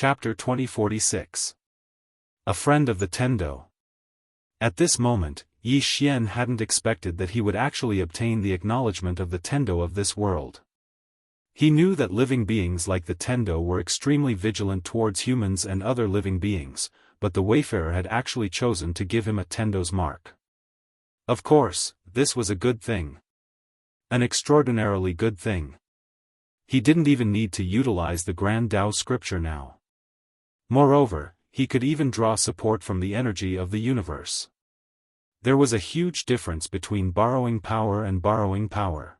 Chapter 2046. A Friend of the Tendo. At this moment, Yi Xian hadn't expected that he would actually obtain the acknowledgement of the Tendo of this world. He knew that living beings like the Tendo were extremely vigilant towards humans and other living beings, but the Wayfarer had actually chosen to give him a Tendo's mark. Of course, this was a good thing. An extraordinarily good thing. He didn't even need to utilize the Grand Tao scripture now. Moreover, he could even draw support from the energy of the universe. There was a huge difference between borrowing power and borrowing power.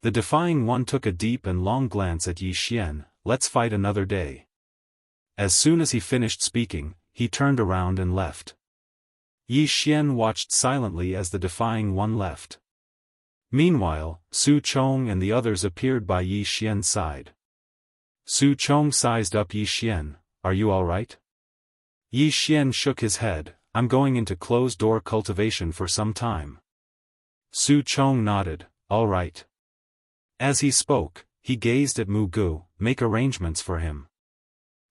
The Defying One took a deep and long glance at Yi Xian. Let's fight another day. As soon as he finished speaking, he turned around and left. Yi Xian watched silently as the Defying One left. Meanwhile, Su Chong and the others appeared by Yi Xian's side. Su Chong sized up Yi Xian. Are you alright? Yi Xian shook his head. I'm going into closed-door cultivation for some time. Su Chong nodded. Alright. As he spoke, he gazed at Mu Gu. Make arrangements for him.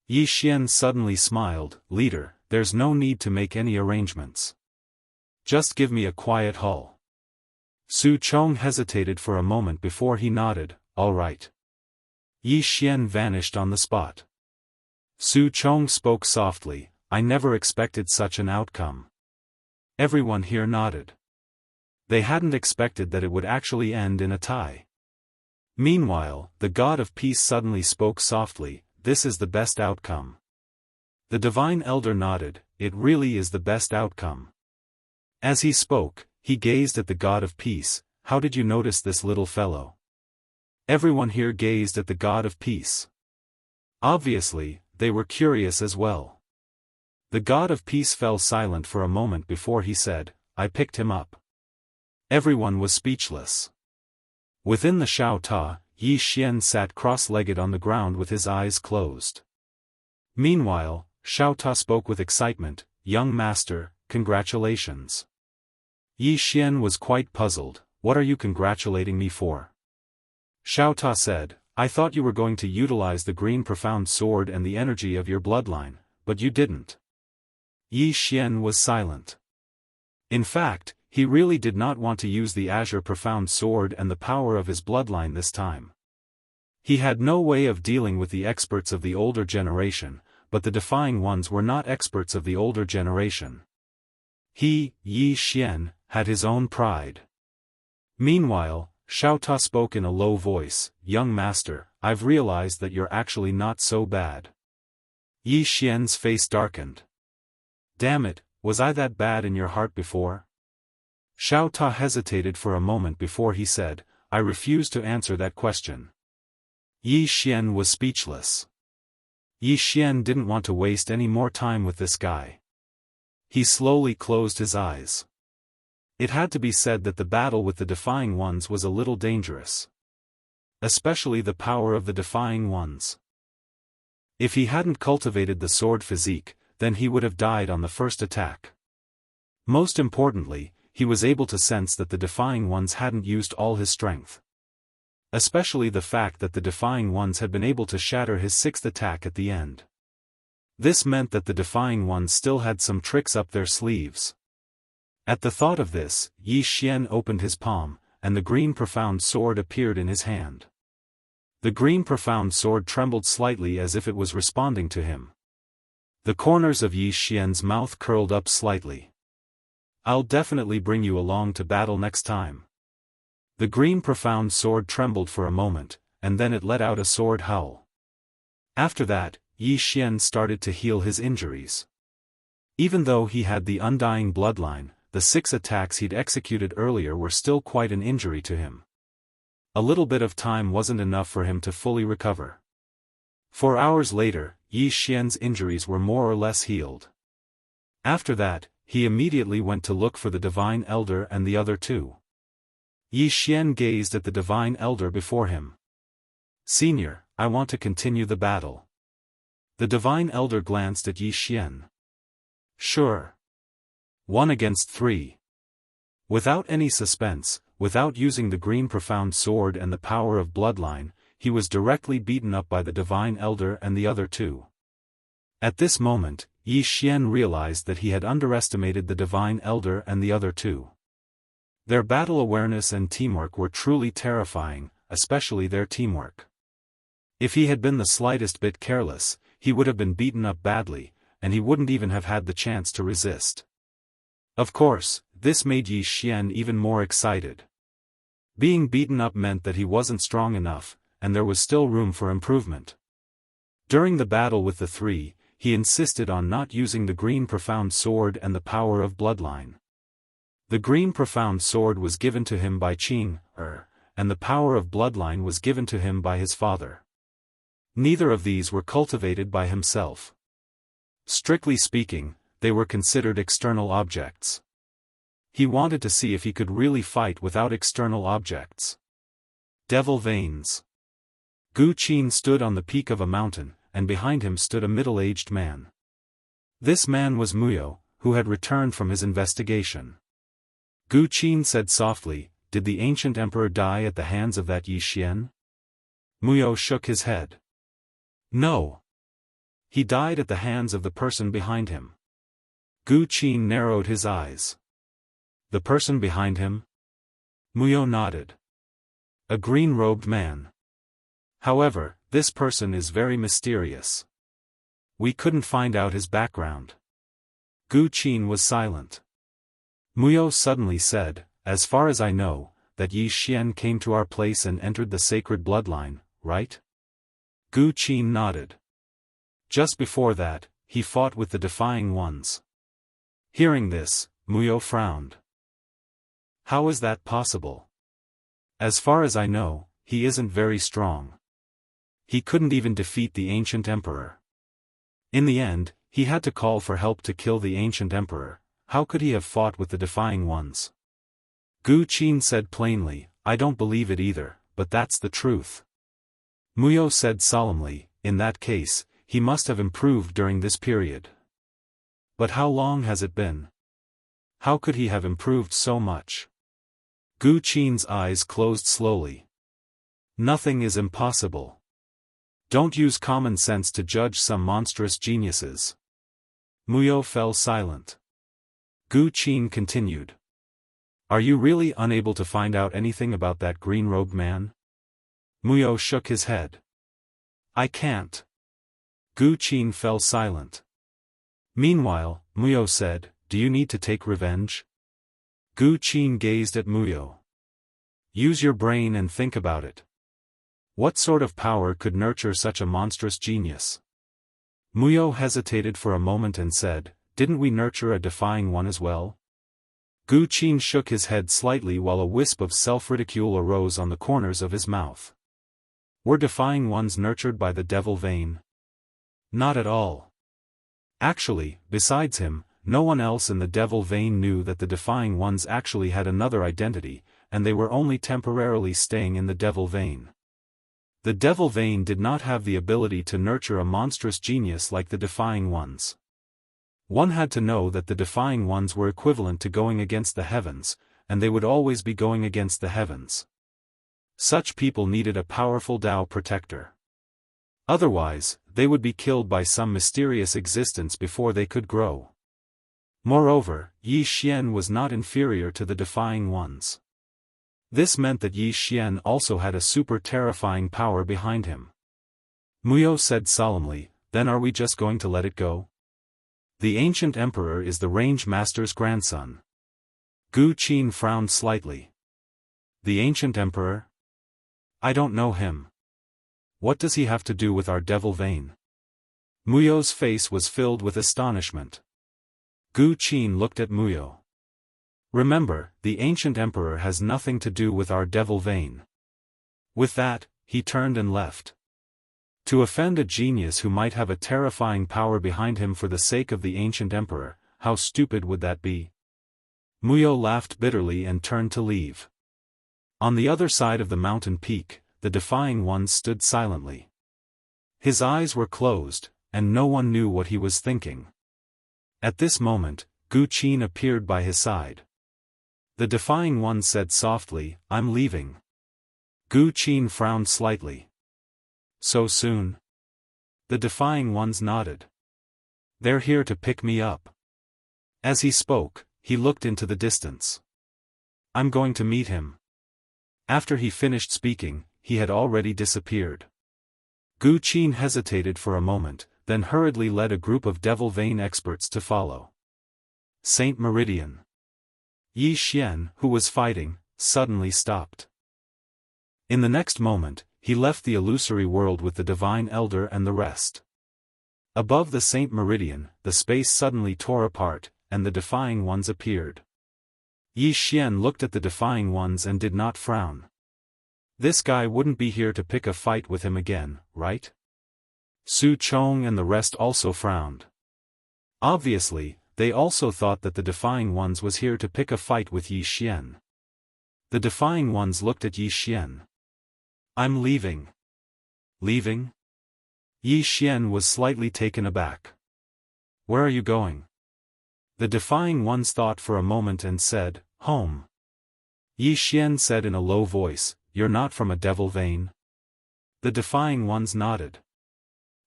Yi Xian suddenly smiled. Leader, there's no need to make any arrangements. Just give me a quiet hull. Su Chong hesitated for a moment before he nodded. Alright. Yi Xian vanished on the spot. Su Chong spoke softly. I never expected such an outcome. Everyone here nodded. They hadn't expected that it would actually end in a tie. Meanwhile, the God of Peace suddenly spoke softly. This is the best outcome. The Divine Elder nodded. It really is the best outcome. As he spoke, he gazed at the God of Peace. How did you notice this little fellow? Everyone here gazed at the God of Peace. Obviously, they were curious as well. The God of Peace fell silent for a moment before he said, I picked him up. Everyone was speechless. Within the Shao Ta, Yi Xian sat cross-legged on the ground with his eyes closed. Meanwhile, Shao Ta spoke with excitement, Young Master, congratulations. Yi Xian was quite puzzled. What are you congratulating me for? Shao Ta said, I thought you were going to utilize the green profound sword and the energy of your bloodline, but you didn't. Yi Xian was silent. In fact, he really did not want to use the azure profound sword and the power of his bloodline this time. He had no way of dealing with the experts of the older generation, but the Defying Ones were not experts of the older generation. He, Yi Xian, had his own pride. Meanwhile, Shao Ta spoke in a low voice, Young Master, I've realized that you're actually not so bad. Yi Xian's face darkened. Damn it, was I that bad in your heart before? Shao Ta hesitated for a moment before he said, I refuse to answer that question. Yi Xian was speechless. Yi Xian didn't want to waste any more time with this guy. He slowly closed his eyes. It had to be said that the battle with the Defying Ones was a little dangerous. Especially the power of the Defying Ones. If he hadn't cultivated the sword physique, then he would have died on the first attack. Most importantly, he was able to sense that the Defying Ones hadn't used all his strength. Especially the fact that the Defying Ones had been able to shatter his sixth attack at the end. This meant that the Defying Ones still had some tricks up their sleeves. At the thought of this, Yi Xian opened his palm, and the green profound sword appeared in his hand. The green profound sword trembled slightly as if it was responding to him. The corners of Yi Xian's mouth curled up slightly. I'll definitely bring you along to battle next time. The green profound sword trembled for a moment, and then it let out a sword howl. After that, Yi Xian started to heal his injuries. Even though he had the undying bloodline, the 6 attacks he'd executed earlier were still quite an injury to him. A little bit of time wasn't enough for him to fully recover. 4 hours later, Yi Xian's injuries were more or less healed. After that, he immediately went to look for the Divine Elder and the other two. Yi Xian gazed at the Divine Elder before him. Senior, I want to continue the battle. The Divine Elder glanced at Yi Xian. Sure. 1 against 3. Without any suspense, without using the green profound sword and the power of bloodline, he was directly beaten up by the Divine Elder and the other two. At this moment, Yi Xian realized that he had underestimated the Divine Elder and the other two. Their battle awareness and teamwork were truly terrifying, especially their teamwork. If he had been the slightest bit careless, he would have been beaten up badly, and he wouldn't even have had the chance to resist. Of course, this made Yi Xian even more excited. Being beaten up meant that he wasn't strong enough, and there was still room for improvement. During the battle with the three, he insisted on not using the green profound sword and the power of bloodline. The green profound sword was given to him by Qing, and the power of bloodline was given to him by his father. Neither of these were cultivated by himself. Strictly speaking, they were considered external objects. He wanted to see if he could really fight without external objects. Devil veins. Gu Qin stood on the peak of a mountain, and behind him stood a middle-aged man. This man was Muyo, who had returned from his investigation. Gu Qin said softly, "Did the ancient emperor die at the hands of that Yi Xian?" Muyo shook his head. "No. He died at the hands of the person behind him." Gu Qin narrowed his eyes. "The person behind him?" Muyo nodded. "A green-robed man. However, this person is very mysterious. We couldn't find out his background." Gu Qin was silent. Muyo suddenly said, "As far as I know, that Yi Xian came to our place and entered the sacred bloodline, right?" Gu Qin nodded. "Just before that, he fought with the Defying Ones." Hearing this, Muyo frowned. "How is that possible? As far as I know, he isn't very strong. He couldn't even defeat the ancient emperor. In the end, he had to call for help to kill the ancient emperor. How could he have fought with the Defying Ones?" Gu Qin said plainly, "I don't believe it either, but that's the truth." Muyo said solemnly, "In that case, he must have improved during this period." "But how long has it been? How could he have improved so much?" Gu Qin's eyes closed slowly. "Nothing is impossible. Don't use common sense to judge some monstrous geniuses." Muyo fell silent. Gu Qin continued. "Are you really unable to find out anything about that green-robed man?" Muyo shook his head. "I can't." Gu Qin fell silent. Meanwhile, Muyo said, "Do you need to take revenge?" Gu Qin gazed at Muyo. "Use your brain and think about it. What sort of power could nurture such a monstrous genius?" Muyo hesitated for a moment and said, "Didn't we nurture a Defying One as well?" Gu Qin shook his head slightly while a wisp of self-ridicule arose on the corners of his mouth. "Were Defying Ones nurtured by the Devil Vein?" "Not at all. Actually, besides him, no one else in the Devil Vein knew that the Defying Ones actually had another identity, and they were only temporarily staying in the Devil Vein. The Devil Vein did not have the ability to nurture a monstrous genius like the Defying Ones. One had to know that the Defying Ones were equivalent to going against the heavens, and they would always be going against the heavens. Such people needed a powerful Tao protector. Otherwise, they would be killed by some mysterious existence before they could grow. Moreover, Yi Xian was not inferior to the Defying Ones. This meant that Yi Xian also had a super terrifying power behind him. Muyo said solemnly, "Then are we just going to let it go? The ancient emperor is the range master's grandson." Gu Qin frowned slightly. "The ancient emperor? I don't know him. What does he have to do with our Devil Vein?" Muyo's face was filled with astonishment. Gu Qin looked at Muyo. "Remember, the ancient emperor has nothing to do with our Devil Vein." With that, he turned and left. To offend a genius who might have a terrifying power behind him for the sake of the ancient emperor, how stupid would that be? Muyo laughed bitterly and turned to leave. On the other side of the mountain peak, the Defying One stood silently. His eyes were closed, and no one knew what he was thinking. At this moment, Gu Qin appeared by his side. The Defying One said softly, "I'm leaving." Gu Qin frowned slightly. "So soon?" The Defying Ones nodded. They're here to pick me up. As he spoke, he looked into the distance. I'm going to meet him. After he finished speaking, he had already disappeared. Gu Qin hesitated for a moment, then hurriedly led a group of devil vein experts to follow. Saint Meridian. Yi Xian, who was fighting, suddenly stopped. In the next moment, he left the illusory world with the Divine Elder and the rest. Above the Saint Meridian, the space suddenly tore apart, and the Defying Ones appeared. Yi Xian looked at the Defying Ones and did not frown. This guy wouldn't be here to pick a fight with him again, right? Su Chong and the rest also frowned. Obviously, they also thought that the Defying Ones was here to pick a fight with Yi Xian. The Defying Ones looked at Yi Xian. I'm leaving. Leaving? Yi Xian was slightly taken aback. Where are you going? The Defying Ones thought for a moment and said, home. Yi Xian said in a low voice, you're not from a devil vein? The Defying Ones nodded.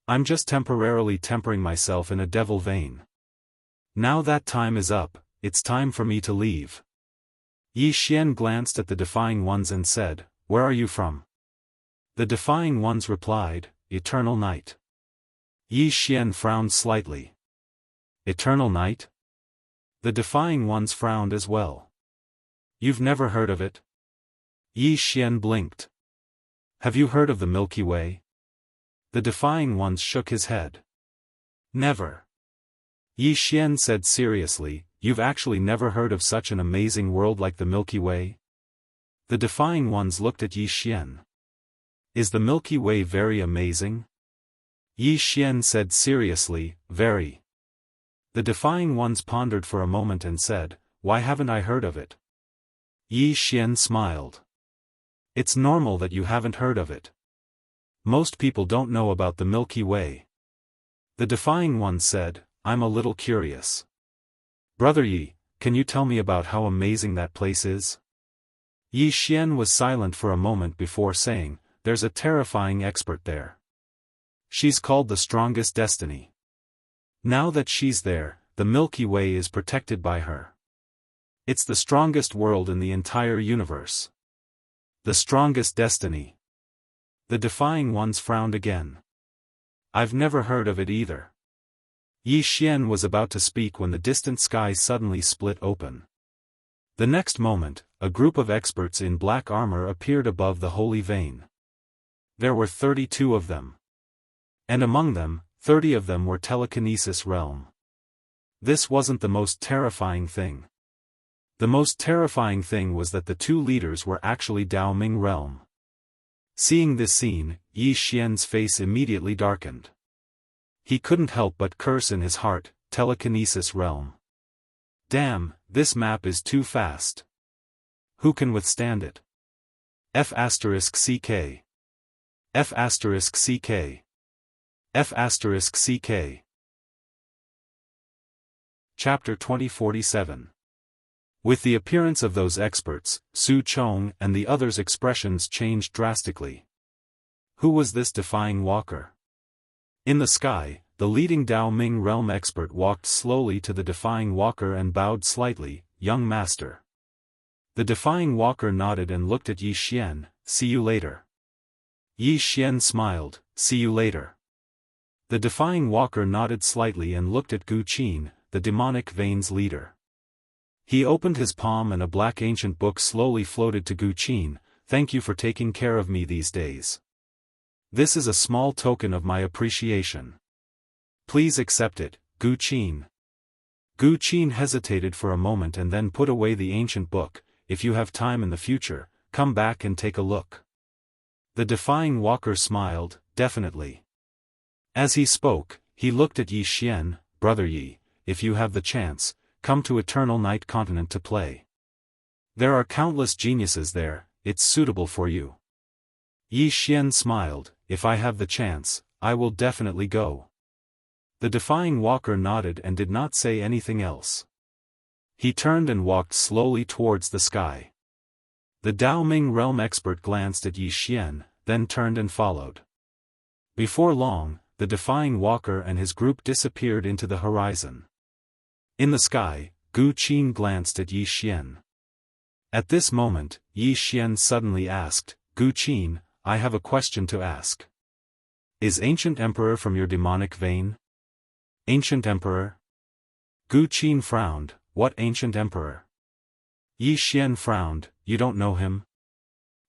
I'm just temporarily tempering myself in a devil vein. Now that time is up, it's time for me to leave. Yi Xian glanced at the Defying Ones and said, where are you from? The Defying Ones replied, Eternal Night. Yi Xian frowned slightly. Eternal Night? The Defying Ones frowned as well. You've never heard of it? Yi Xian blinked. Have you heard of the Milky Way? The Defying Ones shook his head. Never. Yi Xian said seriously, you've actually never heard of such an amazing world like the Milky Way? The Defying Ones looked at Yi Xian. Is the Milky Way very amazing? Yi Xian said seriously, very. The Defying Ones pondered for a moment and said, why haven't I heard of it? Yi Xian smiled. It's normal that you haven't heard of it. Most people don't know about the Milky Way. The Defying Ones said, I'm a little curious. Brother Yi, can you tell me about how amazing that place is? Yi Xian was silent for a moment before saying, there's a terrifying expert there. She's called the Strongest Destiny. Now that she's there, the Milky Way is protected by her. It's the strongest world in the entire universe. The Strongest Destiny. The Defying Ones frowned again. I've never heard of it either. Yi Xian was about to speak when the distant sky suddenly split open. The next moment, a group of experts in black armor appeared above the holy vein. There were 32 of them. And among them, 30 of them were telekinesis realm. This wasn't the most terrifying thing. The most terrifying thing was that the two leaders were actually Daoming realm. Seeing this scene, Yi Xian's face immediately darkened. He couldn't help but curse in his heart, telekinesis realm. Damn, this map is too fast. Who can withstand it? F***CK. F***CK. F***CK. Chapter 2047. With the appearance of those experts, Su Chong and the others' expressions changed drastically. Who was this defying walker? In the sky, the leading Daoming realm expert walked slowly to the defying walker and bowed slightly, young master. The defying walker nodded and looked at Yi Xian, see you later. Yi Xian smiled, see you later. The defying walker nodded slightly and looked at Gu Qin, the demonic veins leader. He opened his palm and a black ancient book slowly floated to Gu Qin, thank you for taking care of me these days. This is a small token of my appreciation. Please accept it, Gu Qin. Gu Qin hesitated for a moment and then put away the ancient book, if you have time in the future, come back and take a look. The defying walker smiled, definitely. As he spoke, he looked at Yi Xian, brother Yi, if you have the chance, come to Eternal Night Continent to play. There are countless geniuses there, it's suitable for you. Yi Xian smiled, if I have the chance, I will definitely go. The defying walker nodded and did not say anything else. He turned and walked slowly towards the sky. The Daoming realm expert glanced at Yi Xian, then turned and followed. Before long, the defying walker and his group disappeared into the horizon. In the sky, Gu Qin glanced at Yi Xian. At this moment, Yi Xian suddenly asked, Gu Qin, I have a question to ask. Is Ancient Emperor from your demonic vein? Ancient Emperor? Gu Qin frowned, what Ancient Emperor? Yi Xian frowned, you don't know him?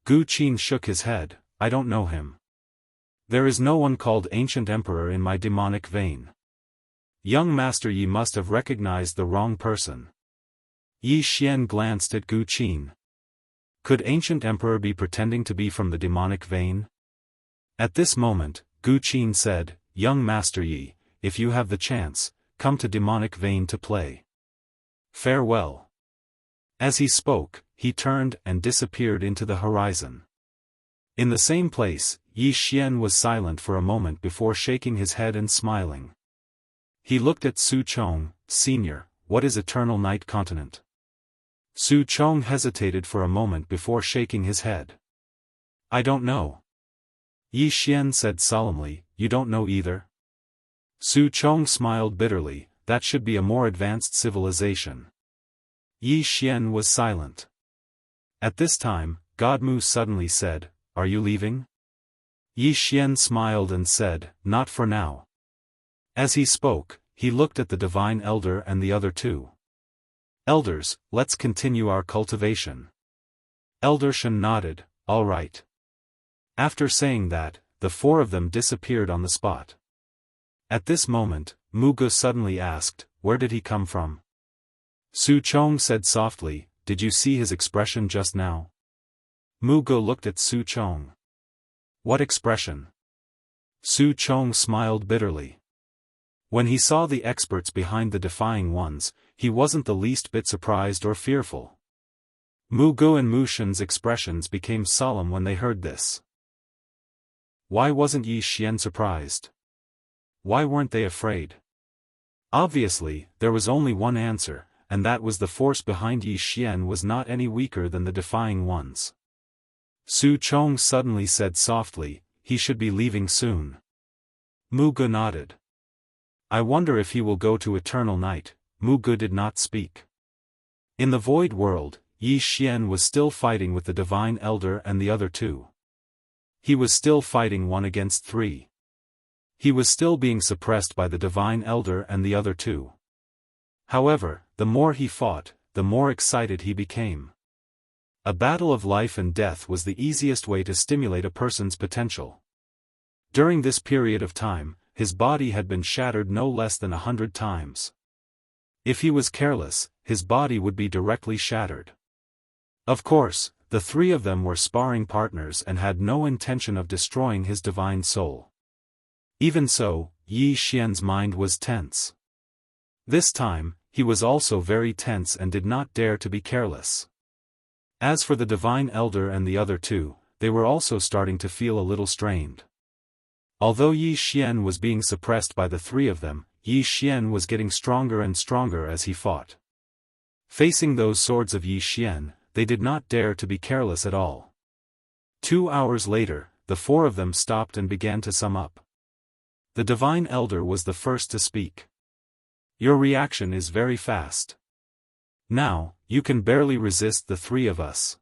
Gu Qin shook his head, I don't know him. There is no one called Ancient Emperor in my demonic vein. Young Master Yi must have recognized the wrong person. Yi Xian glanced at Gu Qin. Could Ancient Emperor be pretending to be from the demonic vein? At this moment, Gu Qin said, Young Master Yi, if you have the chance, come to demonic vein to play. Farewell. As he spoke, he turned and disappeared into the horizon. In the same place, Yi Xian was silent for a moment before shaking his head and smiling. He looked at Su Chong, Senior, what is Eternal Night Continent? Su Chong hesitated for a moment before shaking his head. I don't know. Yi Xian said solemnly, you don't know either? Su Chong smiled bitterly, that should be a more advanced civilization. Yi Xian was silent. At this time, Godmu suddenly said, Are you leaving? Yi Xian smiled and said, Not for now. As he spoke, he looked at the Divine Elder and the other two. Elders, let's continue our cultivation. Elder Shen nodded, all right. After saying that, the four of them disappeared on the spot. At this moment, Mugu suddenly asked, where did he come from? Su Chong said softly, did you see his expression just now? Mugu looked at Su Chong. What expression? Su Chong smiled bitterly. When he saw the experts behind the defying ones, he wasn't the least bit surprised or fearful. Mugu and Mu Shen's expressions became solemn when they heard this. Why wasn't Yi Xian surprised? Why weren't they afraid? Obviously, there was only one answer, and that was the force behind Yi Xian was not any weaker than the defying ones. Su Chong suddenly said softly, he should be leaving soon. Mugu nodded. I wonder if he will go to Eternal Night. Mugu did not speak. In the Void World, Yi Xian was still fighting with the Divine Elder and the other two. He was still fighting 1 against 3. He was still being suppressed by the Divine Elder and the other two. However, the more he fought, the more excited he became. A battle of life and death was the easiest way to stimulate a person's potential. During this period of time, his body had been shattered no less than 100 times. If he was careless, his body would be directly shattered. Of course, the three of them were sparring partners and had no intention of destroying his divine soul. Even so, Yi Xian's mind was tense. This time, he was also very tense and did not dare to be careless. As for the Divine Elder and the other two, they were also starting to feel a little strained. Although Yi Xian was being suppressed by the three of them, Yi Xian was getting stronger and stronger as he fought. Facing those swords of Yi Xian, they did not dare to be careless at all. 2 hours later, the four of them stopped and began to sum up. The Divine Elder was the first to speak. Your reaction is very fast. Now, you can barely resist the three of us.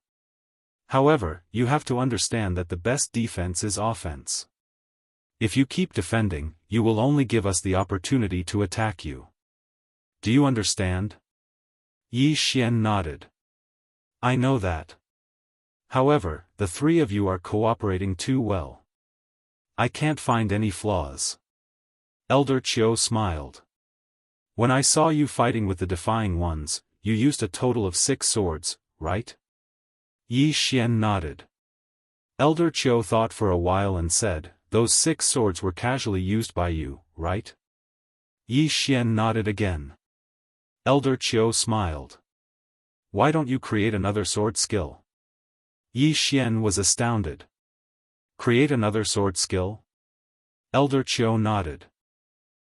However, you have to understand that the best defense is offense. If you keep defending, you will only give us the opportunity to attack you. Do you understand? Yi Xian nodded. I know that. However, the three of you are cooperating too well. I can't find any flaws. Elder Qiu smiled. When I saw you fighting with the defying ones, you used a total of 6 swords, right? Yi Xian nodded. Elder Qiu thought for a while and said, those 6 swords were casually used by you, right? Yi Xian nodded again. Elder Qiu smiled. Why don't you create another sword skill? Yi Xian was astounded. Create another sword skill? Elder Qiu nodded.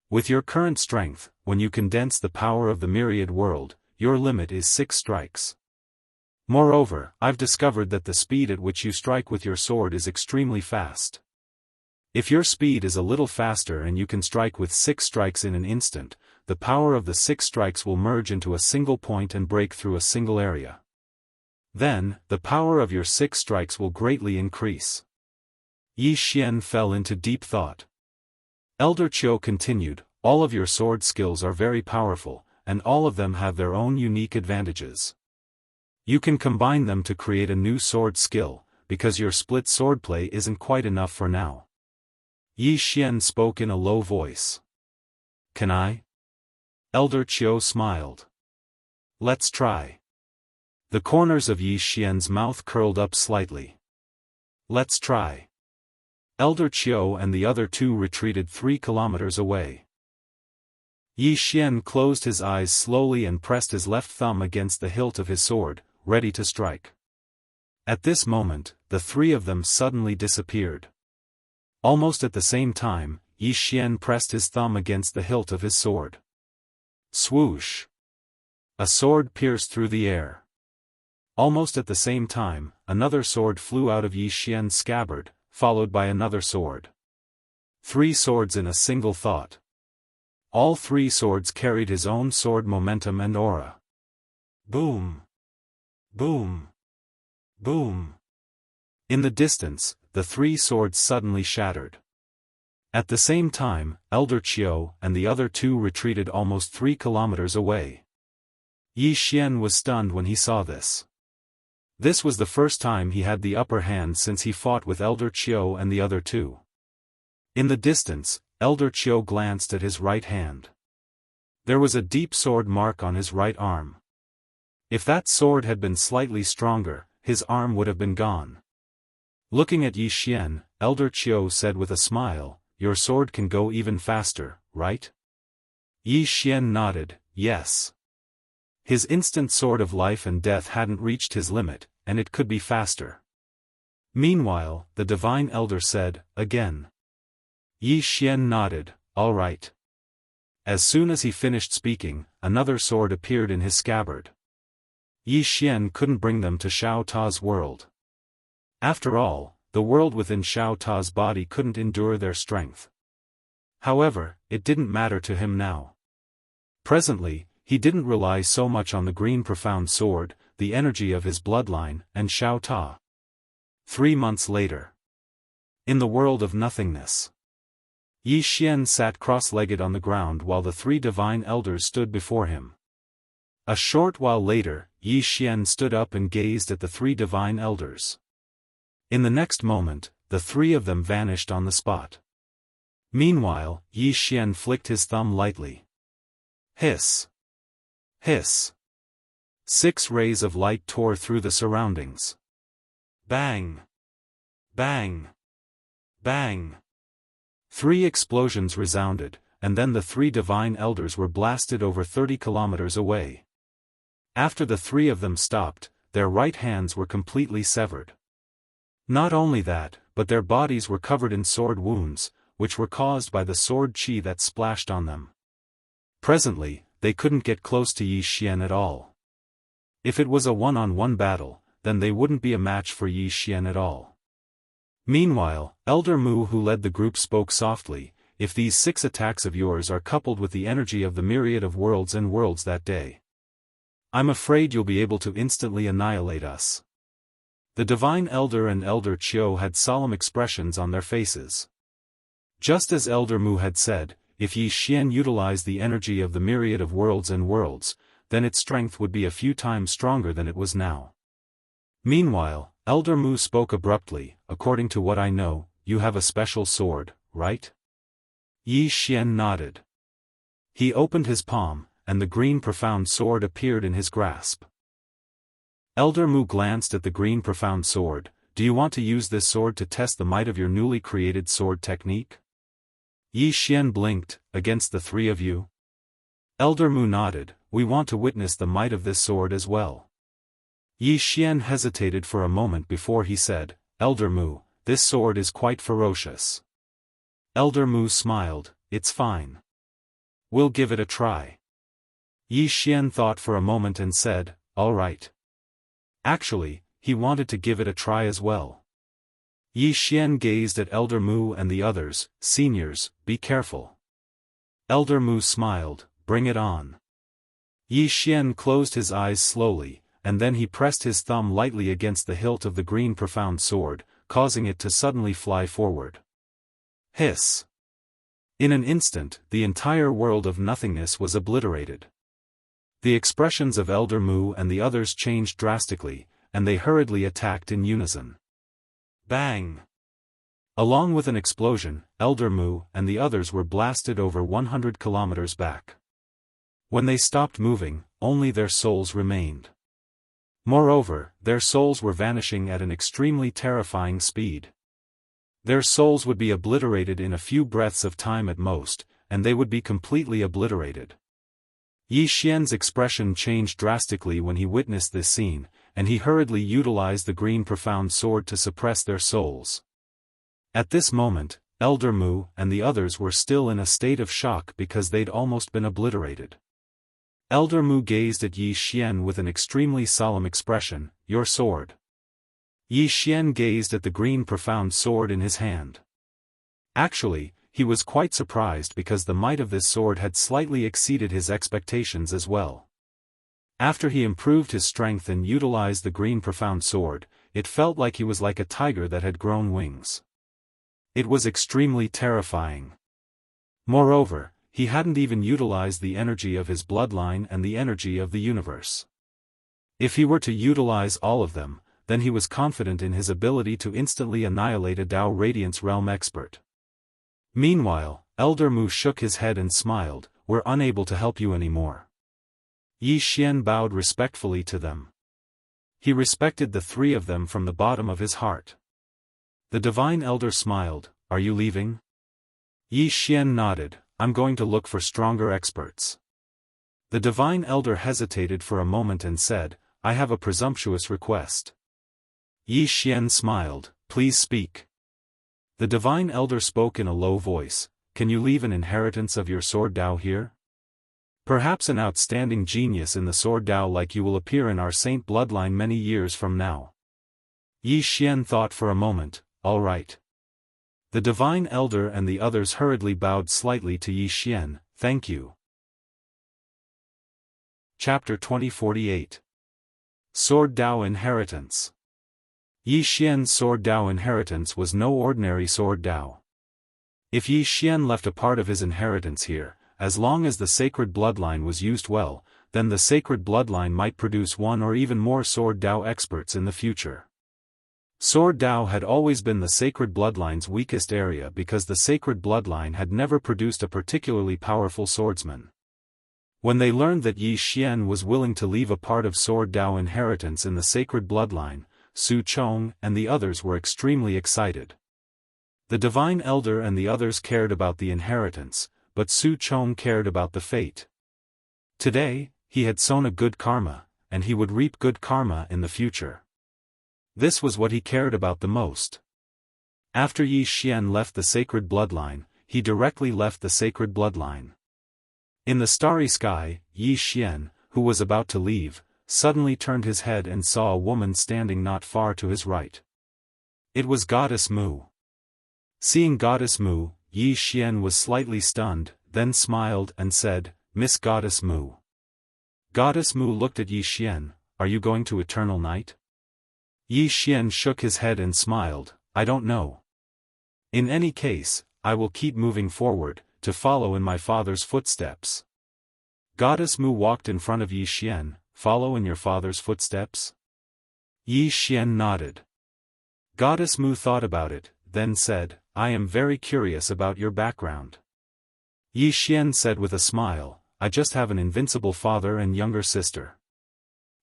With your current strength, when you condense the power of the myriad world, your limit is 6 strikes. Moreover, I've discovered that the speed at which you strike with your sword is extremely fast. If your speed is a little faster and you can strike with 6 strikes in an instant, the power of the 6 strikes will merge into a single point and break through a single area. Then, the power of your 6 strikes will greatly increase. Yi Xian fell into deep thought. Elder Qiu continued, all of your sword skills are very powerful, and all of them have their own unique advantages. You can combine them to create a new sword skill, because your split swordplay isn't quite enough for now. Yi Xian spoke in a low voice. Can I? Elder Qiu smiled. Let's try. The corners of Yi Xian's mouth curled up slightly. Let's try. Elder Qiu and the other 2 retreated 3 kilometers away. Yi Xian closed his eyes slowly and pressed his left thumb against the hilt of his sword, ready to strike. At this moment, the 3 of them suddenly disappeared. Almost at the same time, Yi Xian pressed his thumb against the hilt of his sword. Swoosh! A sword pierced through the air. Almost at the same time, another sword flew out of Yi Xian's scabbard, followed by another sword. 3 swords in a single thought. All 3 swords carried his own sword momentum and aura. Boom! Boom! Boom! In the distance, the 3 swords suddenly shattered. At the same time, Elder Qiu and the other 2 retreated almost 3 kilometers away. Yi Xian was stunned when he saw this. This was the first time he had the upper hand since he fought with Elder Qiu and the other 2. In the distance, Elder Qiu glanced at his right hand. There was a deep sword mark on his right arm. If that sword had been slightly stronger, his arm would have been gone. Looking at Yi Xian, Elder Qiu said with a smile, your sword can go even faster, right? Yi Xian nodded, yes. His instant sword of life and death hadn't reached his limit, and it could be faster. Meanwhile, the Divine Elder said, again. Yi Xian nodded, all right. As soon as he finished speaking, another sword appeared in his scabbard. Yi Xian couldn't bring them to Xiao Ta's world. After all, the world within Xiao Ta's body couldn't endure their strength. However, it didn't matter to him now. Presently, he didn't rely so much on the green profound sword, the energy of his bloodline, and Xiao Ta. 3 months later. In the world of nothingness. Yi Xian sat cross-legged on the ground while the 3 divine elders stood before him. A short while later, Yi Xian stood up and gazed at the 3 divine elders. In the next moment, the 3 of them vanished on the spot. Meanwhile, Yi Xian flicked his thumb lightly. Hiss! Hiss! 6 rays of light tore through the surroundings. Bang! Bang! Bang! 3 explosions resounded, and then the 3 divine elders were blasted over 30 kilometers away. After the 3 of them stopped, their right hands were completely severed. Not only that, but their bodies were covered in sword wounds, which were caused by the sword qi that splashed on them. Presently, they couldn't get close to Yi Xian at all. If it was a one-on-one battle, then they wouldn't be a match for Yi Xian at all. Meanwhile, Elder Mu who led the group spoke softly, if these 6 attacks of yours are coupled with the energy of the myriad of worlds and worlds that day, I'm afraid you'll be able to instantly annihilate us. The Divine Elder and Elder Qiu had solemn expressions on their faces. Just as Elder Mu had said, if Yi Xian utilized the energy of the myriad of worlds and worlds, then its strength would be a few times stronger than it was now. Meanwhile, Elder Mu spoke abruptly, according to what I know, you have a special sword, right? Yi Xian nodded. He opened his palm, and the green profound sword appeared in his grasp. Elder Mu glanced at the green profound sword, do you want to use this sword to test the might of your newly created sword technique? Yi Xian blinked, against the 3 of you? Elder Mu nodded, we want to witness the might of this sword as well. Yi Xian hesitated for a moment before he said, Elder Mu, this sword is quite ferocious. Elder Mu smiled, it's fine. We'll give it a try. Yi Xian thought for a moment and said, all right. Actually, he wanted to give it a try as well. Yi Xian gazed at Elder Mu and the others. Seniors, be careful. Elder Mu smiled, bring it on. Yi Xian closed his eyes slowly, and then he pressed his thumb lightly against the hilt of the green profound sword, causing it to suddenly fly forward. Hiss! In an instant, the entire world of nothingness was obliterated. The expressions of Elder Mu and the others changed drastically, and they hurriedly attacked in unison. Bang! Along with an explosion, Elder Mu and the others were blasted over 100 kilometers back. When they stopped moving, only their souls remained. Moreover, their souls were vanishing at an extremely terrifying speed. Their souls would be obliterated in a few breaths of time at most, and they would be completely obliterated. Yi Xian's expression changed drastically when he witnessed this scene, and he hurriedly utilized the green profound sword to suppress their souls. At this moment, Elder Mu and the others were still in a state of shock because they'd almost been obliterated. Elder Mu gazed at Yi Xian with an extremely solemn expression. Your sword. Yi Xian gazed at the green profound sword in his hand. Actually, he was quite surprised because the might of this sword had slightly exceeded his expectations as well. After he improved his strength and utilized the green profound sword, it felt like he was like a tiger that had grown wings. It was extremely terrifying. Moreover, he hadn't even utilized the energy of his bloodline and the energy of the universe. If he were to utilize all of them, then he was confident in his ability to instantly annihilate a Tao Radiance Realm expert. Meanwhile, Elder Mu shook his head and smiled. We're unable to help you anymore. Yi Xian bowed respectfully to them. He respected the three of them from the bottom of his heart. The Divine Elder smiled. Are you leaving? Yi Xian nodded. I'm going to look for stronger experts. The Divine Elder hesitated for a moment and said, I have a presumptuous request. Yi Xian smiled. Please speak. The Divine Elder spoke in a low voice. Can you leave an inheritance of your sword Tao here? Perhaps an outstanding genius in the sword Tao like you will appear in our saint bloodline many years from now. Yi Xian thought for a moment. All right. The Divine Elder and the others hurriedly bowed slightly to Yi Xian. Thank you. Chapter 2048. Sword Tao Inheritance. Yi Xian's sword Tao inheritance was no ordinary sword Tao. If Yi Xian left a part of his inheritance here, as long as the sacred bloodline was used well, then the sacred bloodline might produce one or even more sword Tao experts in the future. Sword Tao had always been the sacred bloodline's weakest area because the sacred bloodline had never produced a particularly powerful swordsman. When they learned that Yi Xian was willing to leave a part of sword Tao inheritance in the sacred bloodline, Su Chong and the others were extremely excited. The Divine Elder and the others cared about the inheritance, but Su Chong cared about the fate. Today, he had sown a good karma, and he would reap good karma in the future. This was what he cared about the most. After Yi Xian left the sacred bloodline, he directly left the sacred bloodline. In the starry sky, Yi Xian, who was about to leave, suddenly turned his head and saw a woman standing not far to his right. It was Goddess Mu. Seeing Goddess Mu, Yi Xian was slightly stunned, then smiled and said, Miss Goddess Mu. Goddess Mu looked at Yi Xian. Are you going to eternal night? Yi Xian shook his head and smiled. I don't know. In any case, I will keep moving forward, to follow in my father's footsteps. Goddess Mu walked in front of Yi Xian. Follow in your father's footsteps? Yi Xian nodded. Goddess Mu thought about it, then said, I am very curious about your background. Yi Xian said with a smile, I just have an invincible father and younger sister.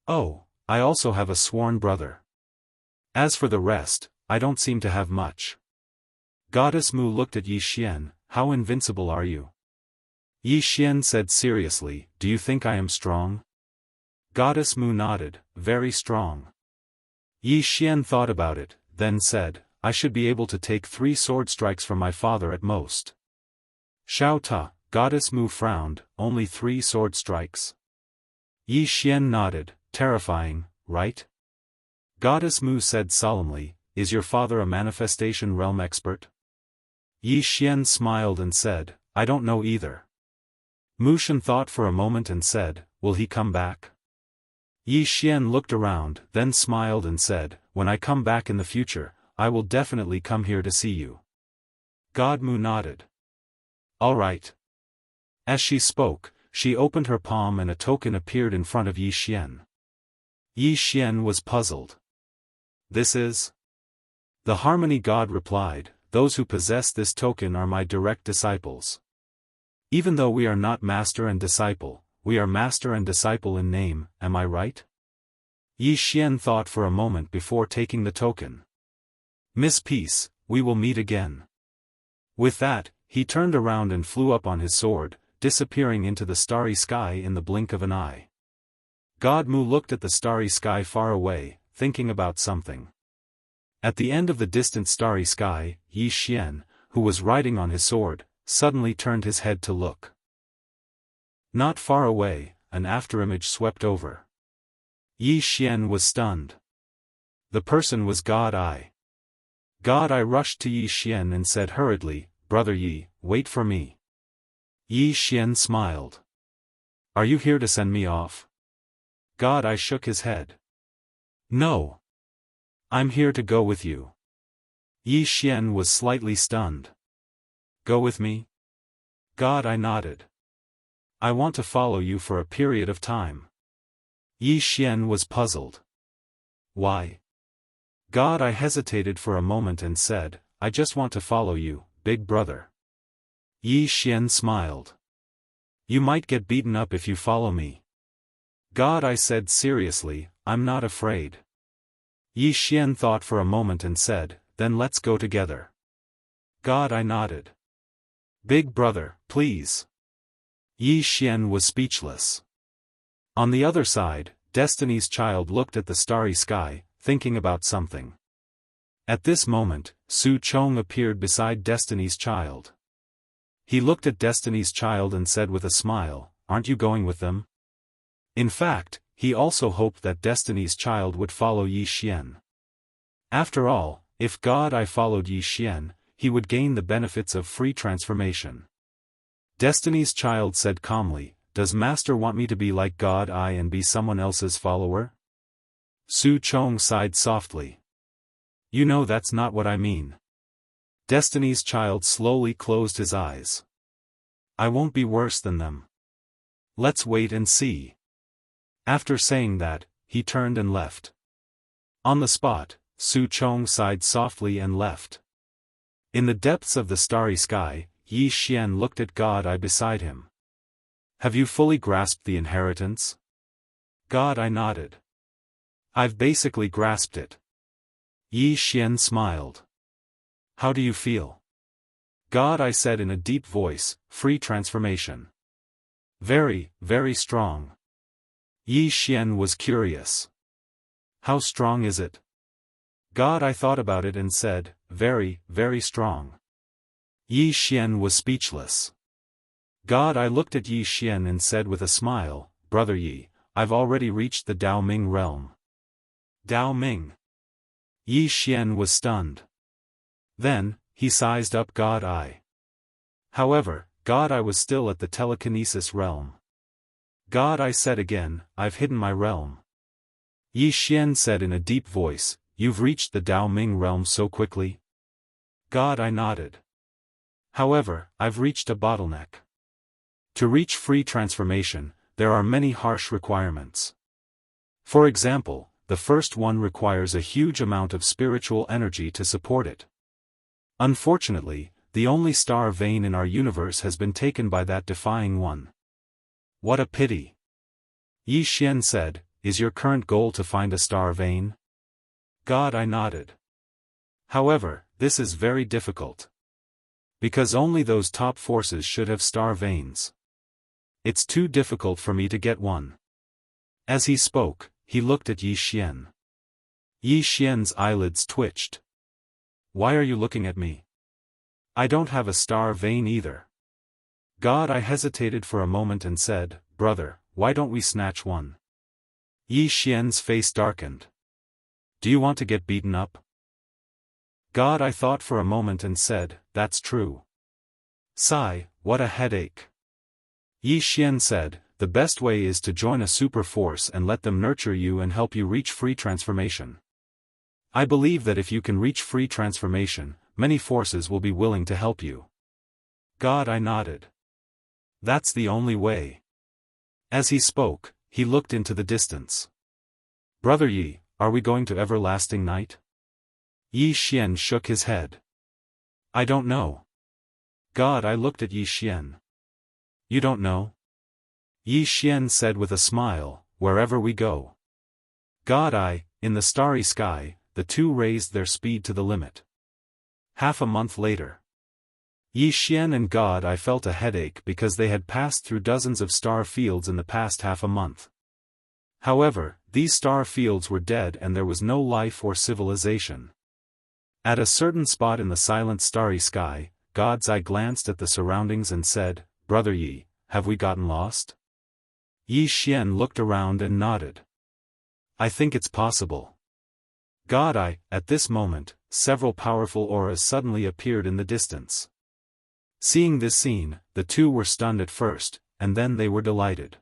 Oh, I also have a sworn brother. As for the rest, I don't seem to have much. Goddess Mu looked at Yi Xian. How invincible are you? Yi Xian said seriously, do you think I am strong? Goddess Mu nodded, very strong. Yi Xian thought about it, then said, I should be able to take 3 sword strikes from my father at most. Xiao Ta, Goddess Mu frowned, only 3 sword strikes? Yi Xian nodded, terrifying, right? Goddess Mu said solemnly, is your father a manifestation realm expert? Yi Xian smiled and said, I don't know either. Mu Shen thought for a moment and said, will he come back? Yi Xian looked around, then smiled and said, when I come back in the future, I will definitely come here to see you. God Mu nodded. All right. As she spoke, she opened her palm and a token appeared in front of Yi Xian. Yi Xian was puzzled. This is? The Harmony God replied, those who possess this token are my direct disciples. Even though we are not master and disciple, we are master and disciple in name, am I right? Yi Xian thought for a moment before taking the token. Miss Peace, we will meet again. With that, he turned around and flew up on his sword, disappearing into the starry sky in the blink of an eye. God Mu looked at the starry sky far away, thinking about something. At the end of the distant starry sky, Yi Xian, who was riding on his sword, suddenly turned his head to look. Not far away, an afterimage swept over. Yi Xian was stunned. The person was God I. God I rushed to Yi Xian and said hurriedly, Brother Yi, wait for me. Yi Xian smiled. Are you here to send me off? God I shook his head. No. I'm here to go with you. Yi Xian was slightly stunned. Go with me? God I nodded. I want to follow you for a period of time. Yi Xian was puzzled. Why? God I hesitated for a moment and said, I just want to follow you, big brother. Yi Xian smiled. You might get beaten up if you follow me. God I said seriously, I'm not afraid. Yi Xian thought for a moment and said, then let's go together. God I nodded. Big brother, please. Yi Xian was speechless. On the other side, Destiny's Child looked at the starry sky, thinking about something. At this moment, Su Chong appeared beside Destiny's Child. He looked at Destiny's Child and said with a smile, aren't you going with them? In fact, he also hoped that Destiny's Child would follow Yi Xian. After all, if God I followed Yi Xian, he would gain the benefits of free transformation. Destiny's Child said calmly, does Master want me to be like God I and be someone else's follower? Su Chong sighed softly. You know that's not what I mean. Destiny's Child slowly closed his eyes. I won't be worse than them. Let's wait and see. After saying that, he turned and left. On the spot, Su Chong sighed softly and left. In the depths of the starry sky, Yi Xian looked at God I beside him. Have you fully grasped the inheritance? God I nodded. I've basically grasped it. Yi Xian smiled. How do you feel? God I said in a deep voice, free transformation. Very, very strong. Yi Xian was curious. How strong is it? God I thought about it and said, very, very strong. Yi Xian was speechless. God I looked at Yi Xian and said with a smile, Brother Yi, I've already reached the Dao Ming realm. Dao Ming. Yi Xian was stunned. Then, he sized up God I. However, God I was still at the telekinesis realm. God I said again, I've hidden my realm. Yi Xian said in a deep voice, you've reached the Dao Ming realm so quickly? God I nodded. However, I've reached a bottleneck. To reach free transformation, there are many harsh requirements. For example, the first one requires a huge amount of spiritual energy to support it. Unfortunately, the only star vein in our universe has been taken by that defying one. What a pity. Yi Xian said, is your current goal to find a star vein? God I nodded. However, this is very difficult. Because only those top forces should have star veins. It's too difficult for me to get one. As he spoke, he looked at Yi Xian. Yi Xian's eyelids twitched. Why are you looking at me? I don't have a star vein either. God I hesitated for a moment and said, Brother, why don't we snatch one? Yi Xian's face darkened. Do you want to get beaten up? God I thought for a moment and said, that's true. Sigh, what a headache. Yi Xian said, the best way is to join a super force and let them nurture you and help you reach free transformation. I believe that if you can reach free transformation, many forces will be willing to help you. God I nodded. That's the only way. As he spoke, he looked into the distance. Brother Yi, are we going to everlasting night? Yi Xian shook his head. I don't know. God I looked at Yi Xian. You don't know? Yi Xian said with a smile, wherever we go. God I, in the starry sky, the two raised their speed to the limit. Half a month later. Yi Xian and God I felt a headache because they had passed through dozens of star fields in the past half a month. However, these star fields were dead and there was no life or civilization. At a certain spot in the silent starry sky, God's eye glanced at the surroundings and said, Brother Yi, have we gotten lost? Yi Xian looked around and nodded. I think it's possible. God I, at this moment, several powerful auras suddenly appeared in the distance. Seeing this scene, the two were stunned at first, and then they were delighted.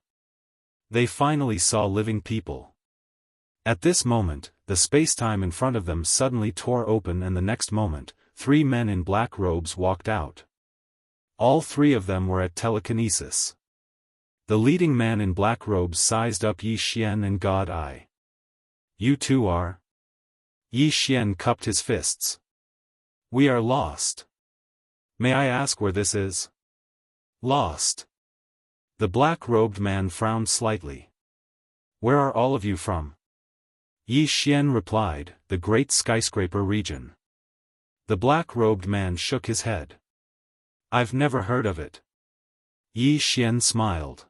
They finally saw living people. At this moment, the space-time in front of them suddenly tore open and the next moment, 3 men in black robes walked out. All 3 of them were at telekinesis. The leading man in black robes sized up Yi Xian and God I. You two are? Yi Xian cupped his fists. We are lost. May I ask where this is? Lost. The black-robed man frowned slightly. Where are all of you from? Yi Xian replied, the great skyscraper region. The black-robed man shook his head. I've never heard of it. Yi Xian smiled.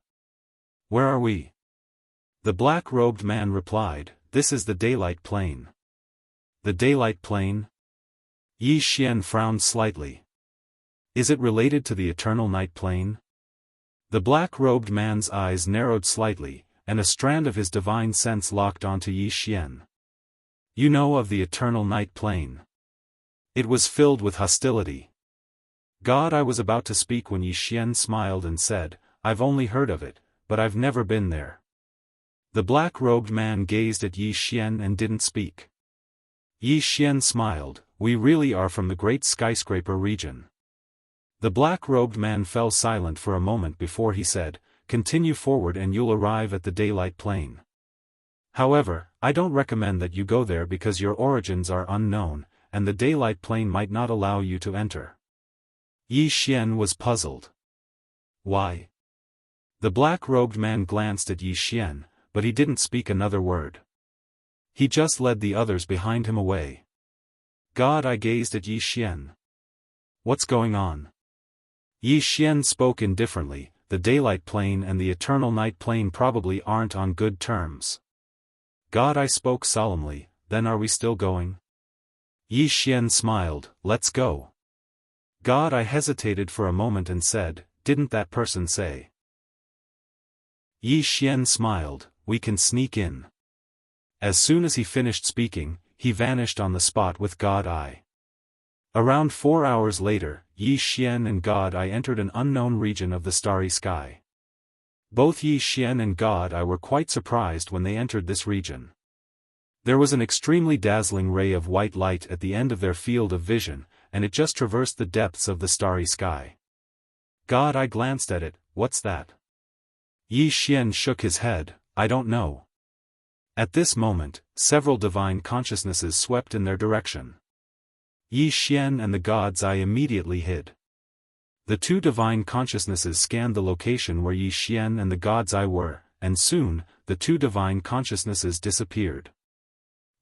Where are we? The black-robed man replied, this is the daylight plane. The daylight plane? Yi Xian frowned slightly. Is it related to the eternal night plane? The black-robed man's eyes narrowed slightly, and a strand of his divine sense locked onto Yi Xian. You know of the eternal night plane. It was filled with hostility. God I was about to speak when Yi Xian smiled and said, I've only heard of it, but I've never been there. The black-robed man gazed at Yi Xian and didn't speak. Yi Xian smiled, we really are from the great skyscraper region. The black-robed man fell silent for a moment before he said, continue forward and you'll arrive at the daylight plane. However, I don't recommend that you go there because your origins are unknown, and the daylight plane might not allow you to enter. Yi Xian was puzzled. Why? The black-robed man glanced at Yi Xian, but he didn't speak another word. He just led the others behind him away. God I gazed at Yi Xian. What's going on? Yi Xian spoke indifferently, the daylight plane and the eternal night plane probably aren't on good terms. God I spoke solemnly, then are we still going? Yi Xian smiled, let's go. God I hesitated for a moment and said, didn't that person say? Yi Xian smiled, we can sneak in. As soon as he finished speaking, he vanished on the spot with God I. Around 4 hours later, Yi Xian and God I entered an unknown region of the starry sky. Both Yi Xian and God I were quite surprised when they entered this region. There was an extremely dazzling ray of white light at the end of their field of vision, and it just traversed the depths of the starry sky. God I glanced at it, what's that? Yi Xian shook his head, I don't know. At this moment, several divine consciousnesses swept in their direction. Yi Xian and the God's Eye immediately hid. The 2 divine consciousnesses scanned the location where Yi Xian and the God's Eye were, and soon, the 2 divine consciousnesses disappeared.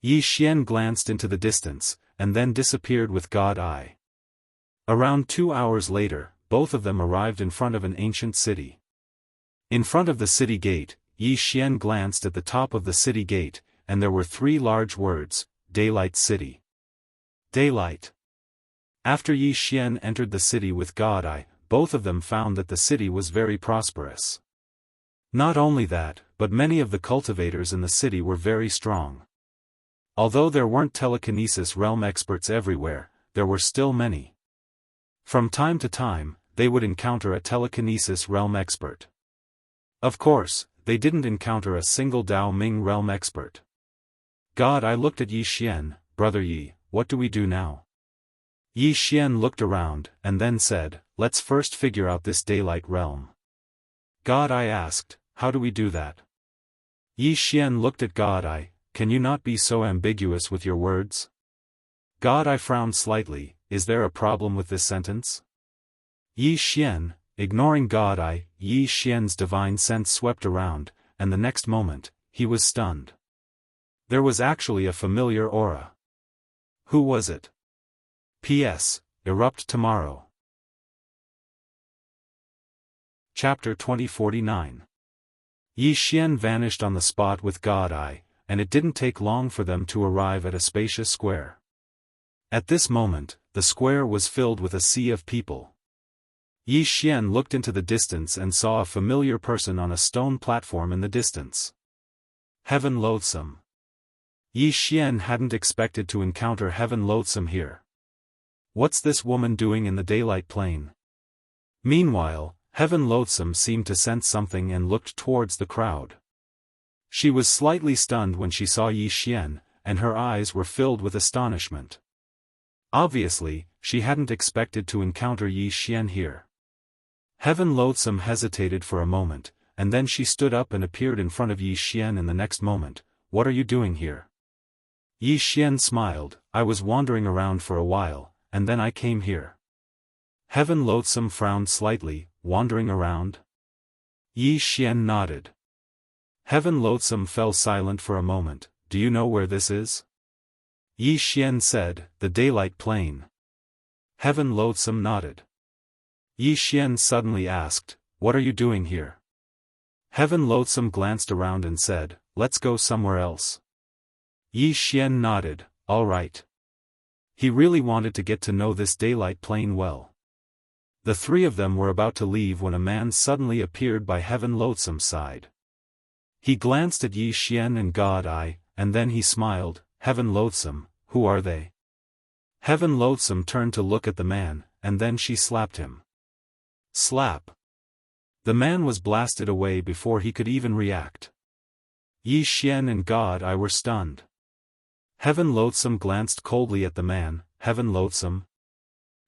Yi Xian glanced into the distance, and then disappeared with God Eye. Around 2 hours later, both of them arrived in front of an ancient city. In front of the city gate, Yi Xian glanced at the top of the city gate, and there were 3 large words, Daylight City. Daylight. After Yi Xian entered the city with God Eye, both of them found that the city was very prosperous. Not only that, but many of the cultivators in the city were very strong. Although there weren't telekinesis realm experts everywhere, there were still many. From time to time, they would encounter a telekinesis realm expert. Of course, they didn't encounter a single Dao Ming realm expert. God, I looked at Yi Xian, Brother Yi, what do we do now? Yi Xian looked around, and then said, let's first figure out this daylight realm. God, I asked, how do we do that? Yi Xian looked at God, can you not be so ambiguous with your words? God, I frowned slightly, is there a problem with this sentence? Yi Xian, ignoring God, Yi Xian's divine sense swept around, and the next moment, he was stunned. There was actually a familiar aura. Who was it? P.S. Erupt tomorrow. Chapter 2049. Yi Xian vanished on the spot with God, and it didn't take long for them to arrive at a spacious square. At this moment, the square was filled with a sea of people. Yi Xian looked into the distance and saw a familiar person on a stone platform in the distance. Heaven Loathsome. Yi Xian hadn't expected to encounter Heaven Loathsome here. What's this woman doing in the daylight plane? Meanwhile, Heaven Loathsome seemed to sense something and looked towards the crowd. She was slightly stunned when she saw Yi Xian, and her eyes were filled with astonishment. Obviously, she hadn't expected to encounter Yi Xian here. Heaven Loathsome hesitated for a moment, and then she stood up and appeared in front of Yi Xian in the next moment. What are you doing here? Yi Xian smiled, I was wandering around for a while, and then I came here. Heaven Loathsome frowned slightly, wandering around? Yi Xian nodded. Heaven Loathsome fell silent for a moment, do you know where this is? Yi Xian said, the daylight plane. Heaven Loathsome nodded. Yi Xian suddenly asked, what are you doing here? Heaven Loathsome glanced around and said, let's go somewhere else. Yi Xian nodded, all right. He really wanted to get to know this daylight plane well. The three of them were about to leave when a man suddenly appeared by Heaven Loathsome's side. He glanced at Yi Xian and God, and then he smiled, Heaven Loathsome, who are they? Heaven Loathsome turned to look at the man, and then she slapped him. Slap. The man was blasted away before he could even react. Yi Xian and God were stunned. Heaven Loathsome glanced coldly at the man, Heaven Loathsome?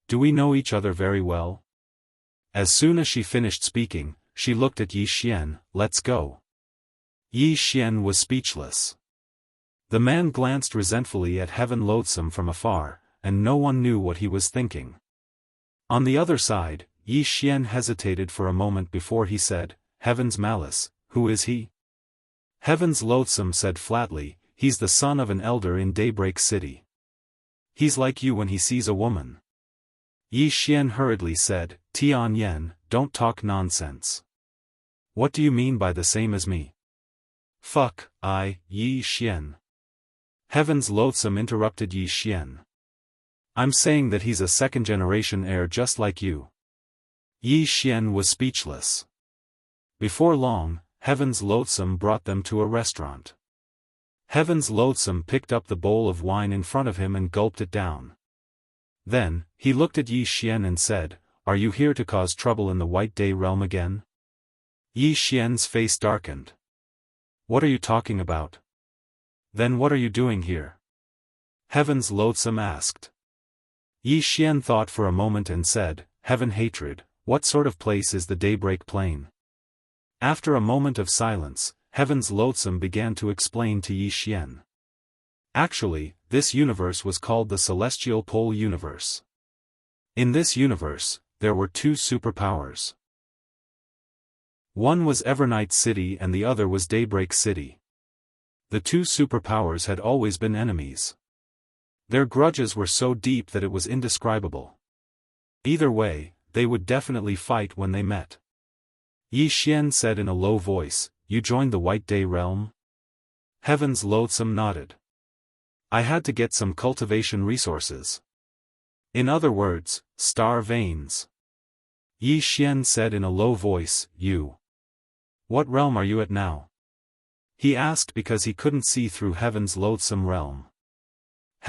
Do we know each other very well? As soon as she finished speaking, she looked at Yi Xian, let's go. Yi Xian was speechless. The man glanced resentfully at Heaven Loathsome from afar, and no one knew what he was thinking. On the other side, Yi Xian hesitated for a moment before he said, Heaven's Malice, who is he? Heaven's Loathsome said flatly, he's the son of an elder in Daybreak City. He's like you when he sees a woman. Yi Xian hurriedly said, Tian Yen, don't talk nonsense. What do you mean by the same as me? Fuck, Yi Xian. Heaven's Loathsome interrupted Yi Xian. I'm saying that he's a second-generation heir just like you. Yi Xian was speechless. Before long, Heaven's Loathsome brought them to a restaurant. Heaven's Loathsome picked up the bowl of wine in front of him and gulped it down. Then, he looked at Yi Xian and said, are you here to cause trouble in the White Day realm again? Yi Xian's face darkened. What are you talking about? Then what are you doing here? Heaven's Loathsome asked. Yi Xian thought for a moment and said, Heaven Hatred, what sort of place is the Daybreak Plane? After a moment of silence, Heaven's Loathsome began to explain to Yi Xian. Actually, this universe was called the Celestial Pole Universe. In this universe, there were two superpowers. One was Evernight City and the other was Daybreak City. The two superpowers had always been enemies. Their grudges were so deep that it was indescribable. Either way, they would definitely fight when they met. Yi Xian said in a low voice, you joined the White Day realm? Heaven's Loathsome nodded. I had to get some cultivation resources. In other words, star veins. Yi Xian said in a low voice, you. What realm are you at now? He asked because he couldn't see through Heaven's Loathsome realm.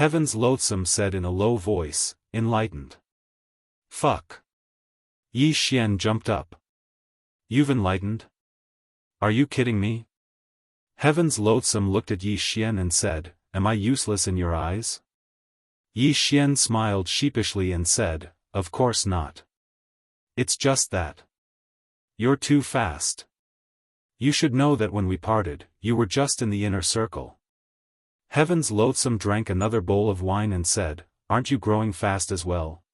Heaven's Loathsome said in a low voice, enlightened. Fuck. Yi Xian jumped up. You've enlightened? Are you kidding me? Heaven's Loathsome looked at Yi Xian and said, am I useless in your eyes? Yi Xian smiled sheepishly and said, of course not. It's just that you're too fast. You should know that when we parted, you were just in the inner circle. Heaven's Loathsome drank another bowl of wine and said, aren't you growing fast as well?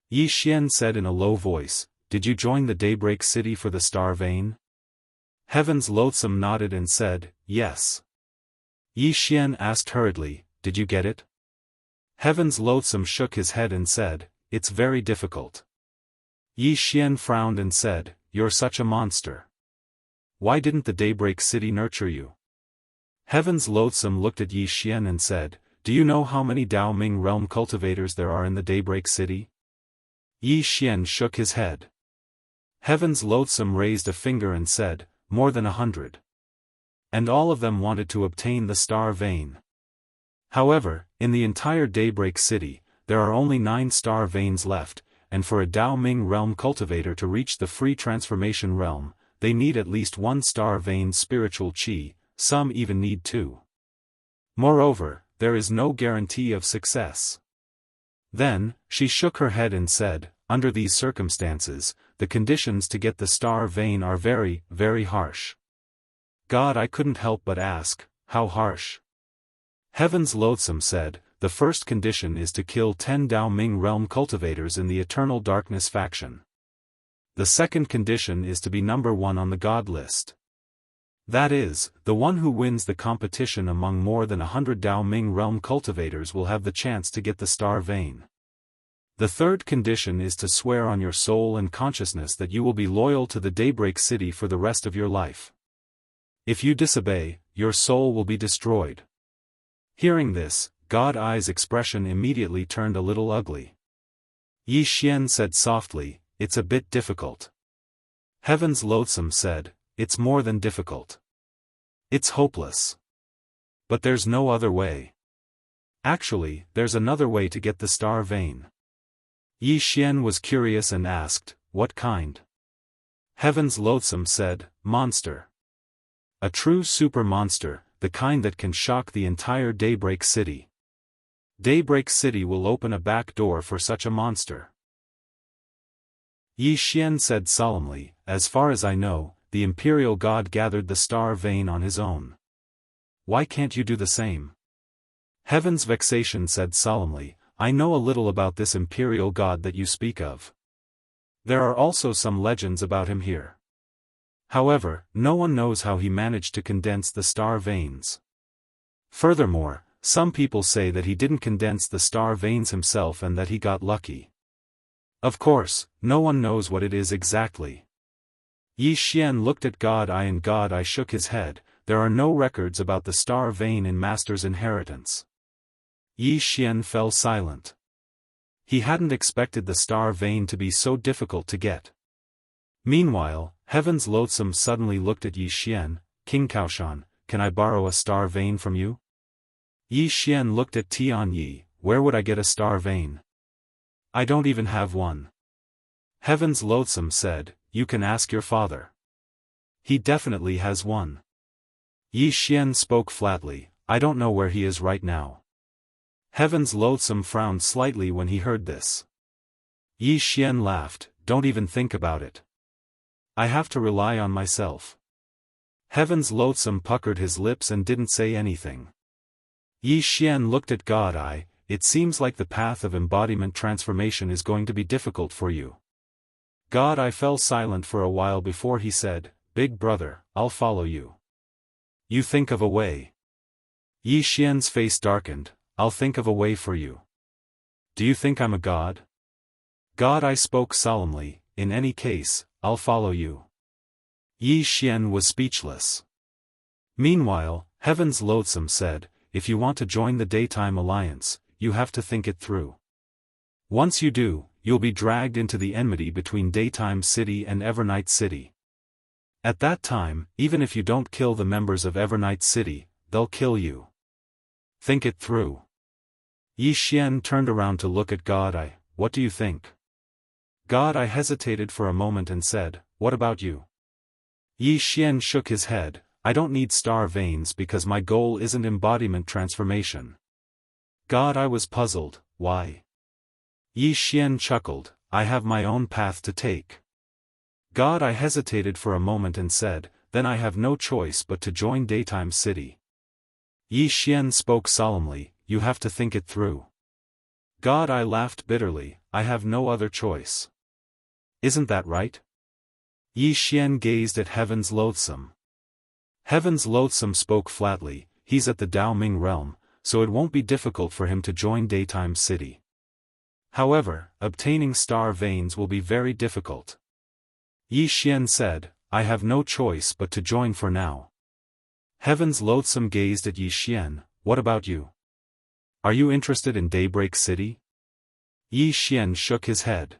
Yi Xian said in a low voice, did you join the Daybreak City for the Star Vein? Heaven's Loathsome nodded and said, yes. Yi Xian asked hurriedly, did you get it? Heaven's Loathsome shook his head and said, it's very difficult. Yi Xian frowned and said, you're such a monster. Why didn't the Daybreak City nurture you? Heaven's Loathsome looked at Yi Xian and said, do you know how many Dao Ming realm cultivators there are in the Daybreak City? Yi Xian shook his head. Heaven's Loathsome raised a finger and said, more than 100. And all of them wanted to obtain the Star Vein. However, in the entire Daybreak City, there are only 9 Star Veins left, and for a Dao Ming realm cultivator to reach the free transformation realm, they need at least 1 Star Vein spiritual chi, some even need 2. Moreover, there is no guarantee of success. Then, she shook her head and said, under these circumstances, the conditions to get the Star Vein are very, very harsh. God, I couldn't help but ask, how harsh? Heaven's Loathsome said, the first condition is to kill 10 Dao Ming realm cultivators in the Eternal Darkness faction. The second condition is to be number 1 on the God list. That is, the one who wins the competition among more than 100 Dao Ming realm cultivators will have the chance to get the Star Vein. The third condition is to swear on your soul and consciousness that you will be loyal to the Daybreak City for the rest of your life. If you disobey, your soul will be destroyed. Hearing this, God Ai's expression immediately turned a little ugly. Yi Xian said softly, it's a bit difficult. Heaven's Loathsome said, it's more than difficult. It's hopeless. But there's no other way. Actually, there's another way to get the Star Vein. Yi Xian was curious and asked, what kind? Heaven's Loathsome said, monster. A true super monster, the kind that can shock the entire Daybreak City. Daybreak City will open a back door for such a monster. Yi Xian said solemnly, as far as I know, the Imperial God gathered the Star Vein on his own. Why can't you do the same? Heaven's Vexation said solemnly, I know a little about this Imperial God that you speak of. There are also some legends about him here. However, no one knows how he managed to condense the Star Veins. Furthermore, some people say that he didn't condense the Star Veins himself and that he got lucky. Of course, no one knows what it is exactly. Yi Xian looked at God Ai and God Ai shook his head, there are no records about the Star Vein in Master's inheritance. Yi Xian fell silent. He hadn't expected the Star Vein to be so difficult to get. Meanwhile, Heaven's Loathsome suddenly looked at Yi Xian, King Kaoshan, can I borrow a Star Vein from you? Yi Xian looked at Tian Yi, where would I get a Star Vein? I don't even have one. Heaven's Loathsome said, you can ask your father. He definitely has one. Yi Xian spoke flatly, I don't know where he is right now. Heaven's Loathsome frowned slightly when he heard this. Yi Xian laughed, don't even think about it. I have to rely on myself. Heaven's Loathsome puckered his lips and didn't say anything. Yi Xian looked at God Ai, it seems like the path of embodiment transformation is going to be difficult for you. God Ai fell silent for a while before he said, Big brother, I'll follow you. You think of a way. Yi Xian's face darkened, I'll think of a way for you. Do you think I'm a god? God Ai spoke solemnly, in any case, I'll follow you. Yi Xian was speechless. Meanwhile, Heaven's Loathsome said, if you want to join the Daytime Alliance, you have to think it through. Once you do, you'll be dragged into the enmity between Daytime City and Evernight City. At that time, even if you don't kill the members of Evernight City, they'll kill you. Think it through. Yi Xian turned around to look at God Eye. What do you think? God Eye hesitated for a moment and said, what about you? Yi Xian shook his head. I don't need star veins because my goal isn't embodiment transformation. God Eye was puzzled. Why? Yi Xian chuckled. I have my own path to take. God Eye hesitated for a moment and said, then I have no choice but to join Daytime City. Yi Xian spoke solemnly, you have to think it through. God Eye laughed bitterly, I have no other choice. Isn't that right? Yi Xian gazed at Heaven's Loathsome. Heaven's Loathsome spoke flatly, he's at the Dao Ming realm, so it won't be difficult for him to join Daytime City. However, obtaining star veins will be very difficult. Yi Xian said, I have no choice but to join for now. Heaven's Loathsome gazed at Yi Xian, what about you? Are you interested in Daybreak City? Yi Xian shook his head.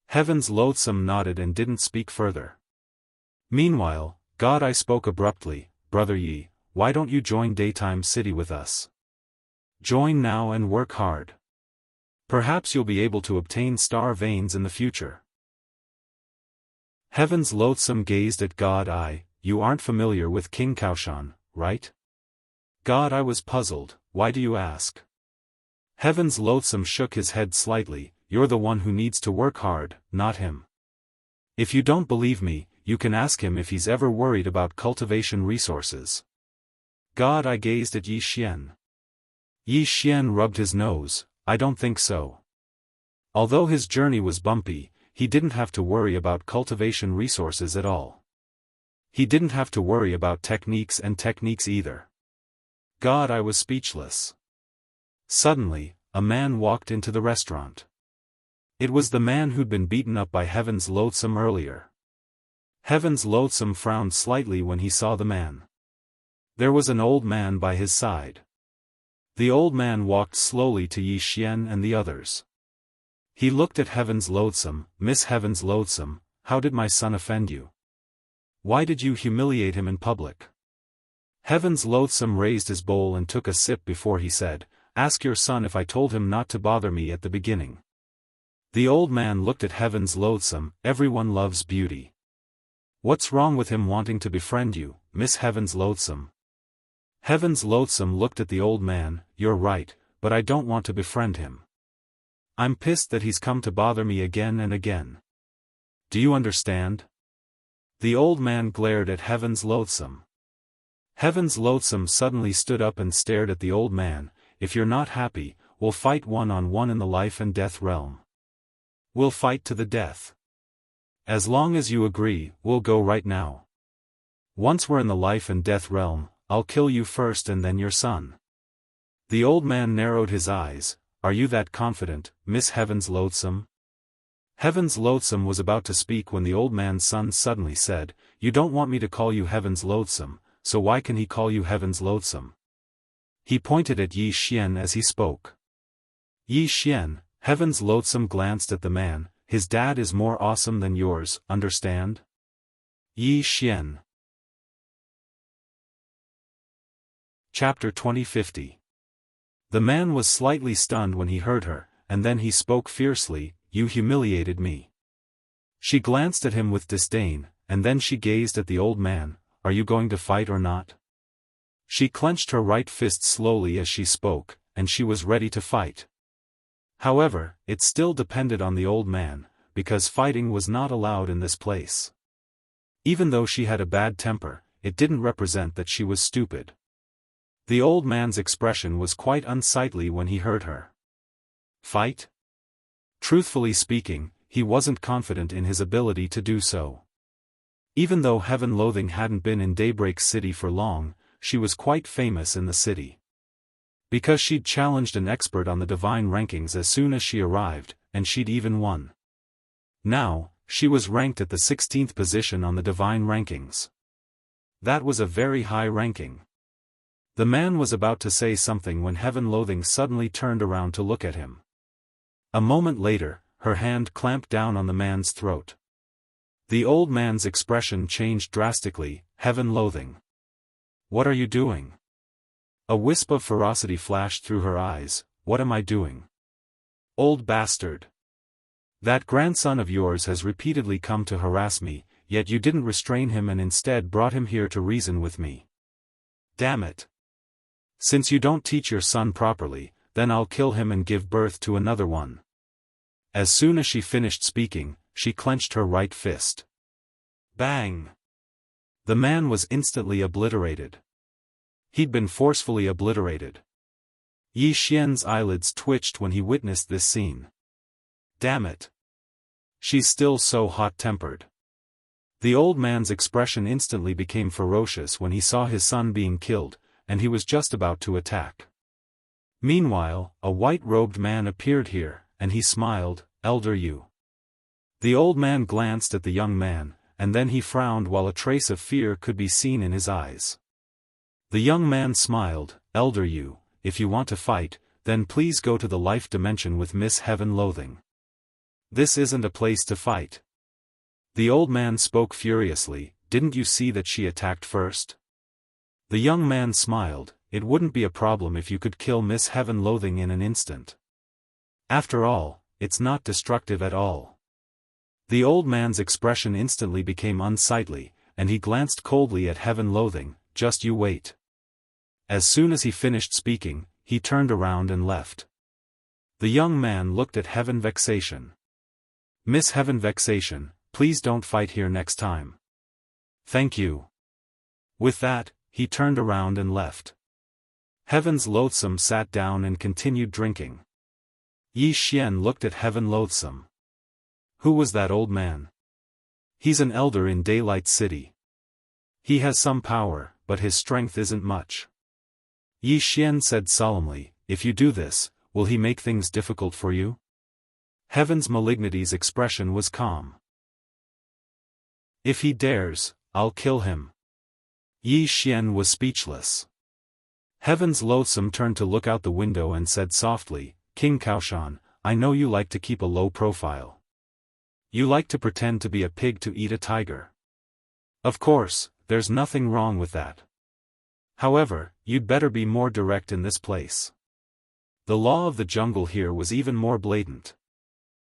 Heaven's Loathsome nodded and didn't speak further. Meanwhile, God Eye spoke abruptly, Brother Yi, why don't you join Daytime City with us? Join now and work hard. Perhaps you'll be able to obtain star veins in the future. Heaven's Loathsome gazed at God Eye, you aren't familiar with King Kaoshan, right? God Eye was puzzled, why do you ask? Heaven's Loathsome shook his head slightly, you're the one who needs to work hard, not him. If you don't believe me, you can ask him if he's ever worried about cultivation resources. God Eye gazed at Yi Xian. Yi Xian rubbed his nose, I don't think so. Although his journey was bumpy, he didn't have to worry about cultivation resources at all. He didn't have to worry about techniques either. God Eye was speechless. Suddenly, a man walked into the restaurant. It was the man who'd been beaten up by Heaven's Loathsome earlier. Heaven's Loathsome frowned slightly when he saw the man. There was an old man by his side. The old man walked slowly to Yi Xian and the others. He looked at Heaven's Loathsome, Miss Heaven's Loathsome, how did my son offend you? Why did you humiliate him in public? Heaven's Loathsome raised his bowl and took a sip before he said, ask your son if I told him not to bother me at the beginning. The old man looked at Heaven's Loathsome, everyone loves beauty. What's wrong with him wanting to befriend you, Miss Heaven's Loathsome? Heaven's Loathsome looked at the old man, you're right, but I don't want to befriend him. I'm pissed that he's come to bother me again and again. Do you understand? The old man glared at Heaven's Loathsome. Heaven's Loathsome suddenly stood up and stared at the old man, if you're not happy, we'll fight one-on-one in the life and death realm. We'll fight to the death. As long as you agree, we'll go right now. Once we're in the life and death realm, I'll kill you first and then your son. The old man narrowed his eyes, are you that confident, Miss Heaven's Loathsome? Heaven's Loathsome was about to speak when the old man's son suddenly said, you don't want me to call you Heaven's Loathsome, so why can he call you Heaven's Loathsome? He pointed at Yi Xian as he spoke. Yi Xian, Heaven's Loathsome glanced at the man, his dad is more awesome than yours, understand? Yi Xian. Chapter 2050. The man was slightly stunned when he heard her, and then he spoke fiercely, you humiliated me. She glanced at him with disdain, and then she gazed at the old man, are you going to fight or not? She clenched her right fist slowly as she spoke, and she was ready to fight. However, it still depended on the old man, because fighting was not allowed in this place. Even though she had a bad temper, it didn't represent that she was stupid. The old man's expression was quite unsightly when he heard her. Fight? Truthfully speaking, he wasn't confident in his ability to do so. Even though Heaven Loathing hadn't been in Daybreak City for long, she was quite famous in the city. Because she'd challenged an expert on the divine rankings as soon as she arrived, and she'd even won. Now, she was ranked at the 16th position on the divine rankings. That was a very high ranking. The man was about to say something when Heaven Loathing suddenly turned around to look at him. A moment later, her hand clamped down on the man's throat. The old man's expression changed drastically, Heaven Loathing. What are you doing? A wisp of ferocity flashed through her eyes, what am I doing? Old bastard. That grandson of yours has repeatedly come to harass me, yet you didn't restrain him and instead brought him here to reason with me. Damn it. Since you don't teach your son properly, then I'll kill him and give birth to another one. As soon as she finished speaking, she clenched her right fist. Bang! The man was instantly obliterated. He'd been forcefully obliterated. Yi Xian's eyelids twitched when he witnessed this scene. Damn it. She's still so hot-tempered. The old man's expression instantly became ferocious when he saw his son being killed, and he was just about to attack. Meanwhile, a white-robed man appeared here, and he smiled, "Elder Yu." The old man glanced at the young man, and then he frowned while a trace of fear could be seen in his eyes. The young man smiled, "Elder Yu, if you want to fight, then please go to the life dimension with Miss Heaven Loathing. This isn't a place to fight." The old man spoke furiously, "Didn't you see that she attacked first?" The young man smiled, "It wouldn't be a problem if you could kill Miss Heaven Loathing in an instant. After all, it's not destructive at all." The old man's expression instantly became unsightly, and he glanced coldly at Heaven Loathing, "Just you wait." As soon as he finished speaking, he turned around and left. The young man looked at Heaven Vexation. "Miss Heaven Vexation, please don't fight here next time." "Thank you." With that, he turned around and left. Heaven's Loathsome sat down and continued drinking. Yi Xian looked at Heaven Loathsome. Who was that old man? He's an elder in Daylight City. He has some power, but his strength isn't much. Yi Xian said solemnly, "If you do this, will he make things difficult for you?" Heaven's Malignity's expression was calm. "If he dares, I'll kill him." Yi Xian was speechless. Heaven's Loathsome turned to look out the window and said softly, "King Kaoshan, I know you like to keep a low profile. You like to pretend to be a pig to eat a tiger. Of course, there's nothing wrong with that. However, you'd better be more direct in this place. The law of the jungle here was even more blatant.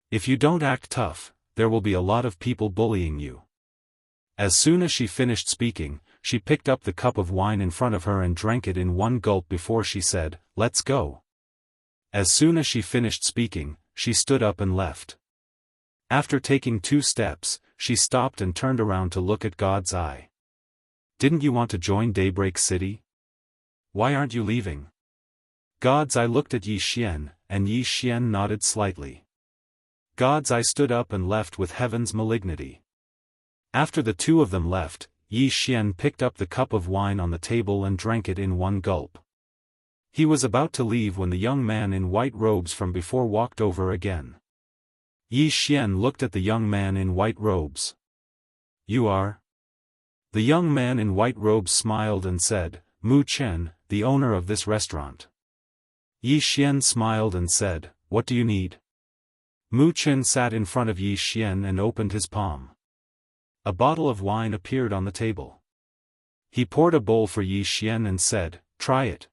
If you don't act tough, there will be a lot of people bullying you." As soon as she finished speaking, she picked up the cup of wine in front of her and drank it in one gulp before she said, "Let's go." As soon as she finished speaking, she stood up and left. After taking 2 steps, she stopped and turned around to look at God's Eye. "Didn't you want to join Daybreak City? Why aren't you leaving?" God's Eye looked at Yi Xian, and Yi Xian nodded slightly. God's Eye stood up and left with Heaven's Malignity. After the two of them left, Yi Xian picked up the cup of wine on the table and drank it in one gulp. He was about to leave when the young man in white robes from before walked over again. Yi Xian looked at the young man in white robes. "You are?" The young man in white robes smiled and said, "Mu Chen, the owner of this restaurant." Yi Xian smiled and said, "What do you need?" Mu Chen sat in front of Yi Xian and opened his palm. A bottle of wine appeared on the table. He poured a bowl for Yi Xian and said, "Try it."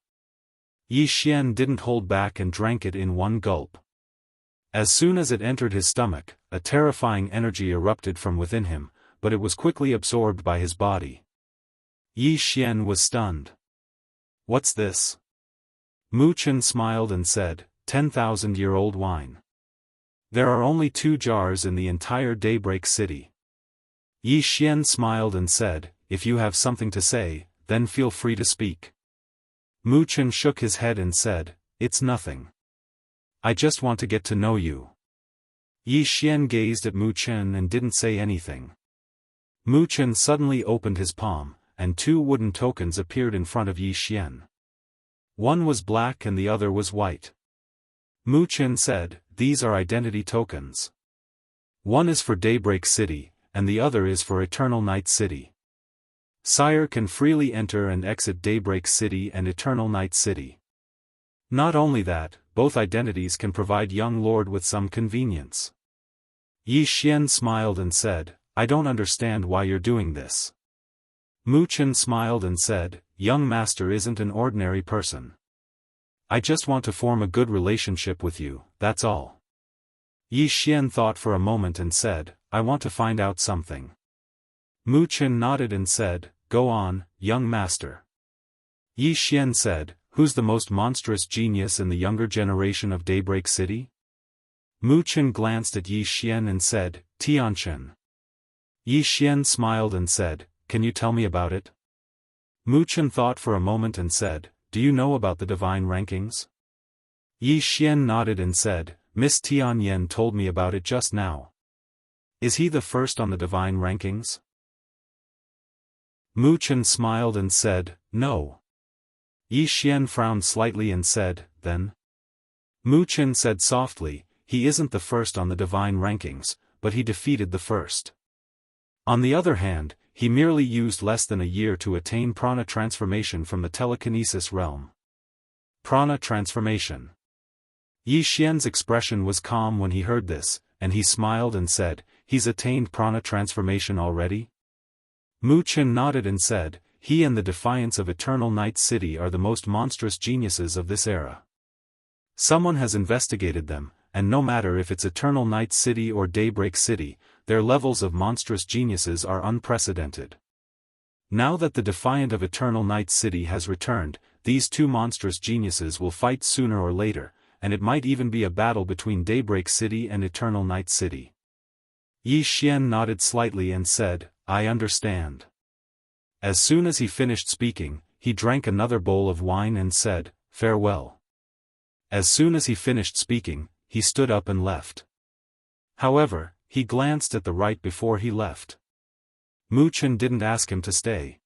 Yi Xian didn't hold back and drank it in one gulp. As soon as it entered his stomach, a terrifying energy erupted from within him, but it was quickly absorbed by his body. Yi Xian was stunned. "What's this?" Mu Chen smiled and said, 10,000-year-old wine. There are only 2 jars in the entire Daybreak City. Yi Xian smiled and said, "If you have something to say, then feel free to speak." Mu Chen shook his head and said, "It's nothing. I just want to get to know you." Yi Xian gazed at Mu Chen and didn't say anything. Mu Chen suddenly opened his palm, and 2 wooden tokens appeared in front of Yi Xian. One was black and the other was white. Mu Chen said, "These are identity tokens. One is for Daybreak City, and the other is for Eternal Night City. Sire can freely enter and exit Daybreak City and Eternal Night City. Not only that, both identities can provide young lord with some convenience." Yi Xian smiled and said, "I don't understand why you're doing this." Mu Chen smiled and said, "Young master isn't an ordinary person. I just want to form a good relationship with you, that's all. Yi Xian thought for a moment and said, I want to find out something. Mu Qin nodded and said, go on, young master. Yi Xian said, who's the most monstrous genius in the younger generation of Daybreak City? Mu Qin glanced at Yi Xian and said, Tianchen. Yi Xian smiled and said, can you tell me about it? Mu Qin thought for a moment and said, do you know about the divine rankings? Yi Xian nodded and said, Miss Tianyan told me about it just now. Is he the first on the divine rankings? Mu Qin smiled and said, no. Yi Xian frowned slightly and said, then? Mu Qin said softly, he isn't the first on the divine rankings, but he defeated the first. On the other hand, he merely used less than a year to attain prana transformation from the telekinesis realm. Prana transformation. Yi Xian's expression was calm when he heard this, and he smiled and said, he's attained prana transformation already? Mu Qin nodded and said, he and the Defiance of Eternal Night City are the most monstrous geniuses of this era. Someone has investigated them, and no matter if it's Eternal Night City or Daybreak City, their levels of monstrous geniuses are unprecedented. Now that the Defiant of Eternal Night City has returned, these two monstrous geniuses will fight sooner or later, and it might even be a battle between Daybreak City and Eternal Night City. Yi Xian nodded slightly and said, I understand. As soon as he finished speaking, he drank another bowl of wine and said, farewell. As soon as he finished speaking, he stood up and left. However, he glanced at the right before he left. Mu Qin didn't ask him to stay.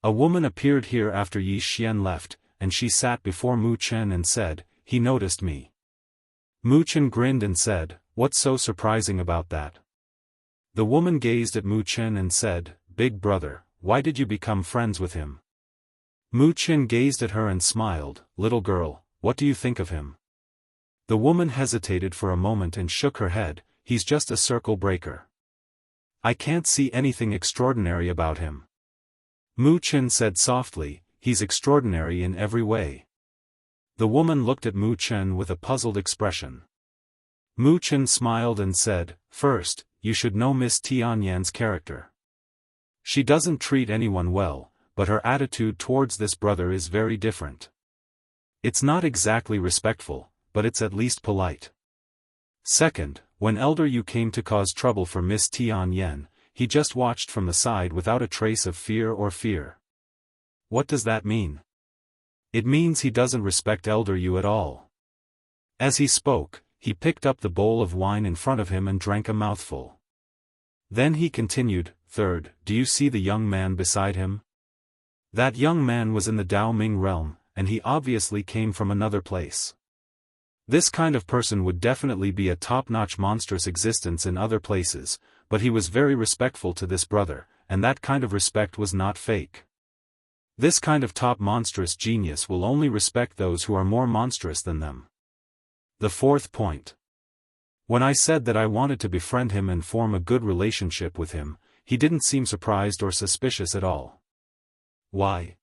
A woman appeared here after Yi Xian left, and she sat before Mu Qin and said, he noticed me. Mu Qin grinned and said, what's so surprising about that? The woman gazed at Mu Qin and said, big brother, why did you become friends with him? Mu Qin gazed at her and smiled, little girl, what do you think of him? The woman hesitated for a moment and shook her head, he's just a circle breaker. I can't see anything extraordinary about him. Mu Qin said softly, he's extraordinary in every way. The woman looked at Mu Qin with a puzzled expression. Mu Qin smiled and said, first, you should know Miss Tianyan's character. She doesn't treat anyone well, but her attitude towards this brother is very different. It's not exactly respectful, but it's at least polite. Second, when Elder Yu came to cause trouble for Miss Tianyan, he just watched from the side without a trace of fear or fear. What does that mean? It means he doesn't respect Elder Yu at all. As he spoke, he picked up the bowl of wine in front of him and drank a mouthful. Then he continued, third, do you see the young man beside him? That young man was in the Dao Ming realm, and he obviously came from another place. This kind of person would definitely be a top-notch monstrous existence in other places, but he was very respectful to this brother, and that kind of respect was not fake. This kind of top monstrous genius will only respect those who are more monstrous than them. The fourth point. When I said that I wanted to befriend him and form a good relationship with him, he didn't seem surprised or suspicious at all. Why?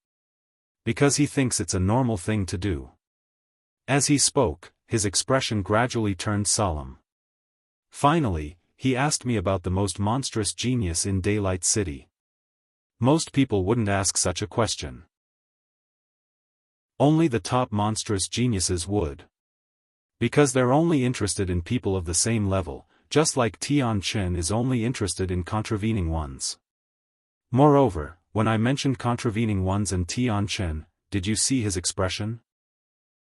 Because he thinks it's a normal thing to do. As he spoke, his expression gradually turned solemn. Finally, he asked me about the most monstrous genius in Daylight City. Most people wouldn't ask such a question. Only the top monstrous geniuses would. Because they're only interested in people of the same level, just like Tian Chen is only interested in contravening ones. Moreover, when I mentioned contravening ones and Tian Chen, did you see his expression?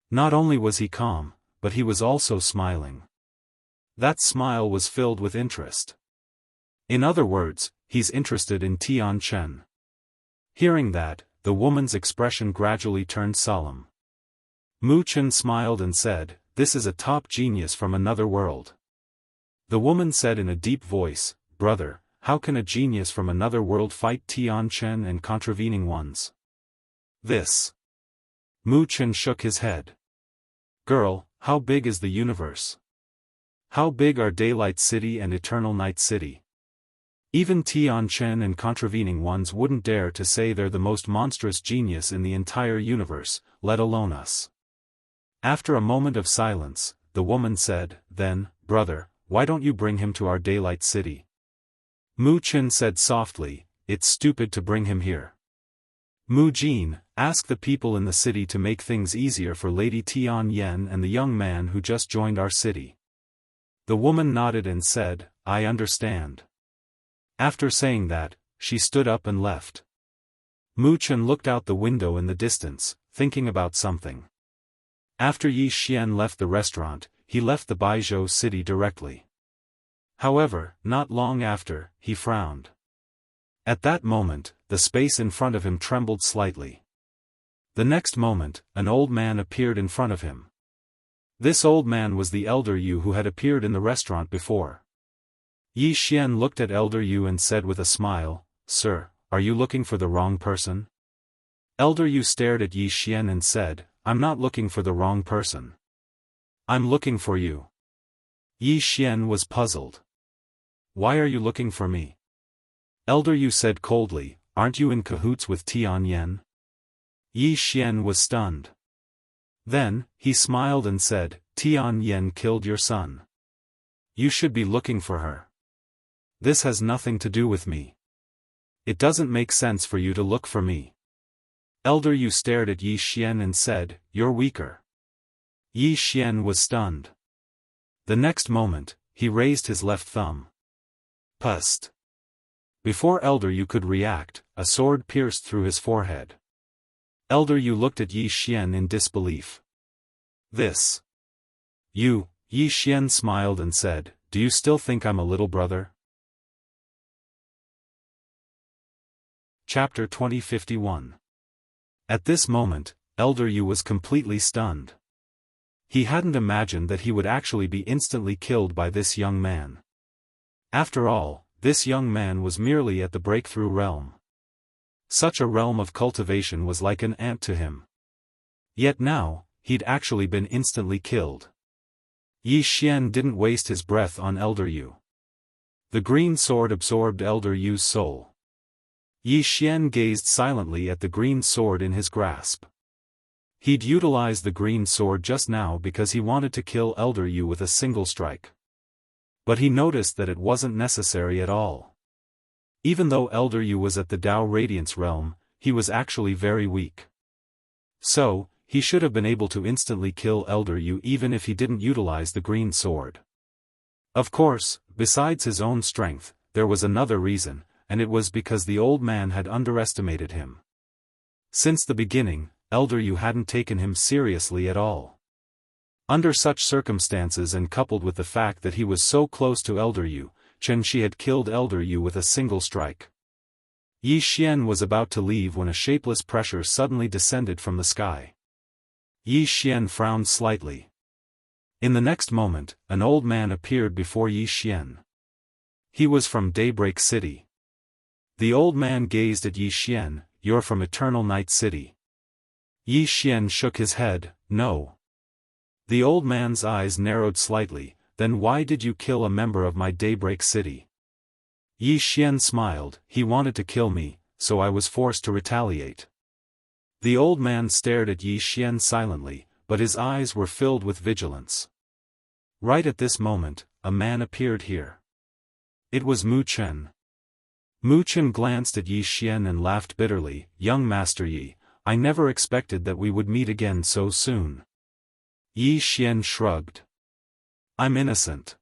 Not only was he calm, but he was also smiling. That smile was filled with interest. In other words, he's interested in Tian Chen. Hearing that, the woman's expression gradually turned solemn. Mu Qin smiled and said, this is a top genius from another world. The woman said in a deep voice, brother, how can a genius from another world fight Tian Chen and contravening ones? This. Mu Qin shook his head. Girl, how big is the universe? How big are Daylight City and Eternal Night City? Even Tian Chen and contravening ones wouldn't dare to say they're the most monstrous genius in the entire universe, let alone us. After a moment of silence, the woman said, "Then, brother, why don't you bring him to our daylight city?" Mu Chen said softly, "It's stupid to bring him here. Mu Jin, ask the people in the city to make things easier for Lady Tian Yen and the young man who just joined our city." The woman nodded and said, "I understand." After saying that, she stood up and left. Mu Chen looked out the window in the distance, thinking about something. After Yi Xian left the restaurant, he left the Baizhou city directly. However, not long after, he frowned. At that moment, the space in front of him trembled slightly. The next moment, an old man appeared in front of him. This old man was the elder Yu who had appeared in the restaurant before. Yi Xian looked at elder Yu and said with a smile, "Sir, are you looking for the wrong person?" Elder Yu stared at Yi Xian and said, "I'm not looking for the wrong person. I'm looking for you." Yi Xian was puzzled. "Why are you looking for me?" Elder Yu said coldly, "Aren't you in cahoots with Tian Yen?" Yi Xian was stunned. Then, he smiled and said, "Tian Yen killed your son. You should be looking for her. This has nothing to do with me. It doesn't make sense for you to look for me." Elder Yu stared at Yi Xian and said, "You're weaker." Yi Xian was stunned. The next moment, he raised his left thumb. Pust. Before Elder Yu could react, a sword pierced through his forehead. Elder Yu looked at Yi Xian in disbelief. "This. You," Yi Xian smiled and said, "Do you still think I'm a little brother?" Chapter 2051. At this moment, Elder Yu was completely stunned. He hadn't imagined that he would actually be instantly killed by this young man. After all, this young man was merely at the breakthrough realm. Such a realm of cultivation was like an ant to him. Yet now, he'd actually been instantly killed. Yi Xian didn't waste his breath on Elder Yu. The green sword absorbed Elder Yu's soul. Yi Xian gazed silently at the green sword in his grasp. He'd utilized the green sword just now because he wanted to kill Elder Yu with a single strike. But he noticed that it wasn't necessary at all. Even though Elder Yu was at the Dao Radiance realm, he was actually very weak. So, he should have been able to instantly kill Elder Yu even if he didn't utilize the green sword. Of course, besides his own strength, there was another reason, and it was because the old man had underestimated him. Since the beginning, Elder Yu hadn't taken him seriously at all. Under such circumstances and coupled with the fact that he was so close to Elder Yu, Chen Shi had killed Elder Yu with a single strike. Yi Xian was about to leave when a shapeless pressure suddenly descended from the sky. Yi Xian frowned slightly. In the next moment, an old man appeared before Yi Xian. He was from Daybreak City. The old man gazed at Yi Xian, "You're from Eternal Night City." Yi Xian shook his head, "No." The old man's eyes narrowed slightly, "Then why did you kill a member of my Daybreak City?" Yi Xian smiled, "He wanted to kill me, so I was forced to retaliate." The old man stared at Yi Xian silently, but his eyes were filled with vigilance. Right at this moment, a man appeared here. It was Mu Chen. Mu Chen glanced at Yi Xian and laughed bitterly, "Young Master Yi, I never expected that we would meet again so soon." Yi Xian shrugged. "I'm innocent.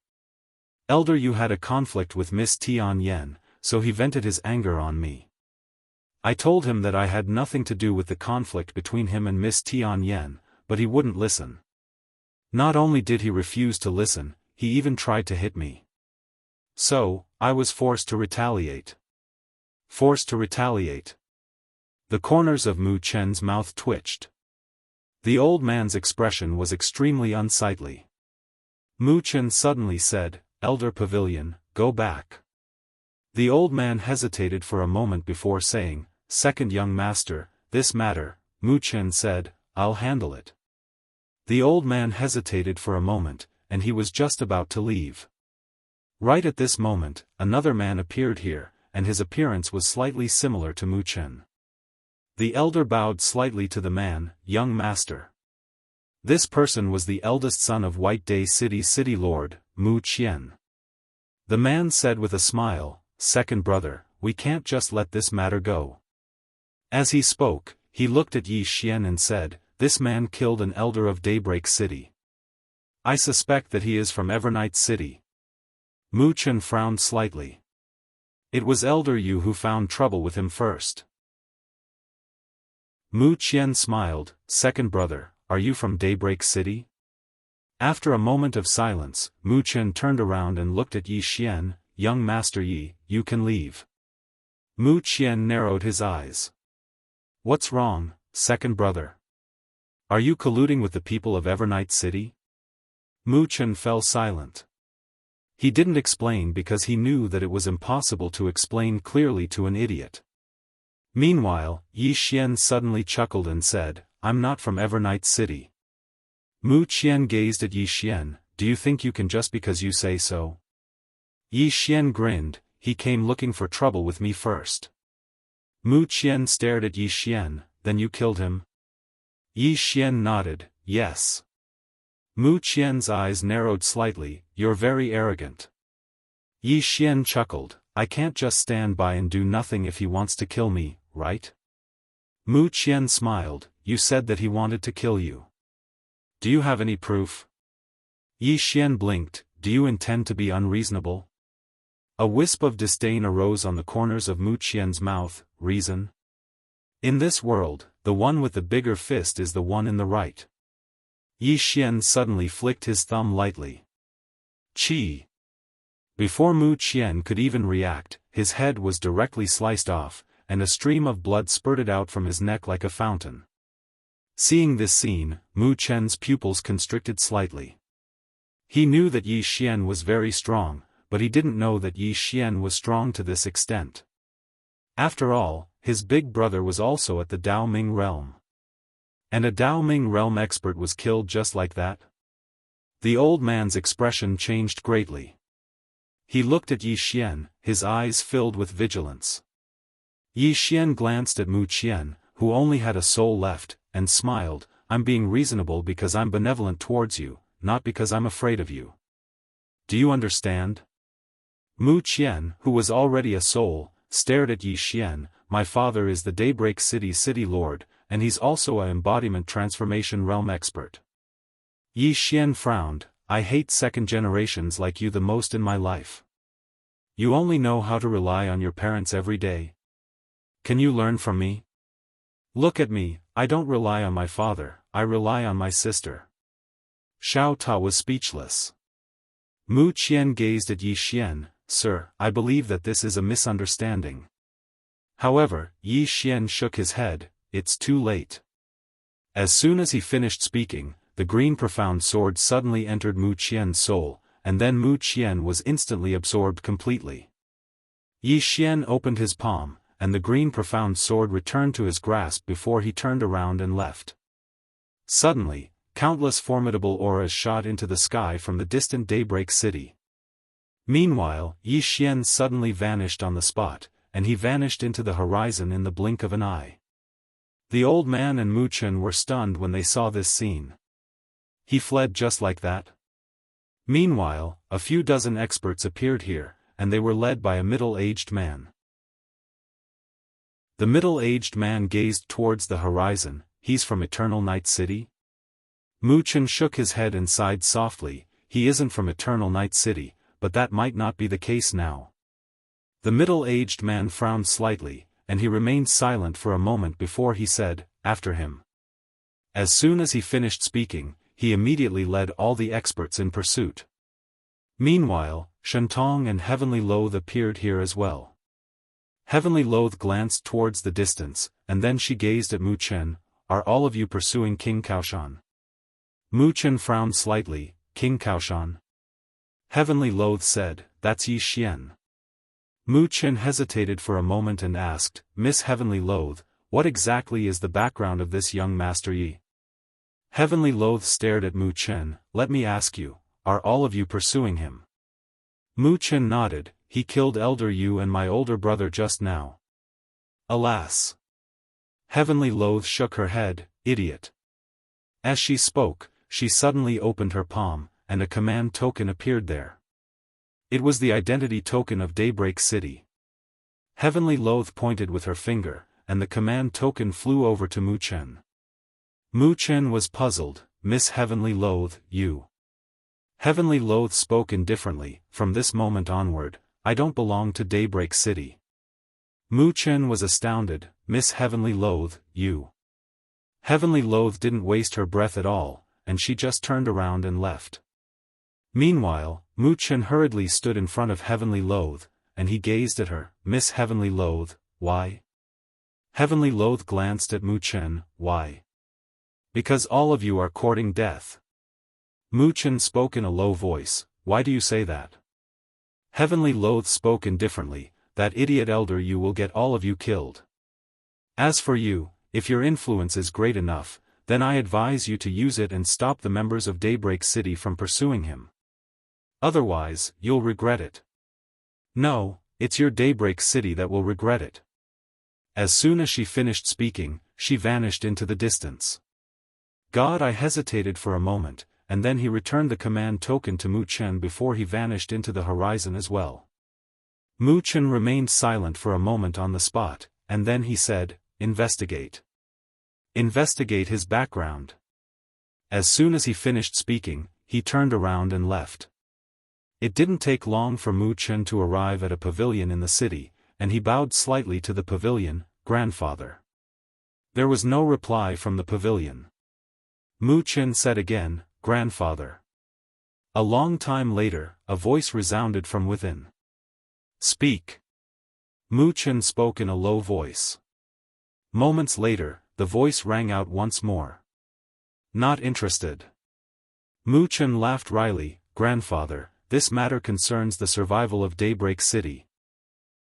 Elder Yu had a conflict with Miss Tian Yen, so he vented his anger on me. I told him that I had nothing to do with the conflict between him and Miss Tian Yen, but he wouldn't listen. Not only did he refuse to listen, he even tried to hit me. So, I was forced to retaliate." Forced to retaliate. The corners of Mu Chen's mouth twitched. The old man's expression was extremely unsightly. Mu Chen suddenly said, "Elder Pavilion, go back." The old man hesitated for a moment before saying, "Second young master, this matter," Mu Chen said, "I'll handle it." The old man hesitated for a moment, and he was just about to leave. Right at this moment, another man appeared here, and his appearance was slightly similar to Mu Chen. The elder bowed slightly to the man, "Young master." This person was the eldest son of White Day City Lord, Mu Qian. The man said with a smile, "Second brother, we can't just let this matter go." As he spoke, he looked at Yi Xian and said, "This man killed an elder of Daybreak City. I suspect that he is from Evernight City." Mu Qian frowned slightly. It was Elder Yu who found trouble with him first. Mu Qian smiled, "Second brother, are you from Daybreak City?" After a moment of silence, Mu Qian turned around and looked at Yi Xian, "Young Master Yi, you can leave." Mu Qian narrowed his eyes. "What's wrong, second brother? Are you colluding with the people of Evernight City?" Mu Qian fell silent. He didn't explain because he knew that it was impossible to explain clearly to an idiot. Meanwhile, Yi Xian suddenly chuckled and said, "I'm not from Evernight City." Mu Qian gazed at Yi Xian, "Do you think you can just because you say so?" Yi Xian grinned, "He came looking for trouble with me first." Mu Qian stared at Yi Xian, "Then you killed him?" Yi Xian nodded, "Yes." Mu Qian's eyes narrowed slightly, "You're very arrogant." Yi Xian chuckled, "I can't just stand by and do nothing if he wants to kill me, right?" Mu Qian smiled, "You said that he wanted to kill you. Do you have any proof?" Yi Xian blinked, "Do you intend to be unreasonable?" A wisp of disdain arose on the corners of Mu Qian's mouth. "Reason? In this world, the one with the bigger fist is the one in the right." Yi Xian suddenly flicked his thumb lightly. Chi! Before Mu Qian could even react, his head was directly sliced off, and a stream of blood spurted out from his neck like a fountain. Seeing this scene, Mu Qian's pupils constricted slightly. He knew that Yi Xian was very strong, but he didn't know that Yi Xian was strong to this extent. After all, his big brother was also at the Dao Ming realm. And a Dao Ming realm expert was killed just like that? The old man's expression changed greatly. He looked at Yi Xian, his eyes filled with vigilance. Yi Xian glanced at Mu Qian, who only had a soul left, and smiled, "I'm being reasonable because I'm benevolent towards you, not because I'm afraid of you. Do you understand?" Mu Qian, who was already a soul, stared at Yi Xian, "My father is the Daybreak City Lord, and he's also a embodiment transformation realm expert." Yi Xian frowned, "I hate second generations like you the most in my life. You only know how to rely on your parents every day. Can you learn from me? Look at me, I don't rely on my father, I rely on my sister." Xiao Ta was speechless. Mu Qian gazed at Yi Xian, "Sir, I believe that this is a misunderstanding." However, Yi Xian shook his head, "It's too late." As soon as he finished speaking, the green profound sword suddenly entered Mu Qian's soul, and then Mu Qian was instantly absorbed completely. Yi Xian opened his palm, and the green profound sword returned to his grasp before he turned around and left. Suddenly, countless formidable auras shot into the sky from the distant Daybreak City. Meanwhile, Yi Xian suddenly vanished on the spot, and he vanished into the horizon in the blink of an eye. The old man and Mu Qian were stunned when they saw this scene. He fled just like that? Meanwhile, a few dozen experts appeared here, and they were led by a middle-aged man. The middle-aged man gazed towards the horizon. "He's from Eternal Night City?" Mu Qian shook his head and sighed softly, "He isn't from Eternal Night City, but that might not be the case now." The middle-aged man frowned slightly, and he remained silent for a moment before he said, "After him." As soon as he finished speaking, he immediately led all the experts in pursuit. Meanwhile, Shentong and Heavenly Loath appeared here as well. Heavenly Loath glanced towards the distance, and then she gazed at Mu Qian, "Are all of you pursuing King Kaoshan?" Mu Qian frowned slightly, "King Kaoshan?" Heavenly Loath said, "That's Yi Xian." Mu Qian hesitated for a moment and asked, "Miss Heavenly Loath, what exactly is the background of this young Master Yi?" Heavenly Loath stared at Mu Qian, "Let me ask you, are all of you pursuing him?" Mu Qian nodded, "He killed Elder Yu and my older brother just now." Alas! Heavenly Loath shook her head, "Idiot." As she spoke, she suddenly opened her palm, and a command token appeared there. It was the identity token of Daybreak City. Heavenly Loath pointed with her finger, and the command token flew over to Mu Chen. Mu Chen was puzzled. Miss Heavenly Loath, you. Heavenly Loath spoke indifferently, from this moment onward, I don't belong to Daybreak City. Mu Chen was astounded. Miss Heavenly Loath, you. Heavenly Loath didn't waste her breath at all, and she just turned around and left. Meanwhile, Mu Chen hurriedly stood in front of Heavenly Loath, and he gazed at her. Miss Heavenly Loath, why? Heavenly Loath glanced at Mu Chen. Why? Because all of you are courting death. Mu Chen spoke in a low voice. Why do you say that? Heavenly Loath spoke indifferently. That idiot elder you will get all of you killed. As for you, if your influence is great enough, then I advise you to use it and stop the members of Daybreak City from pursuing him. Otherwise, you'll regret it. No, it's your Daybreak City that will regret it. As soon as she finished speaking, she vanished into the distance. God, I hesitated for a moment, and then he returned the command token to Mu Chen before he vanished into the horizon as well. Mu Chen remained silent for a moment on the spot, and then he said, investigate. Investigate his background. As soon as he finished speaking, he turned around and left. It didn't take long for Mu Chen to arrive at a pavilion in the city, and he bowed slightly to the pavilion. Grandfather. There was no reply from the pavilion. Mu Chen said again, Grandfather. A long time later, a voice resounded from within. Speak. Mu Chen spoke in a low voice. Moments later, the voice rang out once more. Not interested. Mu Chen laughed wryly. Grandfather, this matter concerns the survival of Daybreak City.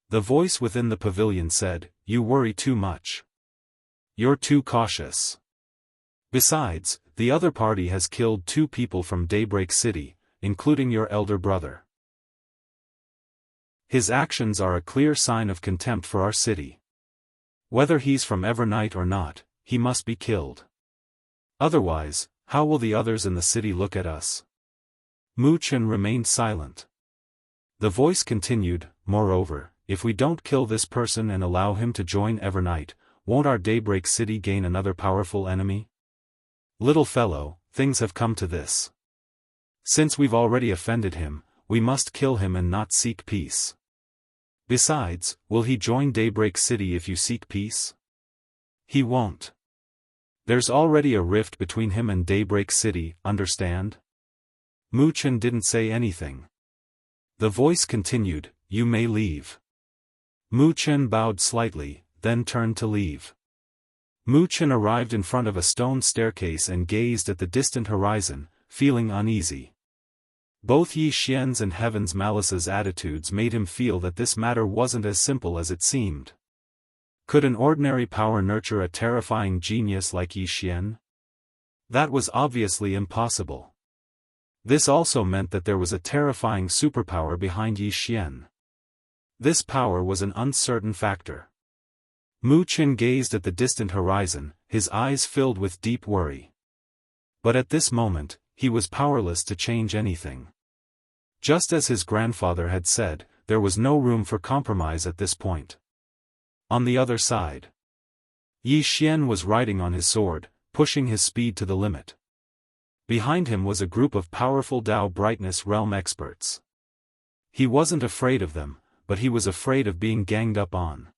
The voice within the pavilion said, you worry too much. You're too cautious. Besides, the other party has killed 2 people from Daybreak City, including your elder brother. His actions are a clear sign of contempt for our city. Whether he's from Evernight or not, he must be killed. Otherwise, how will the others in the city look at us? Mu Chen remained silent. The voice continued, moreover, if we don't kill this person and allow him to join Evernight, won't our Daybreak City gain another powerful enemy? Little fellow, things have come to this. Since we've already offended him, we must kill him and not seek peace. Besides, will he join Daybreak City if you seek peace? He won't. There's already a rift between him and Daybreak City, understand? Mu Chen didn't say anything. The voice continued, you may leave. Mu Chen bowed slightly, then turned to leave. Mu Chen arrived in front of a stone staircase and gazed at the distant horizon, feeling uneasy. Both Yi Xian's and Heaven's Malice's attitudes made him feel that this matter wasn't as simple as it seemed. Could an ordinary power nurture a terrifying genius like Yi Xian? That was obviously impossible. This also meant that there was a terrifying superpower behind Yi Xian. This power was an uncertain factor. Mu Chen gazed at the distant horizon, his eyes filled with deep worry. But at this moment, he was powerless to change anything. Just as his grandfather had said, there was no room for compromise at this point. On the other side, Yi Xian was riding on his sword, pushing his speed to the limit. Behind him was a group of powerful Dao Brightness Realm experts. He wasn't afraid of them, but he was afraid of being ganged up on.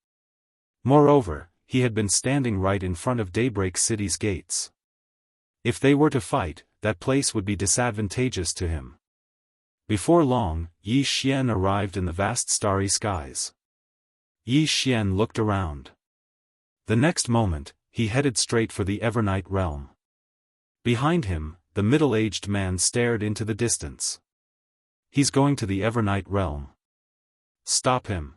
Moreover, he had been standing right in front of Daybreak City's gates. If they were to fight, that place would be disadvantageous to him. Before long, Yi Xian arrived in the vast starry skies. Yi Xian looked around. The next moment, he headed straight for the Evernight realm. Behind him, the middle-aged man stared into the distance. He's going to the Evernight realm. Stop him.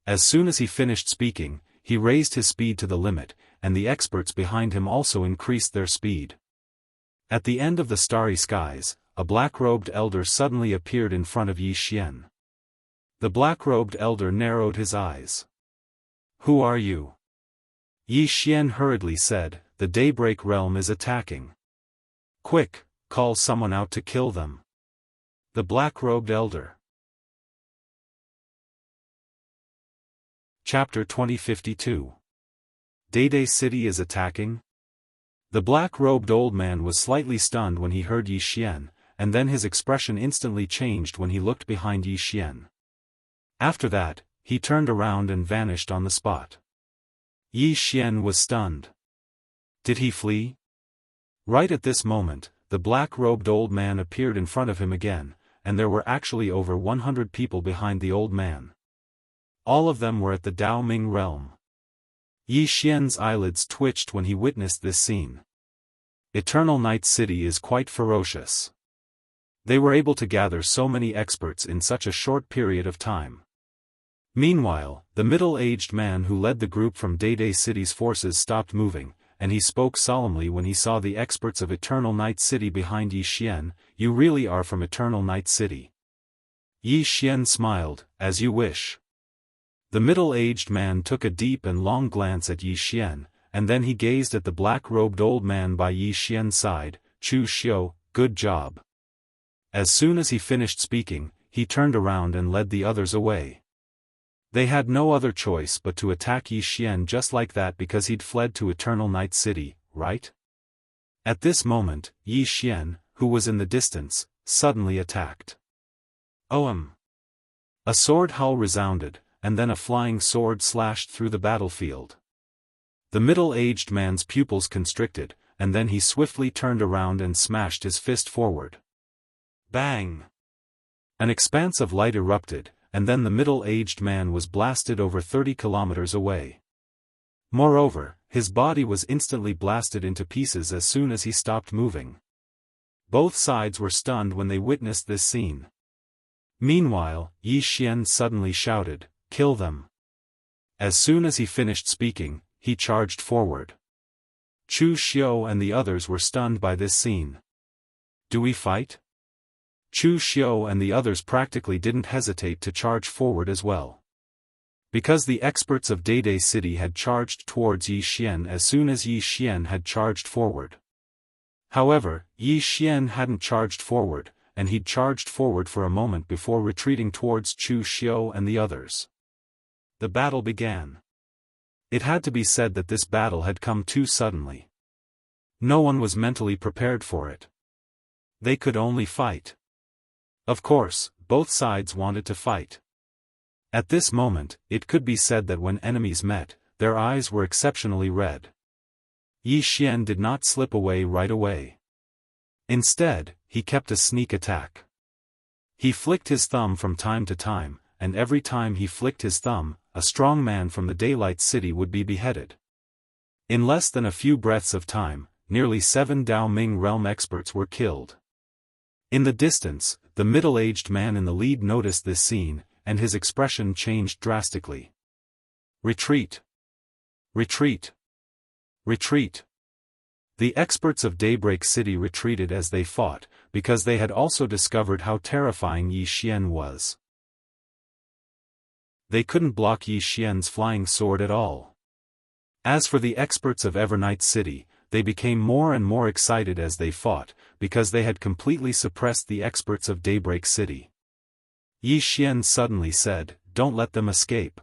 As soon as he finished speaking, he raised his speed to the limit, and the experts behind him also increased their speed. At the end of the starry skies, a black-robed elder suddenly appeared in front of Yi Xian. The black-robed elder narrowed his eyes. Who are you? Yi Xian hurriedly said, the Daybreak realm is attacking. Quick, call someone out to kill them. The black-robed elder. Chapter 2052. Dede City is attacking? The black-robed old man was slightly stunned when he heard Yi Xian, and then his expression instantly changed when he looked behind Yi Xian. After that, he turned around and vanished on the spot. Yi Xian was stunned. Did he flee? Right at this moment, the black-robed old man appeared in front of him again, and there were actually over 100 people behind the old man. All of them were at the Dao Ming realm. Yi Xian's eyelids twitched when he witnessed this scene. Eternal Night City is quite ferocious. They were able to gather so many experts in such a short period of time. Meanwhile, the middle-aged man who led the group from Dede City's forces stopped moving, and he spoke solemnly when he saw the experts of Eternal Night City behind Yi Xian. You really are from Eternal Night City. Yi Xian smiled, as you wish. The middle-aged man took a deep and long glance at Yi Xian, and then he gazed at the black-robed old man by Yi Xian's side. Chu Xiu, good job. As soon as he finished speaking, he turned around and led the others away. They had no other choice but to attack Yi Xian just like that because he'd fled to Eternal Night City, right? At this moment, Yi Xian, who was in the distance, suddenly attacked. Oam! A sword howl resounded, and then a flying sword slashed through the battlefield. The middle-aged man's pupils constricted, and then he swiftly turned around and smashed his fist forward. Bang! An expanse of light erupted, and then the middle-aged man was blasted over 30 kilometers away. Moreover, his body was instantly blasted into pieces as soon as he stopped moving. Both sides were stunned when they witnessed this scene. Meanwhile, Yi Xian suddenly shouted, "Kill them!" As soon as he finished speaking, he charged forward. Chu Xiu and the others were stunned by this scene. Do we fight? Chu Xiu and the others practically didn't hesitate to charge forward as well. Because the experts of Dede City had charged towards Yi Xian as soon as Yi Xian had charged forward. However, Yi Xian hadn't charged forward, and he'd charged forward for a moment before retreating towards Chu Xiu and the others. The battle began. It had to be said that this battle had come too suddenly. No one was mentally prepared for it. They could only fight. Of course, both sides wanted to fight. At this moment, it could be said that when enemies met, their eyes were exceptionally red. Yi Xian did not slip away right away. Instead, he kept a sneak attack. He flicked his thumb from time to time, and every time he flicked his thumb, a strong man from the Daylight City would be beheaded. In less than a few breaths of time, nearly 7 Dao Ming realm experts were killed. In the distance, the middle-aged man in the lead noticed this scene, and his expression changed drastically. Retreat! Retreat! Retreat! The experts of Daybreak City retreated as they fought, because they had also discovered how terrifying Yi Xian was. They couldn't block Yi Xian's flying sword at all. As for the experts of Evernight City, they became more and more excited as they fought, because they had completely suppressed the experts of Daybreak City. Yi Xian suddenly said, "Don't let them escape."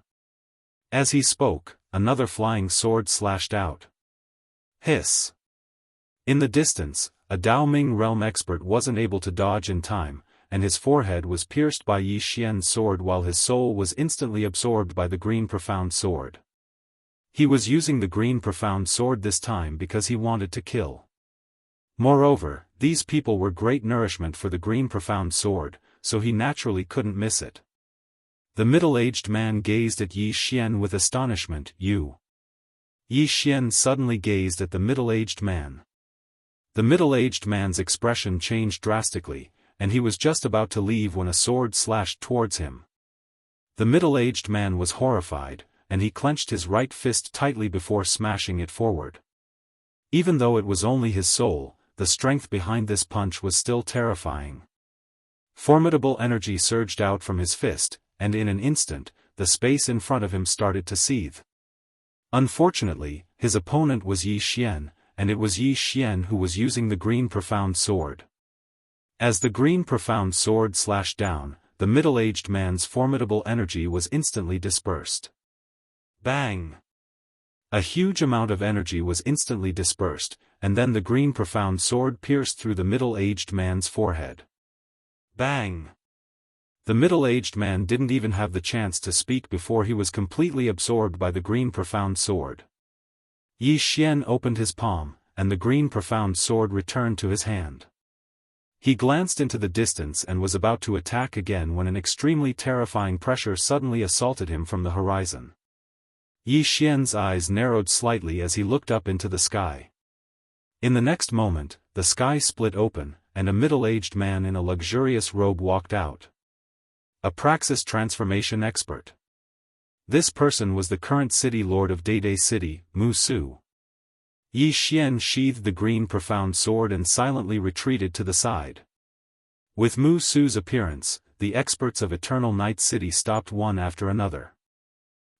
As he spoke, another flying sword slashed out. Hiss! In the distance, a Dao Ming realm expert wasn't able to dodge in time, and his forehead was pierced by Yi Xian's sword while his soul was instantly absorbed by the green profound sword. He was using the green profound sword this time because he wanted to kill. Moreover, these people were great nourishment for the green profound sword, so he naturally couldn't miss it. The middle-aged man gazed at Yi Xian with astonishment. You! Yi Xian suddenly gazed at the middle-aged man. The middle-aged man's expression changed drastically, and he was just about to leave when a sword slashed towards him. The middle-aged man was horrified, and he clenched his right fist tightly before smashing it forward. Even though it was only his soul, the strength behind this punch was still terrifying. Formidable energy surged out from his fist, and in an instant, the space in front of him started to seethe. Unfortunately, his opponent was Yi Xian, and it was Yi Xian who was using the green profound sword. As the green profound sword slashed down, the middle-aged man's formidable energy was instantly dispersed. Bang! A huge amount of energy was instantly dispersed, and then the green profound sword pierced through the middle-aged man's forehead. Bang! The middle-aged man didn't even have the chance to speak before he was completely absorbed by the green profound sword. Yi Xian opened his palm, and the green profound sword returned to his hand. He glanced into the distance and was about to attack again when an extremely terrifying pressure suddenly assaulted him from the horizon. Yi Xian's eyes narrowed slightly as he looked up into the sky. In the next moment, the sky split open, and a middle-aged man in a luxurious robe walked out. A Praxis transformation expert. This person was the current city lord of Dede City, Wuxia. Yi Xian sheathed the green profound sword and silently retreated to the side. With Wuxia's appearance, the experts of Eternal Night City stopped one after another.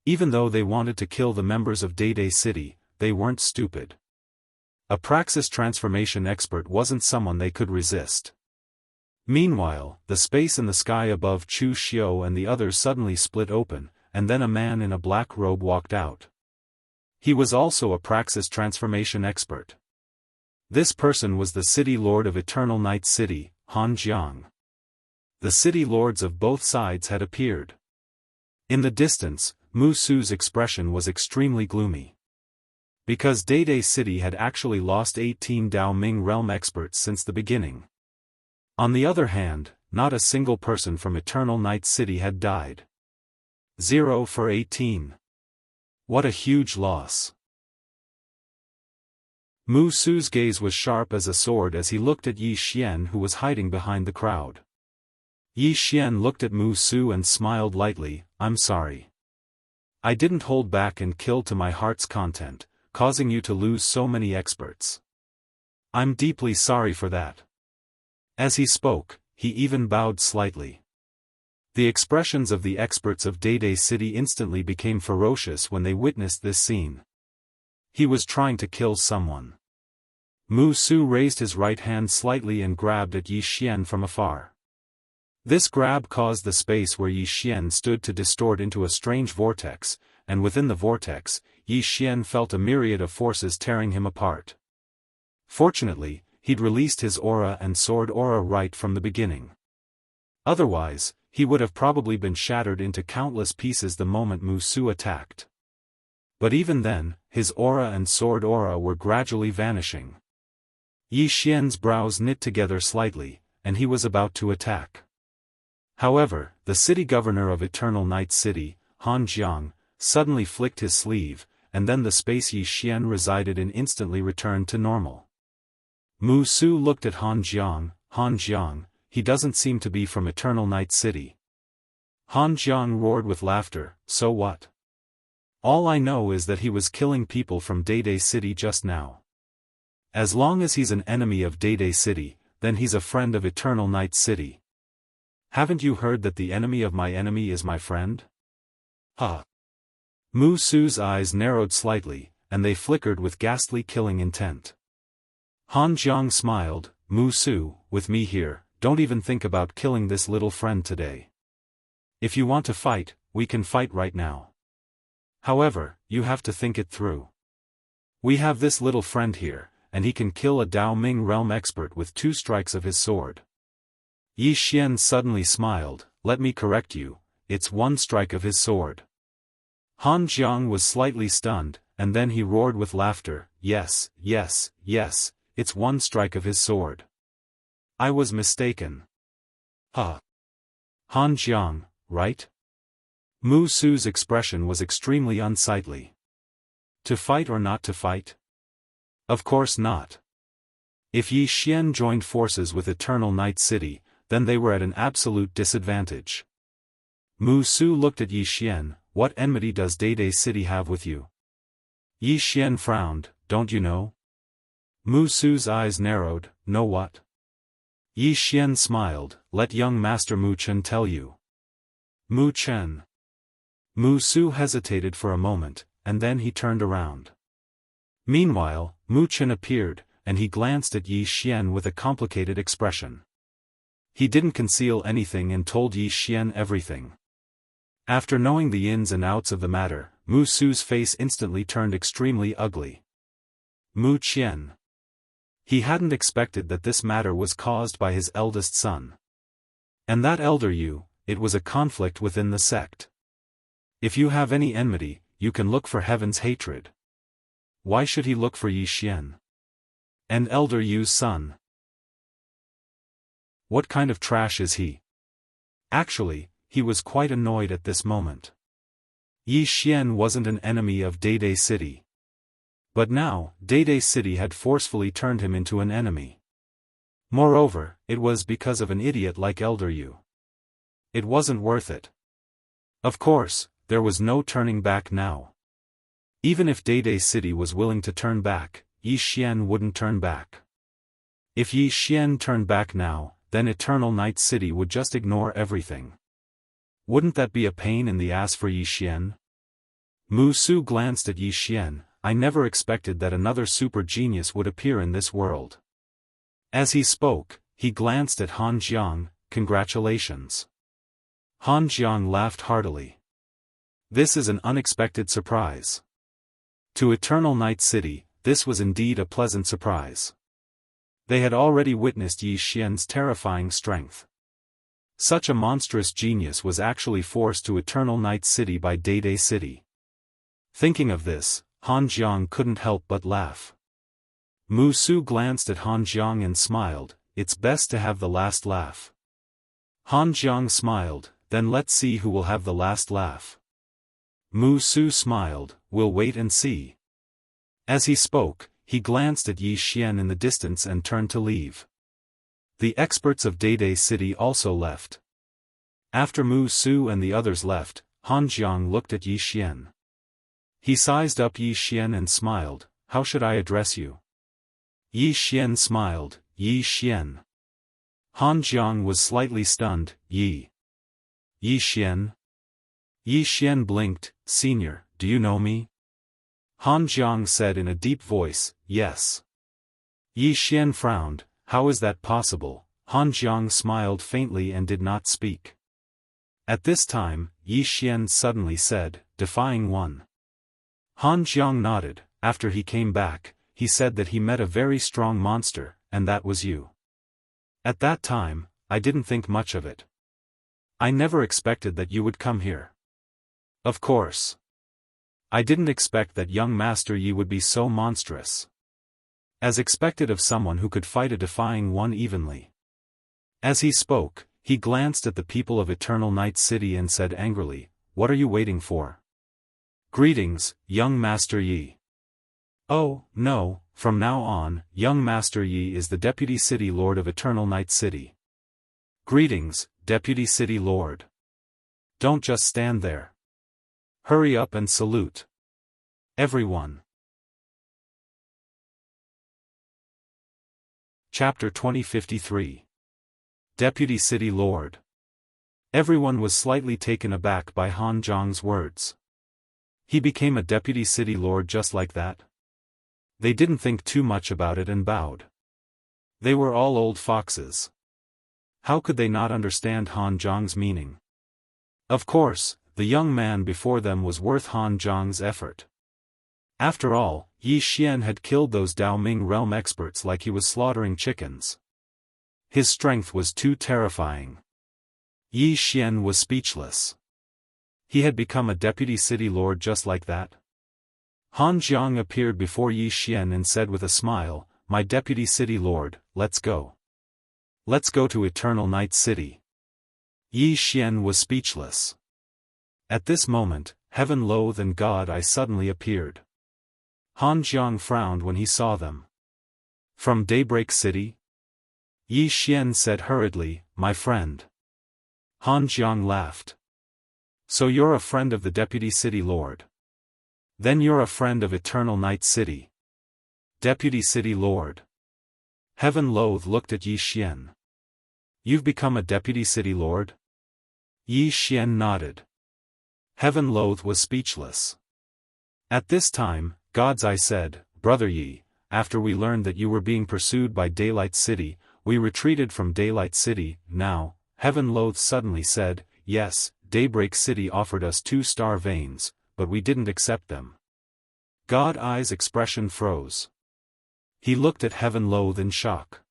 Even though they wanted to kill the members of Dede City, they weren't stupid. A Praxis transformation expert wasn't someone they could resist. Meanwhile, the space in the sky above Chu Xiu and the others suddenly split open, and then a man in a black robe walked out. He was also a Praxis transformation expert. This person was the city lord of Eternal Night City, Han Jiang. The city lords of both sides had appeared. In the distance, Wuxia's expression was extremely gloomy. Because Dede City had actually lost 18 Dao Ming realm experts since the beginning. On the other hand, not a single person from Eternal Night City had died. 0 for 18. What a huge loss. Wuxia's gaze was sharp as a sword as he looked at Yi Xian who was hiding behind the crowd. Yi Xian looked at Wuxia and smiled lightly, "I'm sorry. I didn't hold back and kill to my heart's content, causing you to lose so many experts. I'm deeply sorry for that." As he spoke, he even bowed slightly. The expressions of the experts of Dede City instantly became ferocious when they witnessed this scene. He was trying to kill someone. Wuxia raised his right hand slightly and grabbed at Yi Xian from afar. This grab caused the space where Yi Xian stood to distort into a strange vortex, and within the vortex, Yi Xian felt a myriad of forces tearing him apart. Fortunately, he'd released his aura and sword aura right from the beginning. Otherwise, he would have probably been shattered into countless pieces the moment Wuxia attacked. But even then, his aura and sword aura were gradually vanishing. Yi Xian's brows knit together slightly, and he was about to attack. However, the city governor of Eternal Night City, Han Jiang, suddenly flicked his sleeve, and then the space Yi Xian resided in instantly returned to normal. Wuxia looked at Han Jiang, he doesn't seem to be from Eternal Night City. Han Jiang roared with laughter, "So what? All I know is that he was killing people from Dede City just now. As long as he's an enemy of Dede City, then he's a friend of Eternal Night City. Haven't you heard that the enemy of my enemy is my friend?" Ha! Wuxia's eyes narrowed slightly, and they flickered with ghastly killing intent. Han Jiang smiled, "Wuxia, with me here, don't even think about killing this little friend today. If you want to fight, we can fight right now. However, you have to think it through. We have this little friend here, and he can kill a Dao Ming realm expert with 2 strikes of his sword." Yi Xian suddenly smiled, "Let me correct you, it's 1 strike of his sword." Han Jiang was slightly stunned, and then he roared with laughter, "Yes, it's 1 strike of his sword. I was mistaken." Han Jiang, right? Wuxia's expression was extremely unsightly. To fight or not to fight? Of course not. If Yi Xian joined forces with Eternal Night City, then they were at an absolute disadvantage. Wuxia looked at Yi Xian, "What enmity does Dede City have with you?" Yi Xian frowned, "Don't you know?" Wuxia's eyes narrowed, "Know what?" Yi Xian smiled, "Let young Master Mu Chen tell you." Mu Chen. Wuxia hesitated for a moment, and then he turned around. Meanwhile, Mu Chen appeared, and he glanced at Yi Xian with a complicated expression. He didn't conceal anything and told Yi Xian everything. After knowing the ins and outs of the matter, Mu Su's face instantly turned extremely ugly. Mu Chen. He hadn't expected that this matter was caused by his eldest son. And that elder Yu, it was a conflict within the sect. If you have any enmity, you can look for heaven's hatred. Why should he look for Yi Xian? And elder Yu's son? What kind of trash is he? Actually, he was quite annoyed at this moment. Yi Xian wasn't an enemy of Dede City. But now, Dede City had forcefully turned him into an enemy. Moreover, it was because of an idiot like Elder Yu. It wasn't worth it. Of course, there was no turning back now. Even if Dede City was willing to turn back, Yi Xian wouldn't turn back. If Yi Xian turned back now, then Eternal Night City would just ignore everything. Wouldn't that be a pain in the ass for Yi Xian? Mu Su glanced at Yi Xian. I never expected that another super genius would appear in this world. As he spoke, he glanced at Han Jiang. Congratulations. Han Jiang laughed heartily. This is an unexpected surprise. To Eternal Night City, this was indeed a pleasant surprise. They had already witnessed Yi Xian's terrifying strength. Such a monstrous genius was actually forced to Eternal Night City by Dede City. Thinking of this, Han Jiang couldn't help but laugh. Mu Su glanced at Han Jiang and smiled. It's best to have the last laugh. Han Jiang smiled. Then let's see who will have the last laugh. Mu Su smiled. We'll wait and see. As he spoke, he glanced at Yi Xian in the distance and turned to leave. The experts of Dede City also left. After Mu Su and the others left, Han Jiang looked at Yi Xian. He sized up Yi Xian and smiled. How should I address you? Yi Xian smiled. Yi Xian. Han Jiang was slightly stunned. Yi Xian? Yi Xian blinked. Senior, do you know me? Han Jiang said in a deep voice, yes. Yi Xian frowned. How is that possible? Han Jiang smiled faintly and did not speak. At this time, Yi Xian suddenly said, defying one. Han Jiang nodded. After he came back, he said that he met a very strong monster, and that was you. At that time, I didn't think much of it. I never expected that you would come here. Of course. I didn't expect that young Master Yi would be so monstrous. As expected of someone who could fight a defying one evenly. As he spoke, he glanced at the people of Eternal Night City and said angrily, what are you waiting for? Greetings, young Master Yi. Oh, no, from now on, young Master Yi is the Deputy City Lord of Eternal Night City. Greetings, Deputy City Lord. Don't just stand there. Hurry up and salute. Everyone. Chapter 2053. Deputy City Lord. Everyone was slightly taken aback by Han Jiang's words. He became a Deputy City Lord just like that? They didn't think too much about it and bowed. They were all old foxes. How could they not understand Han Jiang's meaning? Of course, the young man before them was worth Han Jiang's effort. After all, Yi Xian had killed those Dao Ming realm experts like he was slaughtering chickens. His strength was too terrifying. Yi Xian was speechless. He had become a Deputy City Lord just like that. Han Jiang appeared before Yi Xian and said with a smile, my Deputy City Lord, let's go. Let's go to Eternal Night City. Yi Xian was speechless. At this moment, Heaven Loath and God I suddenly appeared. Han Jiang frowned when he saw them. From Daybreak City? Yi Xian said hurriedly, my friend. Han Jiang laughed. So you're a friend of the Deputy City Lord. Then you're a friend of Eternal Night City. Deputy City Lord. Heaven Loath looked at Yi Xian. You've become a Deputy City Lord? Yi Xian nodded. Heaven Loath was speechless. At this time, God's Eye said, Brother Yi, after we learned that you were being pursued by Daylight City, we retreated from Daylight City. Now, Heaven Loath suddenly said, yes, Daybreak City offered us 2-star veins, but we didn't accept them. God Eye's expression froze. He looked at Heaven Loath in shock.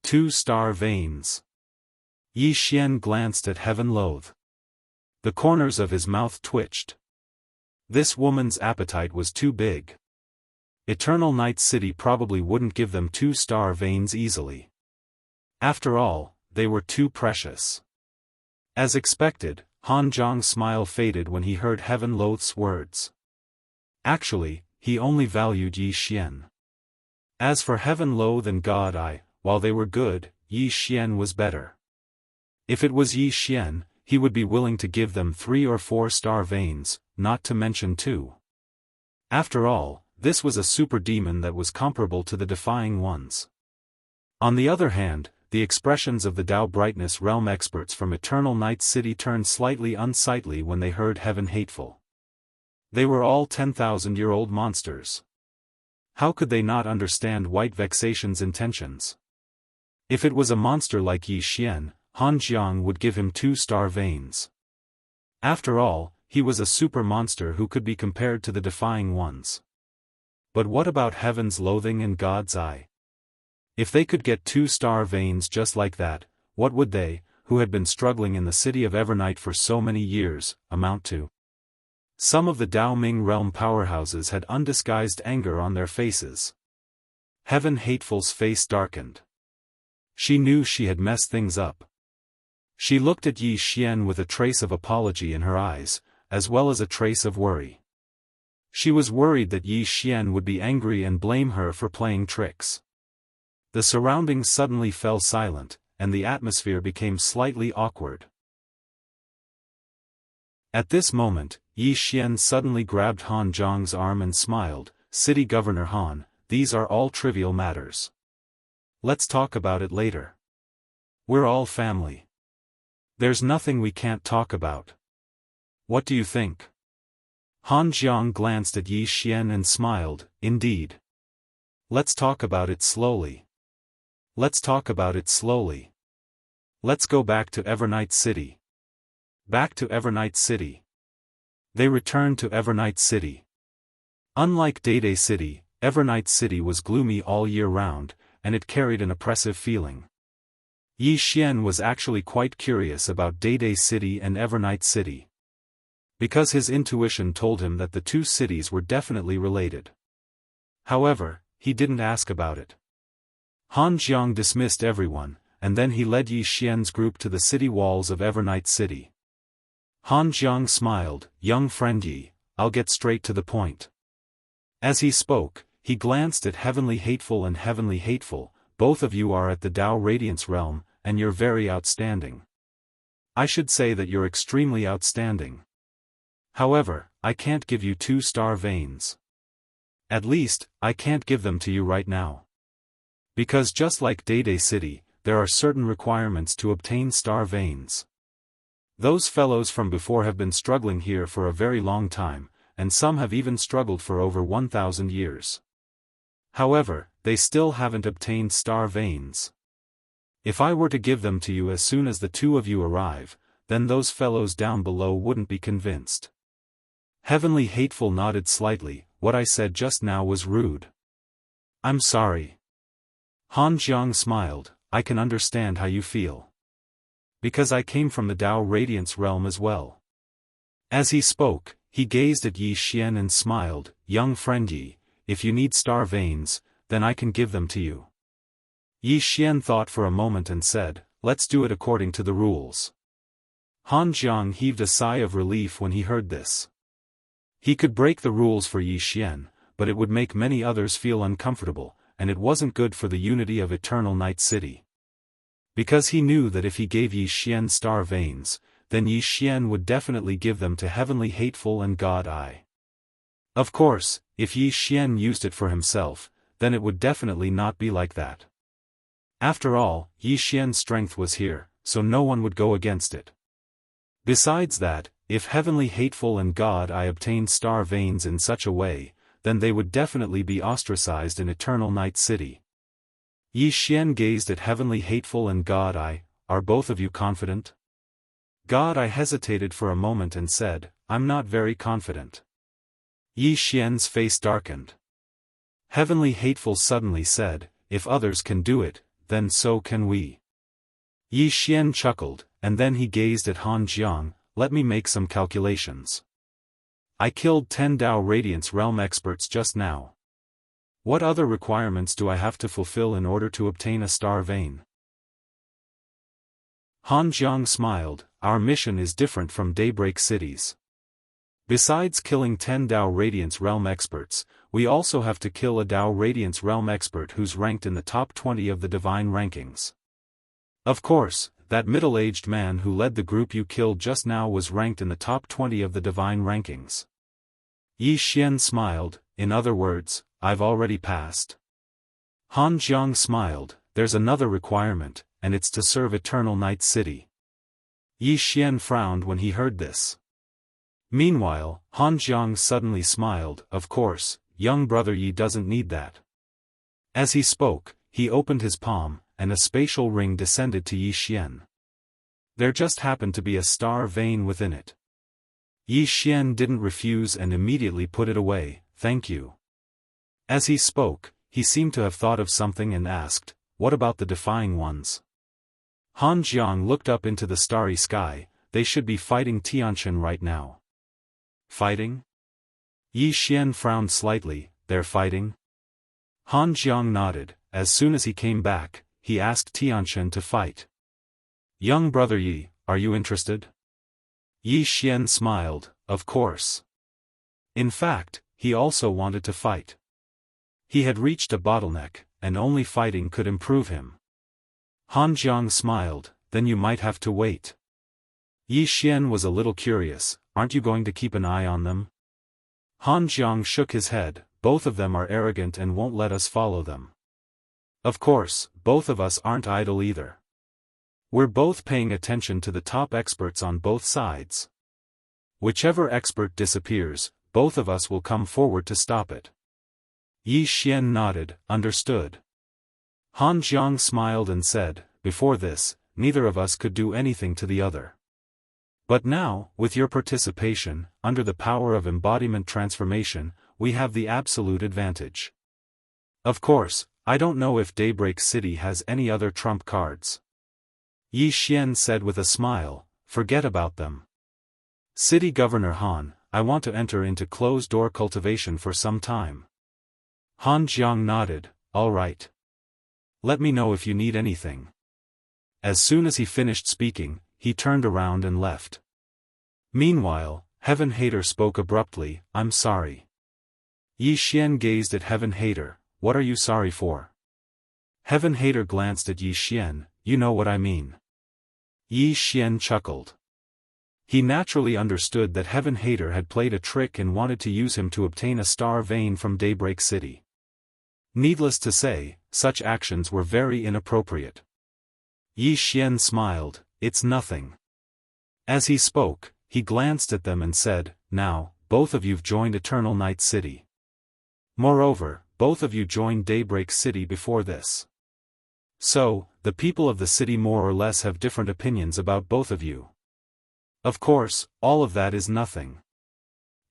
2-star veins. Yi Xian glanced at Heaven Loath. The corners of his mouth twitched. This woman's appetite was too big. Eternal Night City probably wouldn't give them 2-star veins easily. After all, they were too precious. As expected, Han Zhang's smile faded when he heard Heaven Loath's words. Actually, he only valued Yi Xian. As for Heaven Loath and God Eye, while they were good, Yi Xian was better. If it was Yi Xian, he would be willing to give them 3 or 4-star veins, not to mention 2. After all, this was a super demon that was comparable to the Defying Ones. On the other hand, the expressions of the Tao Brightness Realm experts from Eternal Night City turned slightly unsightly when they heard Heaven Hateful. They were all 10,000-year-old monsters. How could they not understand White Vexation's intentions? If it was a monster like Yi Xian, Han Jiang would give him 2-star veins. After all, he was a super monster who could be compared to the Defying Ones. But what about Heaven's Loathing and God's Eye? If they could get 2-star veins just like that, what would they, who had been struggling in the city of Evernight for so many years, amount to? Some of the Dao Ming realm powerhouses had undisguised anger on their faces. Heaven Hateful's face darkened. She knew she had messed things up. She looked at Yi Xian with a trace of apology in her eyes, as well as a trace of worry. She was worried that Yi Xian would be angry and blame her for playing tricks. The surroundings suddenly fell silent, and the atmosphere became slightly awkward. At this moment, Yi Xian suddenly grabbed Han Zhang's arm and smiled, "City Governor Han, these are all trivial matters. Let's talk about it later. We're all family. There's nothing we can't talk about. What do you think?" Han Jiang glanced at Yi Xian and smiled, "Indeed. Let's talk about it slowly. Let's talk about it slowly. Let's go back to Evernight City." Back to Evernight City. They returned to Evernight City. Unlike Dayday City, Evernight City was gloomy all year round, and it carried an oppressive feeling. Yi Xian was actually quite curious about Dayday City and Evernight City. Because his intuition told him that the two cities were definitely related. However, he didn't ask about it. Han Jiang dismissed everyone, and then he led Yi Xian's group to the city walls of Evernight City. Han Jiang smiled, "Young friend Yi, I'll get straight to the point." As he spoke, he glanced at Heavenly Hateful and Heavenly Hateful. "Both of you are at the Tao Radiance realm, and you're very outstanding. I should say that you're extremely outstanding. However, I can't give you 2-star veins. At least, I can't give them to you right now. Because just like Dayday City, there are certain requirements to obtain star veins. Those fellows from before have been struggling here for a very long time, and some have even struggled for over 1,000 years. However, they still haven't obtained star veins. If I were to give them to you as soon as the two of you arrive, then those fellows down below wouldn't be convinced." Heavenly Hateful nodded slightly. "What I said just now was rude. I'm sorry." Han Jiang smiled, "I can understand how you feel. Because I came from the Tao Radiance realm as well." As he spoke, he gazed at Yi Xian and smiled, "Young friend Yi, if you need star veins, then I can give them to you." Yi Xian thought for a moment and said, "Let's do it according to the rules." Han Jiang heaved a sigh of relief when he heard this. He could break the rules for Yi Xian, but it would make many others feel uncomfortable, and it wasn't good for the unity of Eternal Night City. Because he knew that if he gave Yi Xian star veins, then Yi Xian would definitely give them to Heavenly Hateful and God Eye. Of course, if Yi Xian used it for himself, then it would definitely not be like that. After all, Yi Xian's strength was here, so no one would go against it. Besides that, if Heavenly Hateful and God Eye obtained star veins in such a way, then they would definitely be ostracized in Eternal Night City. Yi Xian gazed at Heavenly Hateful and God Eye. Are both of you confident? God Eye hesitated for a moment and said, I'm not very confident. Yi Xian's face darkened. Heavenly Hateful suddenly said, if others can do it, then so can we. Yi Xian chuckled, and then he gazed at Han Jiang. Let me make some calculations. I killed 10 Dao Radiance Realm experts just now. What other requirements do I have to fulfill in order to obtain a star vein? Han Jiang smiled, our mission is different from Daybreak Cities. Besides killing 10 Dao Radiance Realm experts, we also have to kill a Dao Radiance Realm expert who's ranked in the top 20 of the divine rankings. Of course, that middle-aged man who led the group you killed just now was ranked in the top 20 of the divine rankings. Yi Xian smiled, in other words, I've already passed. Han Jiang smiled, there's another requirement, and it's to serve Eternal Night City. Yi Xian frowned when he heard this. Meanwhile, Han Jiang suddenly smiled, of course, young brother Yi doesn't need that. As he spoke, he opened his palm, and a spatial ring descended to Yi Xian. There just happened to be a star vein within it. Yi Xian didn't refuse and immediately put it away, thank you. As he spoke, he seemed to have thought of something and asked, what about the Defying Ones? Han Jiang looked up into the starry sky, they should be fighting Tianqian right now. Fighting? Yi Xian frowned slightly, they're fighting? Han Jiang nodded. As soon as he came back, he asked Tianqian to fight. Young brother Yi, are you interested? Yi Xian smiled, of course. In fact, he also wanted to fight. He had reached a bottleneck, and only fighting could improve him. Han Jiang smiled, then you might have to wait. Yi Xian was a little curious, aren't you going to keep an eye on them? Han Jiang shook his head, both of them are arrogant and won't let us follow them. Of course, both of us aren't idle either. We're both paying attention to the top experts on both sides. Whichever expert disappears, both of us will come forward to stop it. Yi Xian nodded, understood. Han Jiang smiled and said, before this, neither of us could do anything to the other. But now, with your participation, under the power of embodiment transformation, we have the absolute advantage. Of course, I don't know if Daybreak City has any other trump cards. Yi Xian said with a smile, forget about them. City Governor Han, I want to enter into closed-door cultivation for some time. Han Jiang nodded, all right. Let me know if you need anything. As soon as he finished speaking, he turned around and left. Meanwhile, Heaven Hater spoke abruptly, I'm sorry. Yi Xian gazed at Heaven Hater, what are you sorry for? Heaven Hater glanced at Yi Xian, you know what I mean. Yi Xian chuckled. He naturally understood that Heaven Hater had played a trick and wanted to use him to obtain a star vein from Daybreak City. Needless to say, such actions were very inappropriate. Yi Xian smiled, it's nothing. As he spoke, he glanced at them and said, now, both of you've joined Eternal Night City. Moreover, both of you joined Daybreak City before this. So, the people of the city more or less have different opinions about both of you. Of course, all of that is nothing.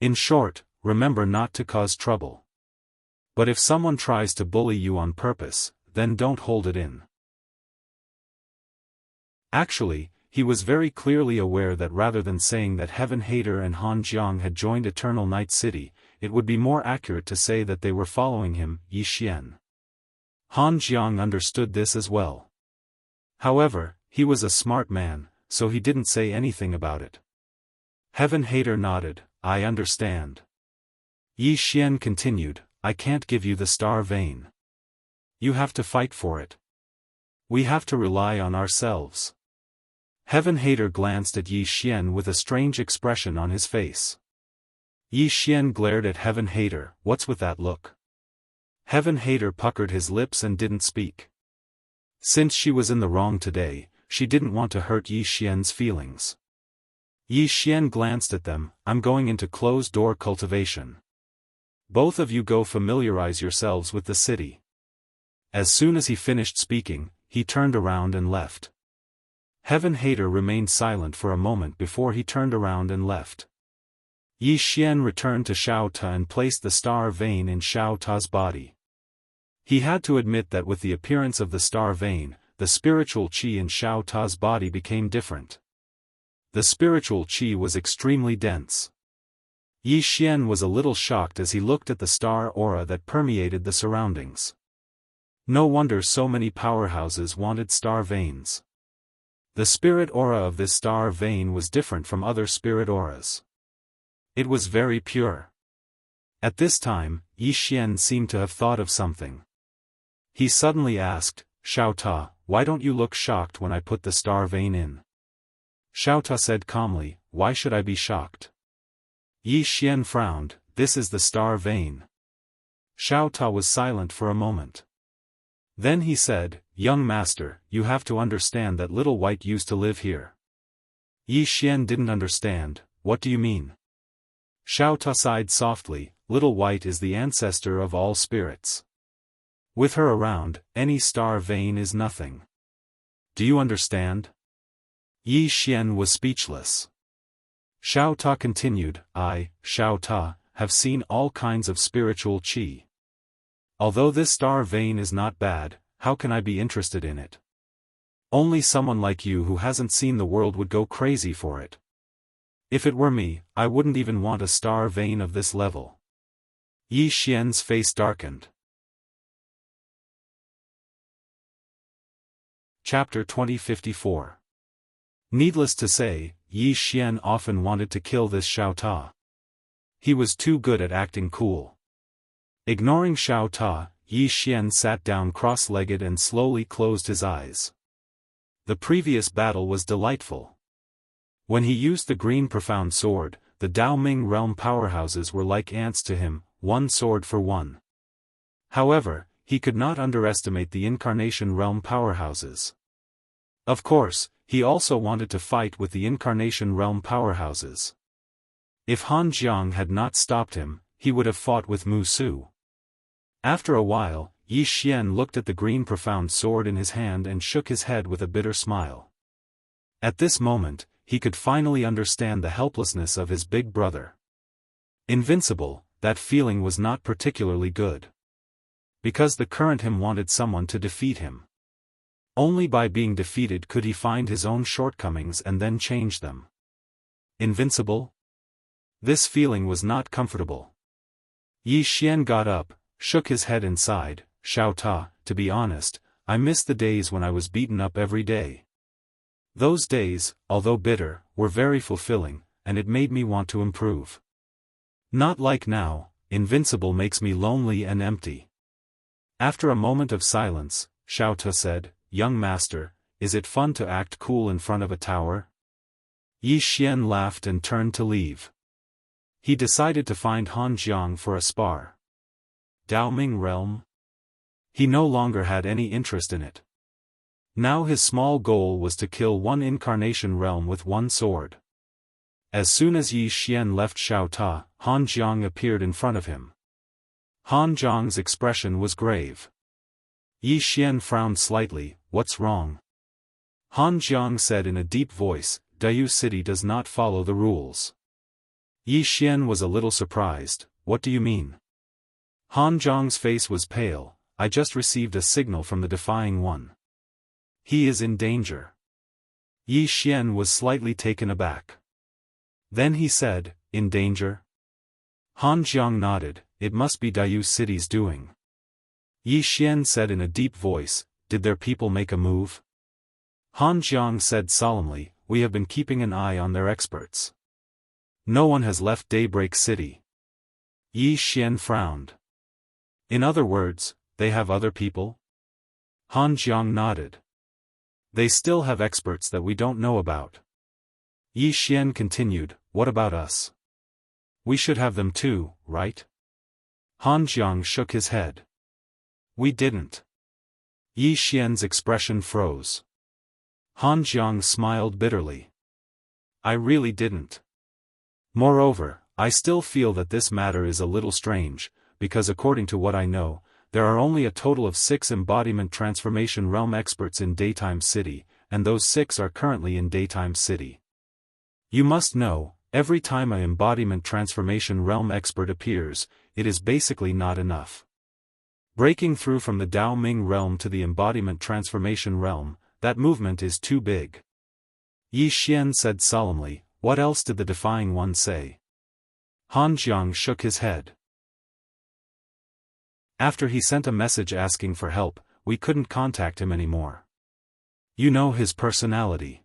In short, remember not to cause trouble. But if someone tries to bully you on purpose, then don't hold it in. Actually, he was very clearly aware that rather than saying that Heaven Hater and Han Jiang had joined Eternal Night City, it would be more accurate to say that they were following him, Yi Xian. Han Jiang understood this as well. However, he was a smart man, so he didn't say anything about it. Heaven Hater nodded, I understand. Yi Xian continued, I can't give you the star vein. You have to fight for it. We have to rely on ourselves. Heaven Hater glanced at Yi Xian with a strange expression on his face. Yi Xian glared at Heaven Hater, what's with that look? Heaven Hater puckered his lips and didn't speak. Since she was in the wrong today, she didn't want to hurt Yi Xian's feelings. Yi Xian glanced at them, I'm going into closed-door cultivation. Both of you go familiarize yourselves with the city. As soon as he finished speaking, he turned around and left. Heaven Hater remained silent for a moment before he turned around and left. Yi Xian returned to Xiao Ta and placed the star vein in Xiao Ta's body. He had to admit that with the appearance of the star vein, the spiritual qi in Xiao Ta's body became different. The spiritual qi was extremely dense. Yi Xian was a little shocked as he looked at the star aura that permeated the surroundings. No wonder so many powerhouses wanted star veins. The spirit aura of this star vein was different from other spirit auras. It was very pure. At this time, Yi Xian seemed to have thought of something. He suddenly asked, Xiao Ta, why don't you look shocked when I put the star vein in? Xiao Ta said calmly, why should I be shocked? Yi Xian frowned, this is the star vein. Xiao Ta was silent for a moment. Then he said, young master, you have to understand that Little White used to live here. Yi Xian didn't understand, what do you mean? Xiao Ta sighed softly, Little White is the ancestor of all spirits. With her around, any star vein is nothing. Do you understand? Yi Xian was speechless. Xiao Ta continued, I, Xiao Ta, have seen all kinds of spiritual qi. Although this star vein is not bad, how can I be interested in it? Only someone like you who hasn't seen the world would go crazy for it. If it were me, I wouldn't even want a star vein of this level. Yi Xian's face darkened. Chapter 2054. Needless to say, Yi Xian often wanted to kill this Xiao Ta. He was too good at acting cool. Ignoring Xiao Ta, Yi Xian sat down cross-legged and slowly closed his eyes. The previous battle was delightful. When he used the green profound sword, the Dao Ming realm powerhouses were like ants to him, one sword for one. However, he could not underestimate the Incarnation realm powerhouses. Of course, he also wanted to fight with the Incarnation realm powerhouses. If Han Jiang had not stopped him, he would have fought with Mu Su. After a while, Yi Xian looked at the green profound sword in his hand and shook his head with a bitter smile. At this moment, he could finally understand the helplessness of his big brother. Invincible, that feeling was not particularly good. Because the current him wanted someone to defeat him. Only by being defeated could he find his own shortcomings and then change them. Invincible? This feeling was not comfortable. Yi Xian got up, shook his head and sighed, Xiao Ta, to be honest, I miss the days when I was beaten up every day. Those days, although bitter, were very fulfilling, and it made me want to improve. Not like now, invincible makes me lonely and empty. After a moment of silence, Xiao Ta said, young master, is it fun to act cool in front of a tower? Yi Xian laughed and turned to leave. He decided to find Han Jiang for a spar. Dao Ming realm? He no longer had any interest in it. Now his small goal was to kill one Incarnation realm with one sword. As soon as Yi Xian left Xiao Ta, Han Jiang appeared in front of him. Han Jiang's expression was grave. Yi Xian frowned slightly, what's wrong? Han Jiang said in a deep voice, Dayu City does not follow the rules. Yi Xian was a little surprised, what do you mean? Han Jiang's face was pale, I just received a signal from the Defying One. He is in danger. Yi Xian was slightly taken aback. Then he said, in danger? Han Jiang nodded, it must be Dayu City's doing. Yi Xian said in a deep voice, did their people make a move? Han Jiang said solemnly, we have been keeping an eye on their experts. No one has left Daybreak City. Yi Xian frowned. In other words, they have other people? Han Jiang nodded. They still have experts that we don't know about. Yi Xian continued, what about us? We should have them too, right? Han Jiang shook his head. We didn't. Yi Xian's expression froze. Han Jiang smiled bitterly. I really didn't. Moreover, I still feel that this matter is a little strange. because according to what I know, there are only a total of 6 embodiment transformation realm experts in Daytime City, and those 6 are currently in Daytime City. You must know, every time an embodiment transformation realm expert appears, it is basically not enough. Breaking through from the Dao Ming realm to the embodiment transformation realm, that movement is too big. Yi Xian said solemnly. What else did the Defying One say? Han Jiang shook his head. After he sent a message asking for help, we couldn't contact him anymore. You know his personality.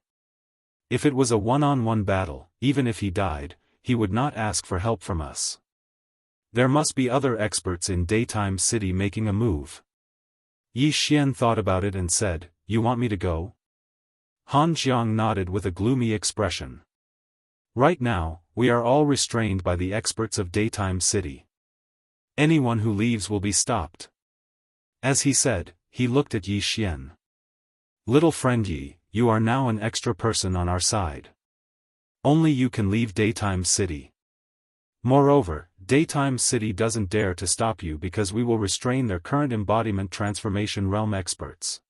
If it was a one-on-one battle, even if he died, he would not ask for help from us. There must be other experts in Daytime City making a move. Yi Xian thought about it and said, You want me to go? Han Jiang nodded with a gloomy expression. Right now, we are all restrained by the experts of Daytime City. Anyone who leaves will be stopped. As he said, he looked at Yi Xian. Little friend Yi, you are now an extra person on our side. Only you can leave Daytime City. Moreover, Daytime City doesn't dare to stop you because we will restrain their current embodiment transformation realm experts.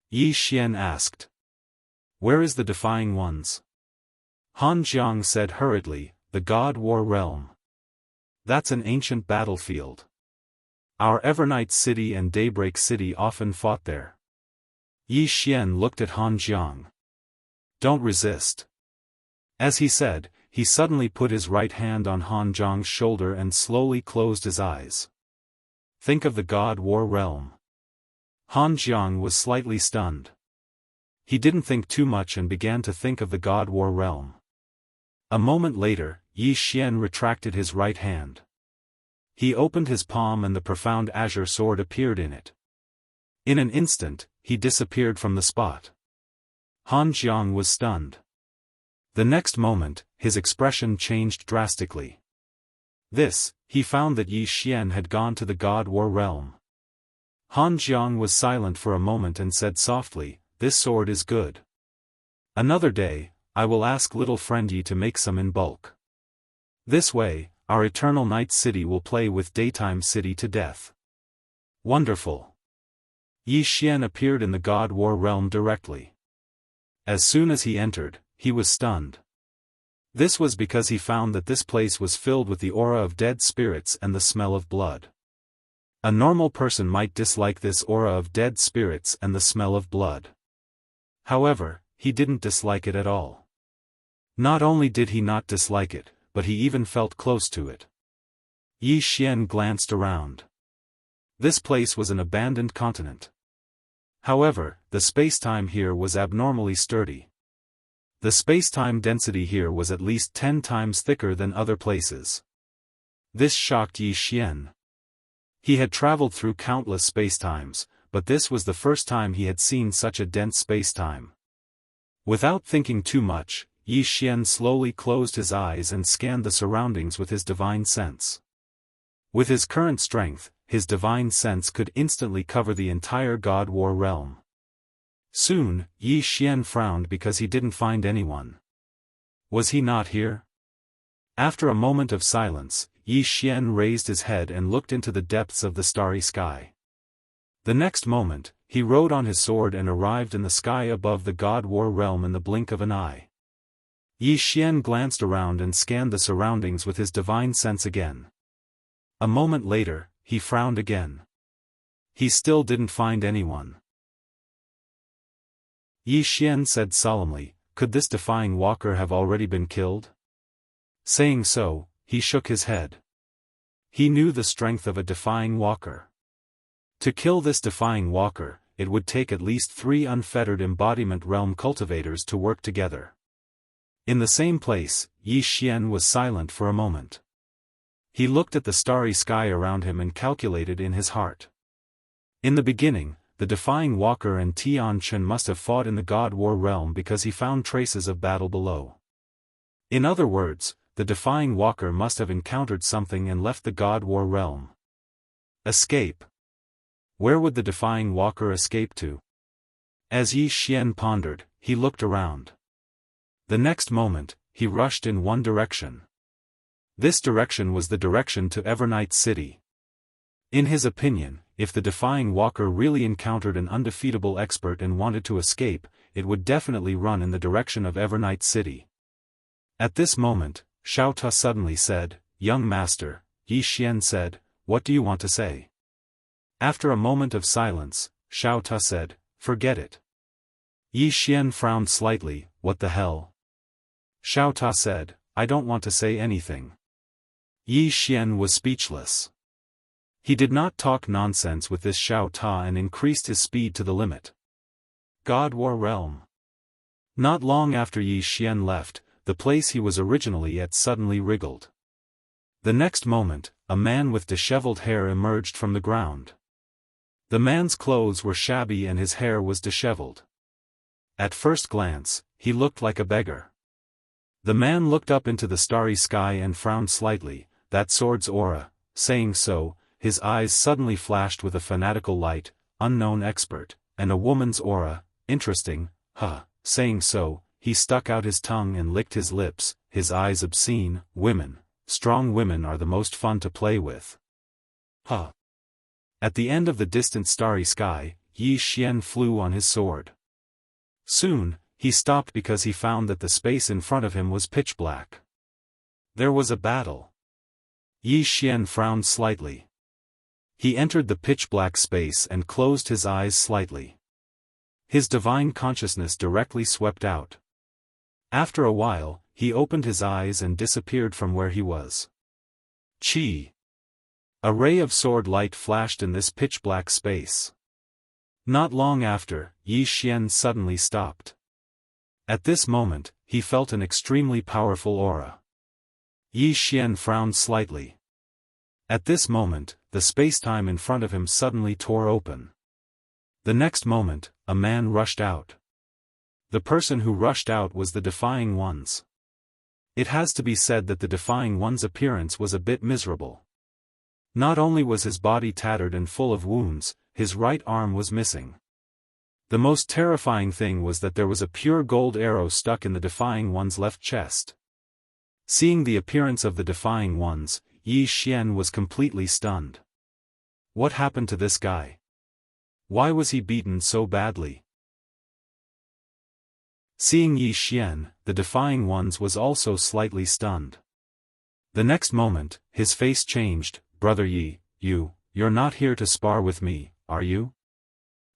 Yi Xian asked. Where is the Defying Ones? Han Jiang said hurriedly, the God War Realm. That's an ancient battlefield. Our Evernight City and Daybreak City often fought there. Yi Xian looked at Han Jiang. Don't resist. As he said, he suddenly put his right hand on Han Jiang's shoulder and slowly closed his eyes. Think of the God War Realm. Han Jiang was slightly stunned. He didn't think too much and began to think of the God War Realm. A moment later, Yi Xian retracted his right hand. He opened his palm and the profound azure sword appeared in it. In an instant, he disappeared from the spot. Han Jiang was stunned. The next moment, his expression changed drastically. He found that Yi Xian had gone to the God War Realm. Han Jiang was silent for a moment and said softly, This sword is good. Another day, I will ask little friend Yi to make some in bulk. This way, our Eternal Night City will play with Daytime City to death. Wonderful. Yi Xian appeared in the God War Realm directly. As soon as he entered, he was stunned. This was because he found that this place was filled with the aura of dead spirits and the smell of blood. A normal person might dislike this aura of dead spirits and the smell of blood. However, he didn't dislike it at all. Not only did he not dislike it, but he even felt close to it. Yi Xian glanced around. This place was an abandoned continent. However, the space-time here was abnormally sturdy. The space-time density here was at least 10 times thicker than other places. This shocked Yi Xian. He had traveled through countless spacetimes, but this was the first time he had seen such a dense spacetime. Without thinking too much, Yi Xian slowly closed his eyes and scanned the surroundings with his divine sense. With his current strength, his divine sense could instantly cover the entire God War Realm. Soon, Yi Xian frowned because he didn't find anyone. Was he not here? After a moment of silence, Yi Xian raised his head and looked into the depths of the starry sky. The next moment, he rode on his sword and arrived in the sky above the God War Realm in the blink of an eye. Yi Xian glanced around and scanned the surroundings with his divine sense again. A moment later, he frowned again. He still didn't find anyone. Yi Xian said solemnly, could this defying walker have already been killed? Saying so, he shook his head. He knew the strength of a defying walker. To kill this defying walker, it would take at least 3 unfettered embodiment realm cultivators to work together. In the same place, Yi Xian was silent for a moment. He looked at the starry sky around him and calculated in his heart. In the beginning, the defying walker and Tian Chen must have fought in the God War Realm because he found traces of battle below. In other words, the defying walker must have encountered something and left the God War Realm. Escape. Where would the defying walker escape to? As Yi Xian pondered, he looked around. The next moment, he rushed in one direction. This direction was the direction to Evernight City. In his opinion, if the defying walker really encountered an undefeatable expert and wanted to escape, it would definitely run in the direction of Evernight City. At this moment, Xiao Ta suddenly said, "Young master," Yi Xian said, "what do you want to say?" After a moment of silence, Xiao Ta said, "Forget it." Yi Xian frowned slightly, "What the hell?" Xiao Ta said, "I don't want to say anything." Yi Xian was speechless. He did not talk nonsense with this Xiao Ta and increased his speed to the limit. God War Realm. Not long after Yi Xian left, the place he was originally at suddenly wriggled. The next moment, a man with disheveled hair emerged from the ground. The man's clothes were shabby and his hair was disheveled. At first glance, he looked like a beggar. The man looked up into the starry sky and frowned slightly. "That sword's aura," saying so, his eyes suddenly flashed with a fanatical light. "Unknown expert, and a woman's aura, interesting, huh?" Saying so, he stuck out his tongue and licked his lips, his eyes obscene. "Women, strong women are the most fun to play with. Huh." At the end of the distant starry sky, Yi Xian flew on his sword. Soon, he stopped because he found that the space in front of him was pitch black. There was a battle. Yi Xian frowned slightly. He entered the pitch-black space and closed his eyes slightly. His divine consciousness directly swept out. After a while, he opened his eyes and disappeared from where he was. Chi! A ray of sword light flashed in this pitch-black space. Not long after, Yi Xian suddenly stopped. At this moment, he felt an extremely powerful aura. Yi Xian frowned slightly. At this moment, the space-time in front of him suddenly tore open. The next moment, a man rushed out. The person who rushed out was the Defying One's. It has to be said that the Defying One's appearance was a bit miserable. Not only was his body tattered and full of wounds, his right arm was missing. The most terrifying thing was that there was a pure gold arrow stuck in the Defying One's left chest. Seeing the appearance of the Defying One's, Yi Xian was completely stunned. What happened to this guy? Why was he beaten so badly? Seeing Yi Xian, the Defying One's was also slightly stunned. The next moment, his face changed. "Brother Yi, you're not here to spar with me, are you?"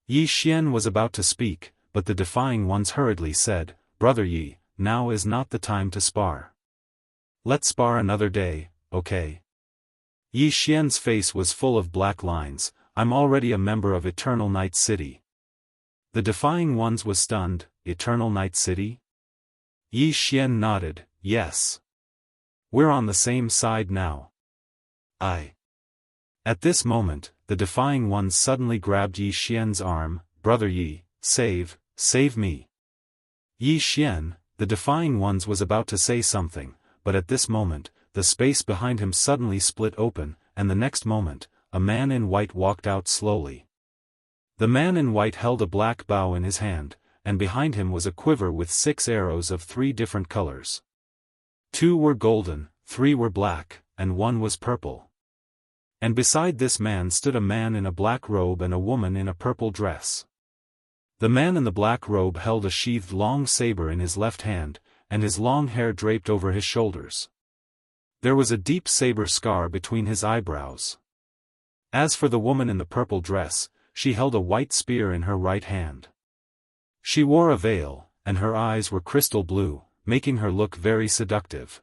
Yi Xian was about to speak, but the Defying One's hurriedly said, "Brother Yi, now is not the time to spar. Let's spar another day, okay?" Yi Xian's face was full of black lines. "I'm already a member of Eternal Night City." The Defying One's was stunned. "Eternal Night City?" Yi Xian nodded, "Yes. We're on the same side now." At this moment, the Defying One's suddenly grabbed Yi Xian's arm. "Brother Yi, save me." Yi Xian, the Defying One's was about to say something, but at this moment, the space behind him suddenly split open, and the next moment, a man in white walked out slowly. The man in white held a black bow in his hand, and behind him was a quiver with 6 arrows of 3 different colors. 2 were golden, 3 were black, and 1 was purple. And beside this man stood a man in a black robe and a woman in a purple dress. The man in the black robe held a sheathed long saber in his left hand, and his long hair draped over his shoulders. There was a deep saber scar between his eyebrows. As for the woman in the purple dress, she held a white spear in her right hand. She wore a veil, and her eyes were crystal blue, making her look very seductive.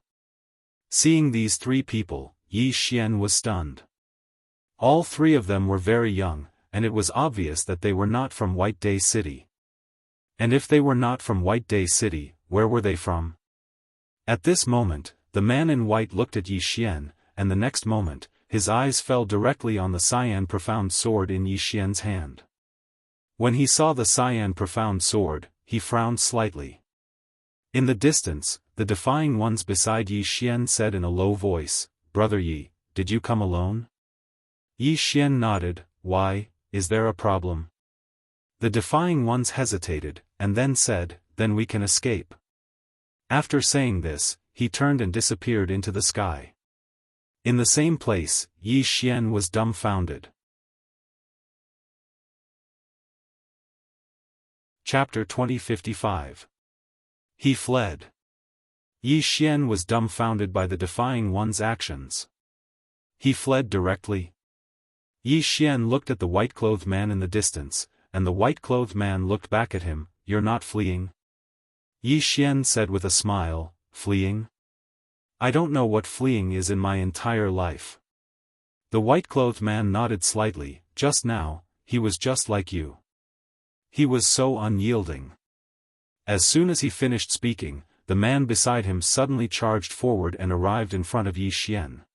Seeing these 3 people, Yi Xian was stunned. All 3 of them were very young, and it was obvious that they were not from White Day City. And if they were not from White Day City, where were they from? At this moment, the man in white looked at Yi Xian, and the next moment, his eyes fell directly on the cyan profound sword in Yi Xian's hand. When he saw the cyan profound sword, he frowned slightly. In the distance, the Defying Ones beside Yi Xian said in a low voice, "Brother Yi, did you come alone?" Yi Xian nodded. "Why, is there a problem?" The Defying Ones hesitated, and then said, "Then we can escape." After saying this, he turned and disappeared into the sky. In the same place, Yi Xian was dumbfounded. Chapter 2055. He fled. Yi Xian was dumbfounded by the defying one's actions. He fled directly. Yi Xian looked at the white-clothed man in the distance, and the white-clothed man looked back at him. "You're not fleeing?" Yi Xian said with a smile, "Fleeing? I don't know what fleeing is in my entire life." The white-clothed man nodded slightly. "Just now, he was just like you. He was so unyielding." As soon as he finished speaking, the man beside him suddenly charged forward and arrived in front of Yi Xian.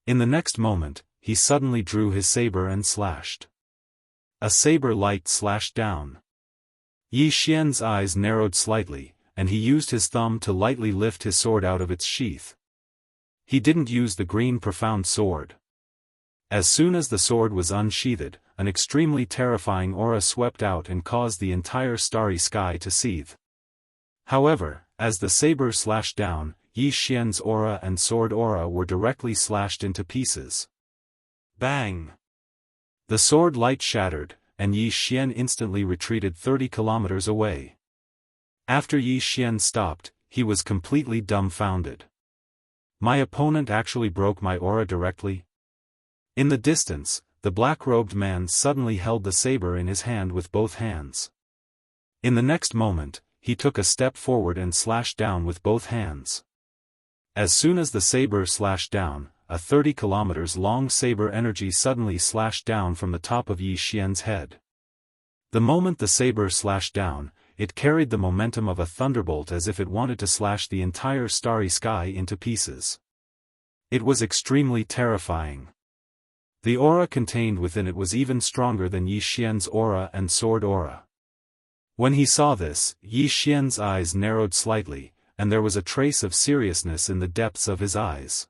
In the next moment, he suddenly drew his saber and slashed. A saber light slashed down. Yi Xian's eyes narrowed slightly, and he used his thumb to lightly lift his sword out of its sheath. He didn't use the green profound sword. As soon as the sword was unsheathed, an extremely terrifying aura swept out and caused the entire starry sky to seethe. However, as the saber slashed down, Yi Xian's aura and sword aura were directly slashed into pieces. Bang! The sword light shattered, and Yi Xian instantly retreated 30 kilometers away. After Yi Xian stopped, he was completely dumbfounded. My opponent actually broke my aura directly? In the distance, the black-robed man suddenly held the saber in his hand with both hands. In the next moment, he took a step forward and slashed down with both hands. As soon as the saber slashed down, a 30 kilometers long saber energy suddenly slashed down from the top of Yi Xian's head. The moment the saber slashed down, it carried the momentum of a thunderbolt as if it wanted to slash the entire starry sky into pieces. It was extremely terrifying. The aura contained within it was even stronger than Yi Xian's aura and sword aura. When he saw this, Yi Xian's eyes narrowed slightly, and there was a trace of seriousness in the depths of his eyes.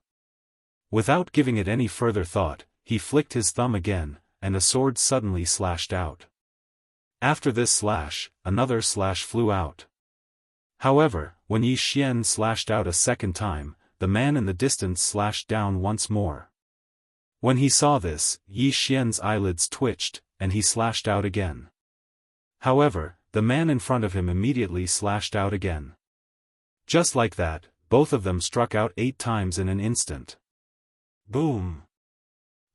Without giving it any further thought, he flicked his thumb again, and a sword suddenly slashed out. After this slash, another slash flew out. However, when Yi Xian slashed out a second time, the man in the distance slashed down once more. When he saw this, Yi Xian's eyelids twitched, and he slashed out again. However, the man in front of him immediately slashed out again. Just like that, both of them struck out 8 times in an instant. Boom!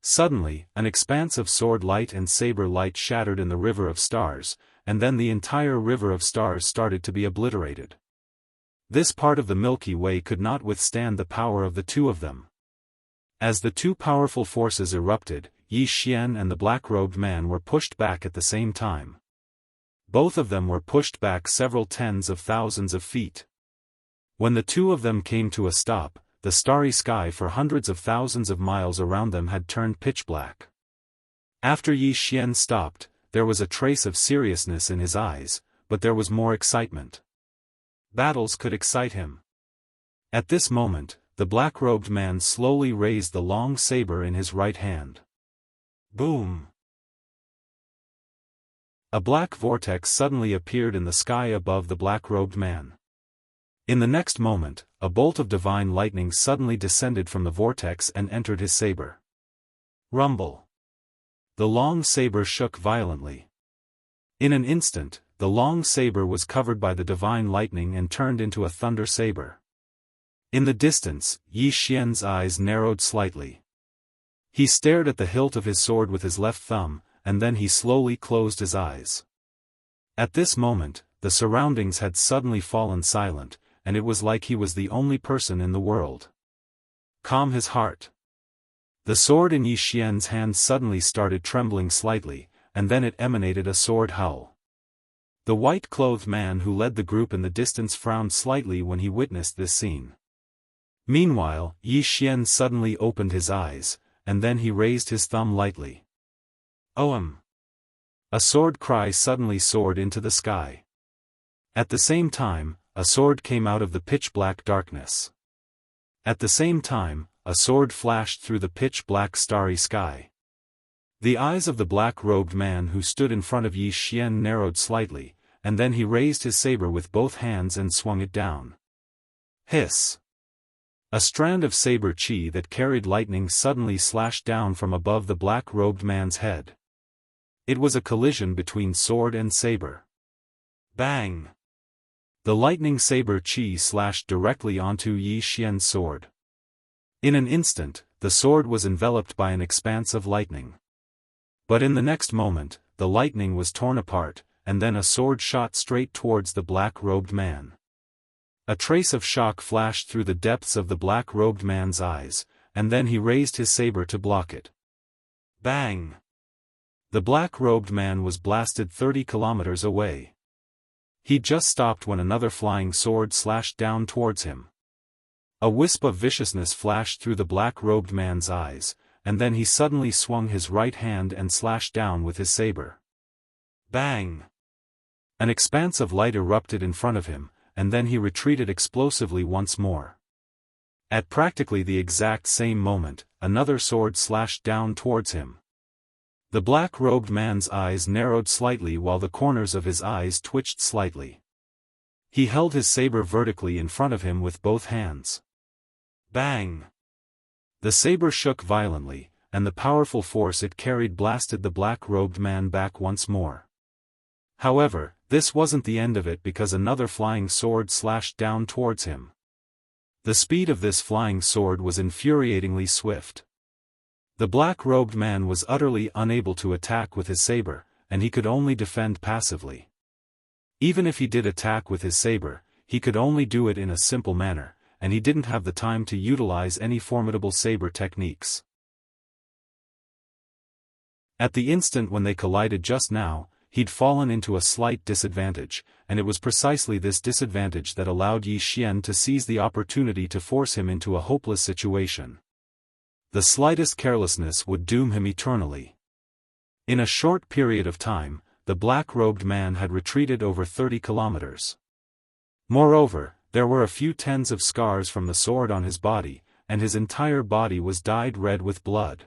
Suddenly, an expanse of sword light and saber light shattered in the river of stars, and then the entire river of stars started to be obliterated. This part of the Milky Way could not withstand the power of the two of them. As the two powerful forces erupted, Yi Xian and the black-robed man were pushed back at the same time. Both of them were pushed back several tens of thousands of feet. When the two of them came to a stop, the starry sky for hundreds of thousands of miles around them had turned pitch black. After Yi Xian stopped, there was a trace of seriousness in his eyes, but there was more excitement. Battles could excite him. At this moment, the black-robed man slowly raised the long saber in his right hand. Boom! A black vortex suddenly appeared in the sky above the black-robed man. In the next moment, a bolt of divine lightning suddenly descended from the vortex and entered his saber. Rumble! The long saber shook violently. In an instant, the long saber was covered by the divine lightning and turned into a thunder saber. In the distance, Yi Xian's eyes narrowed slightly. He stared at the hilt of his sword with his left thumb, and then he slowly closed his eyes. At this moment, the surroundings had suddenly fallen silent, and it was like he was the only person in the world. Calm his heart. The sword in Yi Xian's hand suddenly started trembling slightly, and then it emanated a sword howl. The white-clothed man who led the group in the distance frowned slightly when he witnessed this scene. Meanwhile, Yi Xian suddenly opened his eyes, and then he raised his thumb lightly. Ohm! A sword cry suddenly soared into the sky. At the same time, a sword came out of the pitch-black darkness. At the same time, a sword flashed through the pitch-black starry sky. The eyes of the black-robed man who stood in front of Yi Xian narrowed slightly, and then he raised his saber with both hands and swung it down. Hiss! A strand of saber chi that carried lightning suddenly slashed down from above the black-robed man's head. It was a collision between sword and saber. Bang! The lightning saber chi slashed directly onto Yi Xian's sword. In an instant, the sword was enveloped by an expanse of lightning. But in the next moment, the lightning was torn apart, and then a sword shot straight towards the black-robed man. A trace of shock flashed through the depths of the black-robed man's eyes, and then he raised his saber to block it. Bang! The black-robed man was blasted 30 kilometers away. He just stopped when another flying sword slashed down towards him. A wisp of viciousness flashed through the black-robed man's eyes, and then he suddenly swung his right hand and slashed down with his saber. Bang! An expanse of light erupted in front of him, and then he retreated explosively once more. At practically the exact same moment, another sword slashed down towards him. The black-robed man's eyes narrowed slightly while the corners of his eyes twitched slightly. He held his saber vertically in front of him with both hands. Bang! The saber shook violently, and the powerful force it carried blasted the black-robed man back once more. However, this wasn't the end of it because another flying sword slashed down towards him. The speed of this flying sword was infuriatingly swift. The black-robed man was utterly unable to attack with his saber, and he could only defend passively. Even if he did attack with his saber, he could only do it in a simple manner, and he didn't have the time to utilize any formidable saber techniques. At the instant when they collided just now, he'd fallen into a slight disadvantage, and it was precisely this disadvantage that allowed Yi Xian to seize the opportunity to force him into a hopeless situation. The slightest carelessness would doom him eternally. In a short period of time, the black-robed man had retreated over 30 kilometers. Moreover, there were a few tens of scars from the sword on his body, and his entire body was dyed red with blood.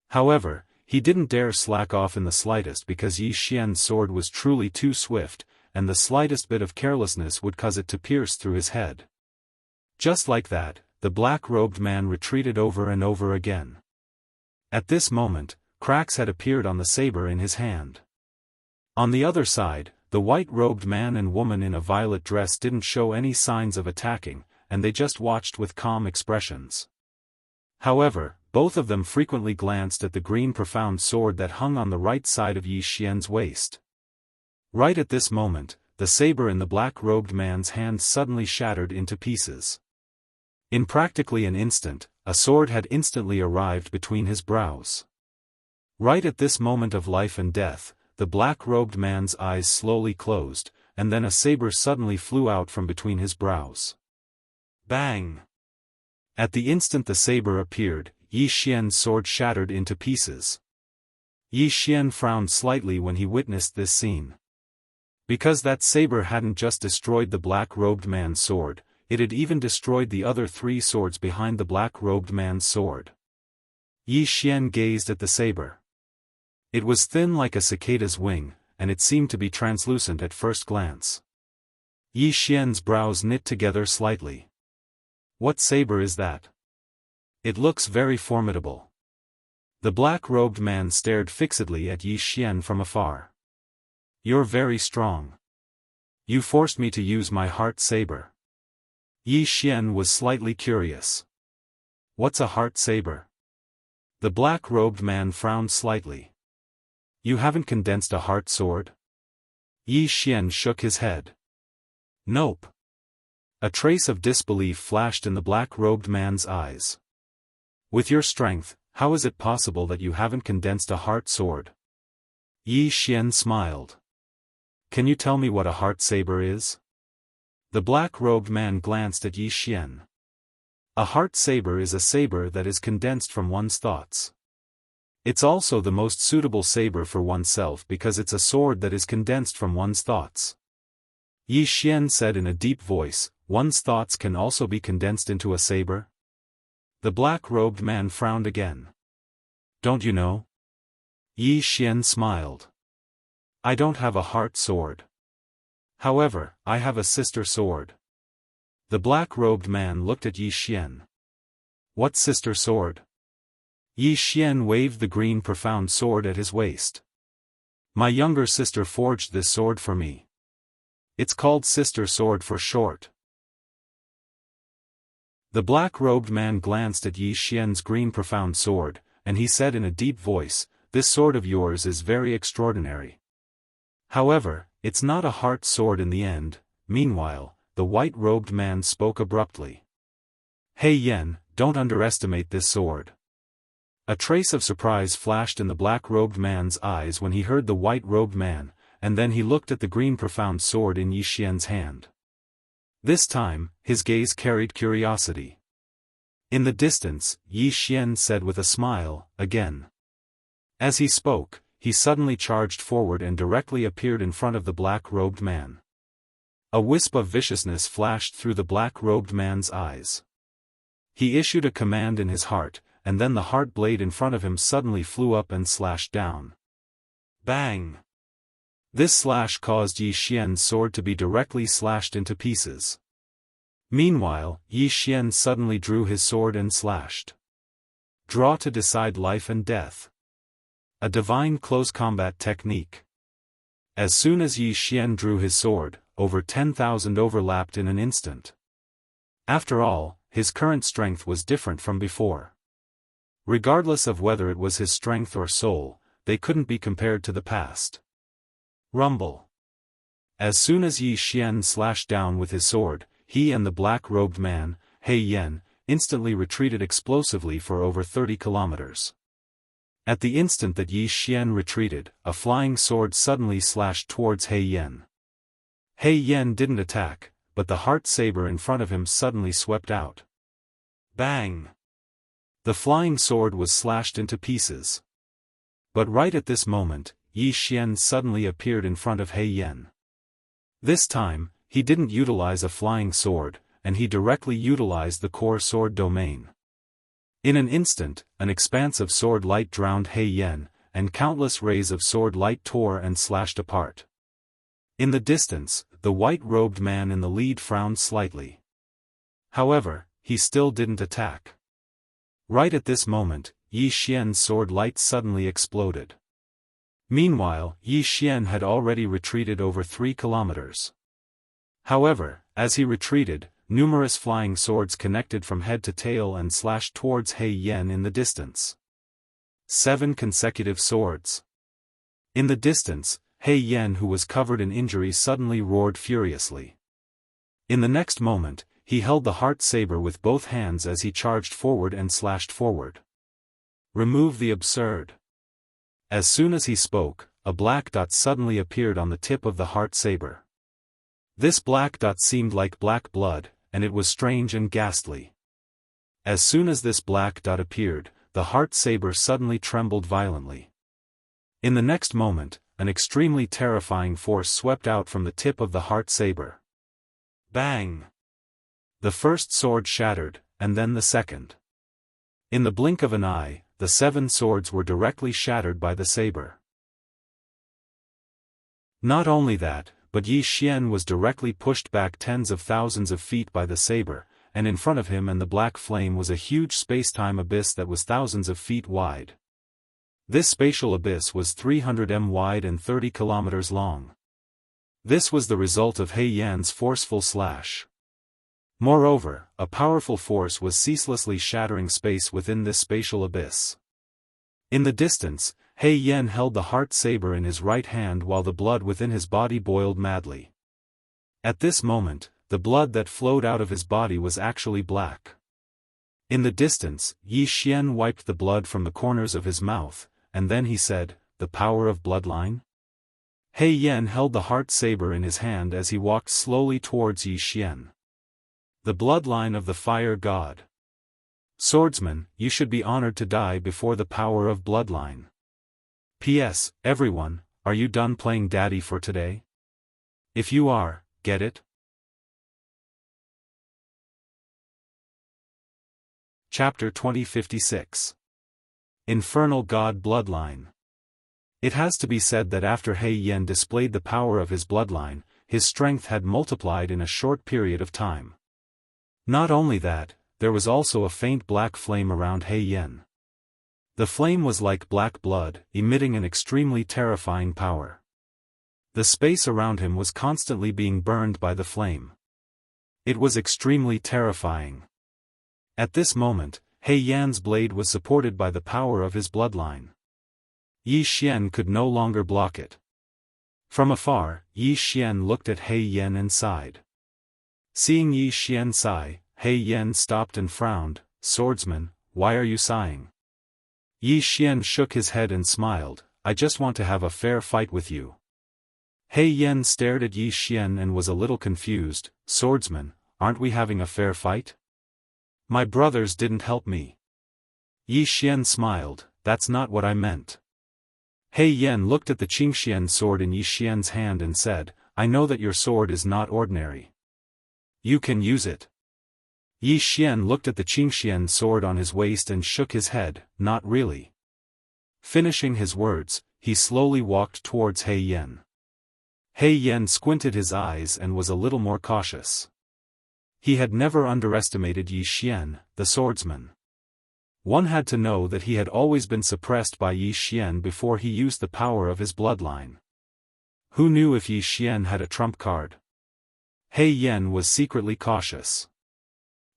However, he didn't dare slack off in the slightest because Yi Xian's sword was truly too swift, and the slightest bit of carelessness would cause it to pierce through his head. Just like that, the black-robed man retreated over and over again. At this moment, cracks had appeared on the saber in his hand. On the other side, the white-robed man and woman in a violet dress didn't show any signs of attacking, and they just watched with calm expressions. However, both of them frequently glanced at the green profound sword that hung on the right side of Yi Xian's waist. Right at this moment, the saber in the black-robed man's hand suddenly shattered into pieces. In practically an instant, a sword had instantly arrived between his brows. Right at this moment of life and death, the black-robed man's eyes slowly closed, and then a saber suddenly flew out from between his brows. Bang! At the instant the saber appeared, Yi Xian's sword shattered into pieces. Yi Xian frowned slightly when he witnessed this scene. Because that saber hadn't just destroyed the black-robed man's sword, it had even destroyed the other 3 swords behind the black-robed man's sword. Yi Xian gazed at the saber. It was thin like a cicada's wing, and it seemed to be translucent at first glance. Yi Xian's brows knit together slightly. What saber is that? It looks very formidable. The black-robed man stared fixedly at Yi Xian from afar. You're very strong. You forced me to use my heart saber. Yi Xian was slightly curious. What's a heart saber? The black-robed man frowned slightly. You haven't condensed a heart sword? Yi Xian shook his head. Nope. A trace of disbelief flashed in the black-robed man's eyes. With your strength, how is it possible that you haven't condensed a heart sword? Yi Xian smiled. Can you tell me what a heart saber is? The black-robed man glanced at Yi Xian. A heart saber is a saber that is condensed from one's thoughts. It's also the most suitable saber for oneself because it's a sword that is condensed from one's thoughts. Yi Xian said in a deep voice, one's thoughts can also be condensed into a saber? The black-robed man frowned again. Don't you know? Yi Xian smiled. I don't have a heart sword. However, I have a sister sword. The black-robed man looked at Yi Xian. What sister sword? Yi Xian waved the green profound sword at his waist. My younger sister forged this sword for me. It's called sister sword for short. The black-robed man glanced at Yi Xian's green profound sword, and he said in a deep voice, "This sword of yours is very extraordinary. However, it's not a heart sword in the end." Meanwhile, the white-robed man spoke abruptly. Hey Yen, don't underestimate this sword. A trace of surprise flashed in the black-robed man's eyes when he heard the white-robed man, and then he looked at the green profound sword in Yi Xian's hand. This time, his gaze carried curiosity. In the distance, Yi Xian said with a smile, again. As he spoke, he suddenly charged forward and directly appeared in front of the black-robed man. A wisp of viciousness flashed through the black-robed man's eyes. He issued a command in his heart, and then the heart blade in front of him suddenly flew up and slashed down. Bang! This slash caused Yi Xian's sword to be directly slashed into pieces. Meanwhile, Yi Xian suddenly drew his sword and slashed. Draw to decide life and death. A divine close combat technique. As soon as Yi Xian drew his sword, over 10,000 overlapped in an instant. After all, his current strength was different from before. Regardless of whether it was his strength or soul, they couldn't be compared to the past. Rumble. As soon as Yi Xian slashed down with his sword, he and the black-robed man, He Yen, instantly retreated explosively for over 30 kilometers. At the instant that Yi Xian retreated, a flying sword suddenly slashed towards He Yen. He Yen didn't attack, but the heart saber in front of him suddenly swept out. Bang! The flying sword was slashed into pieces. But right at this moment, Yi Xian suddenly appeared in front of He Yen. This time, he didn't utilize a flying sword, and he directly utilized the core sword domain. In an instant, an expanse of sword light drowned He Yen, and countless rays of sword light tore and slashed apart. In the distance, the white-robed man in the lead frowned slightly. However, he still didn't attack. Right at this moment, Yi Xian's sword light suddenly exploded. Meanwhile, Yi Xian had already retreated over 3 kilometers. However, as he retreated, numerous flying swords connected from head to tail and slashed towards He Yen in the distance. 7 consecutive swords. In the distance, He Yen, who was covered in injuries, suddenly roared furiously. In the next moment, he held the heart saber with both hands as he charged forward and slashed forward. Remove the absurd. As soon as he spoke, a black dot suddenly appeared on the tip of the heart saber. This black dot seemed like black blood, and it was strange and ghastly. As soon as this black dot appeared, the heart saber suddenly trembled violently. In the next moment, an extremely terrifying force swept out from the tip of the heart saber. Bang! The first sword shattered, and then the second. In the blink of an eye, the 7 swords were directly shattered by the saber. Not only that, but Yi Xian was directly pushed back tens of thousands of feet by the saber, and in front of him and the black flame was a huge space-time abyss that was thousands of feet wide. This spatial abyss was 300 m wide and 30 kilometers long. This was the result of He Yan's forceful slash. Moreover, a powerful force was ceaselessly shattering space within this spatial abyss. In the distance, He Yen held the heart saber in his right hand while the blood within his body boiled madly. At this moment, the blood that flowed out of his body was actually black. In the distance, Yi Xian wiped the blood from the corners of his mouth, and then he said, "The power of bloodline?" He Yen held the heart saber in his hand as he walked slowly towards Yi Xian. The bloodline of the fire god. Swordsman, you should be honored to die before the power of bloodline. P.S. Everyone, are you done playing daddy for today? If you are, get it? Chapter 2056. Infernal God Bloodline. It has to be said that after He Yen displayed the power of his bloodline, his strength had multiplied in a short period of time. Not only that, there was also a faint black flame around He Yan. The flame was like black blood, emitting an extremely terrifying power. The space around him was constantly being burned by the flame. It was extremely terrifying. At this moment, He Yan's blade was supported by the power of his bloodline. Yi Xian could no longer block it. From afar, Yi Xian looked at He Yan and sighed. Seeing Yi Xian sigh, He Yan stopped and frowned. "Swordsman, why are you sighing?" Yi Xian shook his head and smiled. "I just want to have a fair fight with you." He Yan stared at Yi Xian and was a little confused. "Swordsman, aren't we having a fair fight? My brothers didn't help me." Yi Xian smiled. "That's not what I meant." He Yan looked at the Qingxian sword in Yi Xian's hand and said, "I know that your sword is not ordinary. You can use it." Yi Xian looked at the Qingxian sword on his waist and shook his head. "Not really." Finishing his words, he slowly walked towards He Yan. He Yan squinted his eyes and was a little more cautious. He had never underestimated Yi Xian, the swordsman. One had to know that he had always been suppressed by Yi Xian before he used the power of his bloodline. Who knew if Yi Xian had a trump card? He Yan was secretly cautious.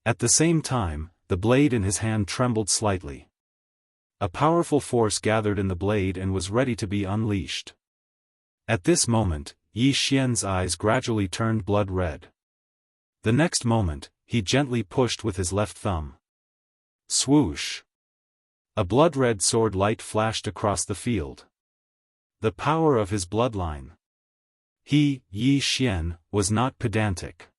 At the same time, the blade in his hand trembled slightly. A powerful force gathered in the blade and was ready to be unleashed. At this moment, Yi Xian's eyes gradually turned blood red. The next moment, he gently pushed with his left thumb. Swoosh! A blood-red sword light flashed across the field. The power of his bloodline. He, Yi Xian, was not pedantic.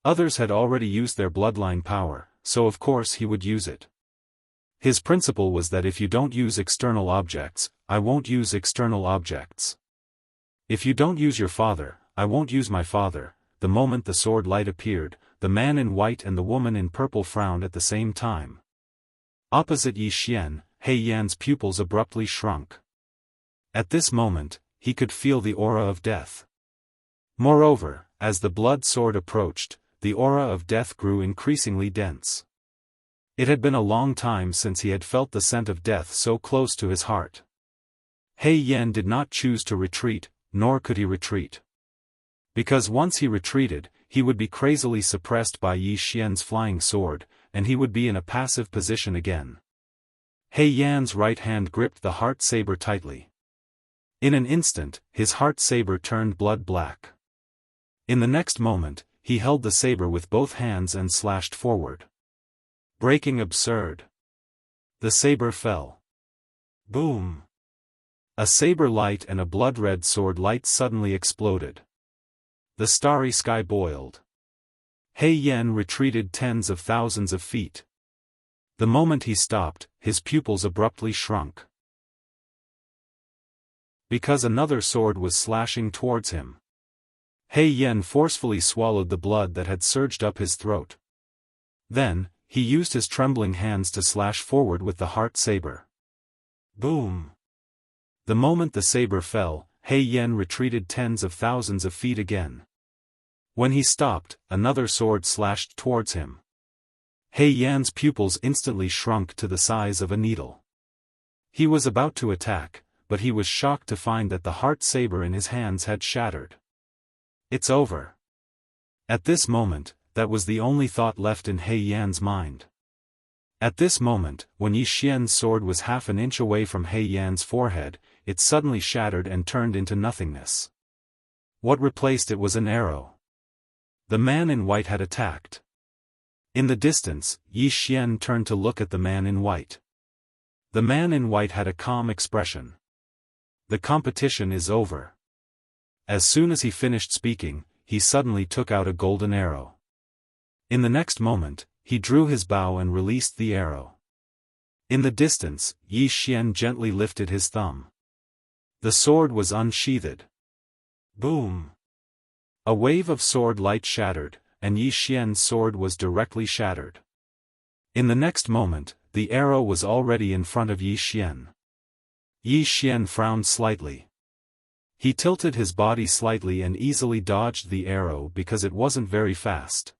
Others had already used their bloodline power, so of course he would use it. His principle was that if you don't use external objects, I won't use external objects. If you don't use your father, I won't use my father. The moment the sword light appeared, the man in white and the woman in purple frowned at the same time. Opposite Yi Xian, He Yan's pupils abruptly shrunk. At this moment, he could feel the aura of death. Moreover, as the blood sword approached, the aura of death grew increasingly dense. It had been a long time since he had felt the scent of death so close to his heart. He Yan did not choose to retreat, nor could he retreat. Because once he retreated, he would be crazily suppressed by Yi Xian's flying sword, and he would be in a passive position again. He Yan's right hand gripped the heart saber tightly. In an instant, his heart saber turned blood black. In the next moment, he held the saber with both hands and slashed forward. Breaking absurd. The saber fell. Boom! A saber light and a blood-red sword light suddenly exploded. The starry sky boiled. He Yan retreated tens of thousands of feet. The moment he stopped, his pupils abruptly shrunk. Because another sword was slashing towards him. He Yan forcefully swallowed the blood that had surged up his throat. Then, he used his trembling hands to slash forward with the heart saber. Boom! The moment the saber fell, He Yan retreated tens of thousands of feet again. When he stopped, another sword slashed towards him. He Yan's pupils instantly shrunk to the size of a needle. He was about to attack, but he was shocked to find that the heart saber in his hands had shattered. It's over. At this moment, that was the only thought left in He Yan's mind. At this moment, when Yi Xian's sword was half an inch away from He Yan's forehead, it suddenly shattered and turned into nothingness. What replaced it was an arrow. The man in white had attacked. In the distance, Yi Xian turned to look at the man in white. The man in white had a calm expression. The competition is over. As soon as he finished speaking, he suddenly took out a golden arrow. In the next moment, he drew his bow and released the arrow. In the distance, Yi Xian gently lifted his thumb. The sword was unsheathed. Boom! A wave of sword light shattered, and Yi Xian's sword was directly shattered. In the next moment, the arrow was already in front of Yi Xian. Yi Xian frowned slightly. He tilted his body slightly and easily dodged the arrow because it wasn't very fast.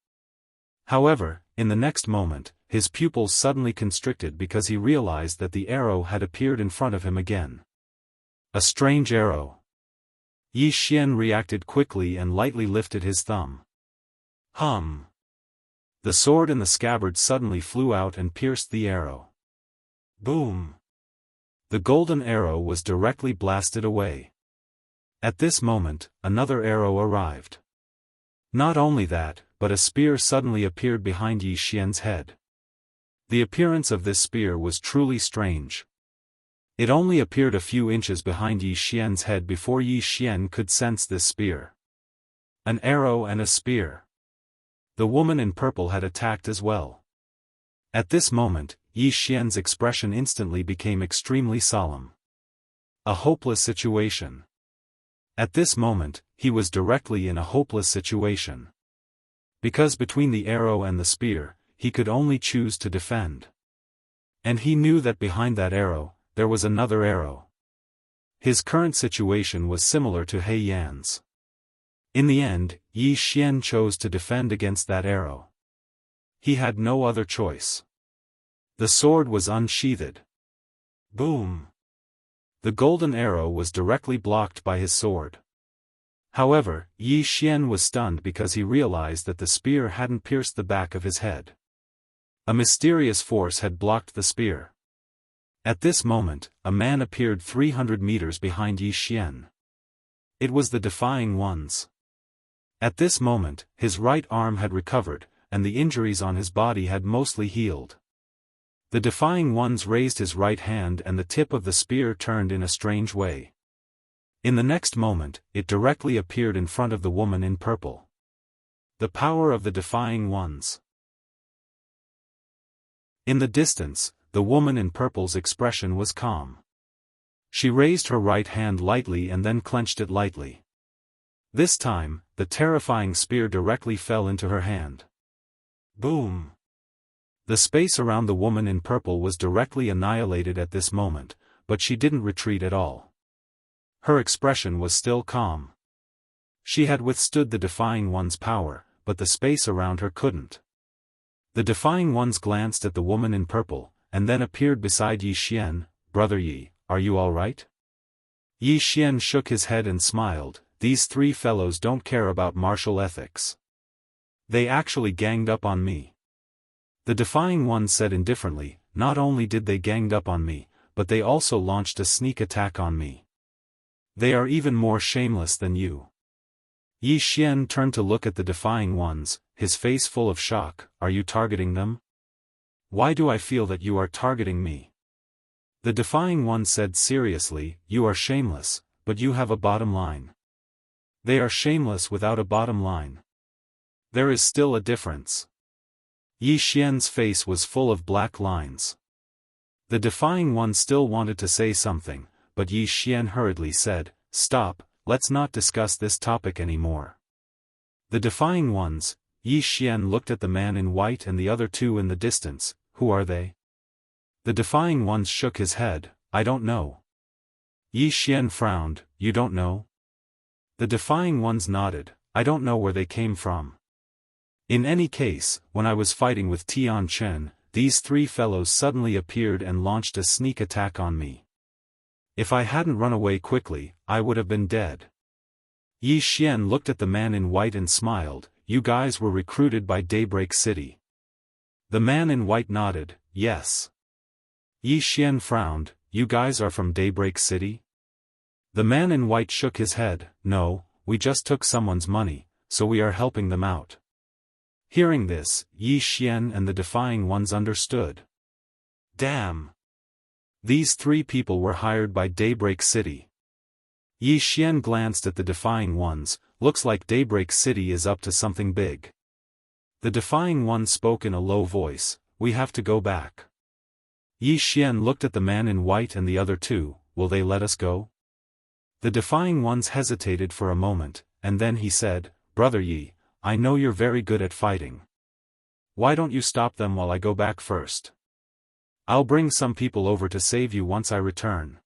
However, in the next moment, his pupils suddenly constricted because he realized that the arrow had appeared in front of him again. A strange arrow. Yi Xian reacted quickly and lightly lifted his thumb. Hum. The sword in the scabbard suddenly flew out and pierced the arrow. Boom. The golden arrow was directly blasted away. At this moment, another arrow arrived. Not only that, but a spear suddenly appeared behind Yi Xian's head. The appearance of this spear was truly strange. It only appeared a few inches behind Yi Xian's head before Yi Xian could sense this spear. An arrow and a spear. The woman in purple had attacked as well. At this moment, Yi Xian's expression instantly became extremely solemn. A hopeless situation. At this moment, he was directly in a hopeless situation. Because between the arrow and the spear, he could only choose to defend. And he knew that behind that arrow, there was another arrow. His current situation was similar to He Yan's. In the end, Yi Xian chose to defend against that arrow. He had no other choice. The sword was unsheathed. Boom! The golden arrow was directly blocked by his sword. However, Yi Xian was stunned because he realized that the spear hadn't pierced the back of his head. A mysterious force had blocked the spear. At this moment, a man appeared 300 meters behind Yi Xian. It was the Defying Ones. At this moment, his right arm had recovered, and the injuries on his body had mostly healed. The Defying Ones raised his right hand and the tip of the spear turned in a strange way. In the next moment, it directly appeared in front of the woman in purple. The power of the Defying Ones. In the distance, the woman in purple's expression was calm. She raised her right hand lightly and then clenched it lightly. This time, the terrifying spear directly fell into her hand. Boom! The space around the woman in purple was directly annihilated at this moment, but she didn't retreat at all. Her expression was still calm. She had withstood the Defying One's power, but the space around her couldn't. The Defying Ones glanced at the woman in purple, and then appeared beside Yi Xian. Brother Yi, are you all right? Yi Xian shook his head and smiled. These three fellows don't care about martial ethics. They actually ganged up on me. The Defying One said indifferently, not only did they ganged up on me, but they also launched a sneak attack on me. They are even more shameless than you. Yi Xian turned to look at the Defying Ones, his face full of shock. Are you targeting them? Why do I feel that you are targeting me? The Defying One said seriously, you are shameless, but you have a bottom line. They are shameless without a bottom line. There is still a difference. Yi Xian's face was full of black lines. The Defying One still wanted to say something, but Yi Xian hurriedly said, stop, let's not discuss this topic anymore. The Defying Ones, Yi Xian looked at the man in white and the other two in the distance. Who are they? The Defying Ones shook his head. I don't know. Yi Xian frowned. You don't know? The Defying Ones nodded. I don't know where they came from. In any case, when I was fighting with Tian Chen, these three fellows suddenly appeared and launched a sneak attack on me. If I hadn't run away quickly, I would have been dead. Yi Xian looked at the man in white and smiled. You guys were recruited by Daybreak City. The man in white nodded. Yes. Yi Xian frowned. You guys are from Daybreak City? The man in white shook his head. No, we just took someone's money, so we are helping them out. Hearing this, Yi Xian and the Defying Ones understood. Damn! These three people were hired by Daybreak City. Yi Xian glanced at the Defying Ones. Looks like Daybreak City is up to something big. The Defying One spoke in a low voice. We have to go back. Yi Xian looked at the man in white and the other two. Will they let us go? The Defying Ones hesitated for a moment, and then he said, Brother Yi, I know you're very good at fighting. Why don't you stop them while I go back first? I'll bring some people over to save you once I return.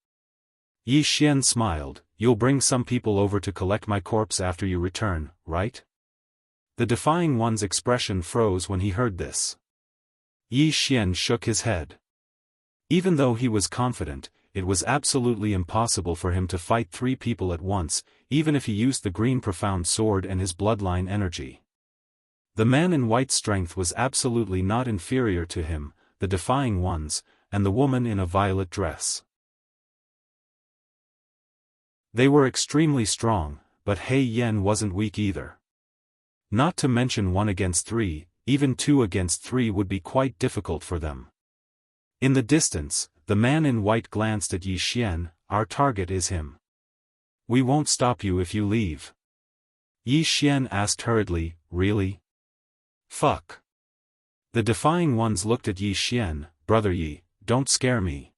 Yi Xian smiled. You'll bring some people over to collect my corpse after you return, right? The defying one's expression froze when he heard this. Yi Xian shook his head. Even though he was confident, it was absolutely impossible for him to fight 3 people at once, even if he used the green profound sword and his bloodline energy. The man in white strength was absolutely not inferior to him, the defying ones, and the woman in a violet dress. They were extremely strong, but He Yen wasn't weak either. Not to mention 1 against 3, even 2 against 3 would be quite difficult for them. In the distance, the man in white glanced at Yi Xian. Our target is him. We won't stop you if you leave. Yi Xian asked hurriedly, really? Fuck. The defying ones looked at Yi Xian. Brother Yi, don't scare me.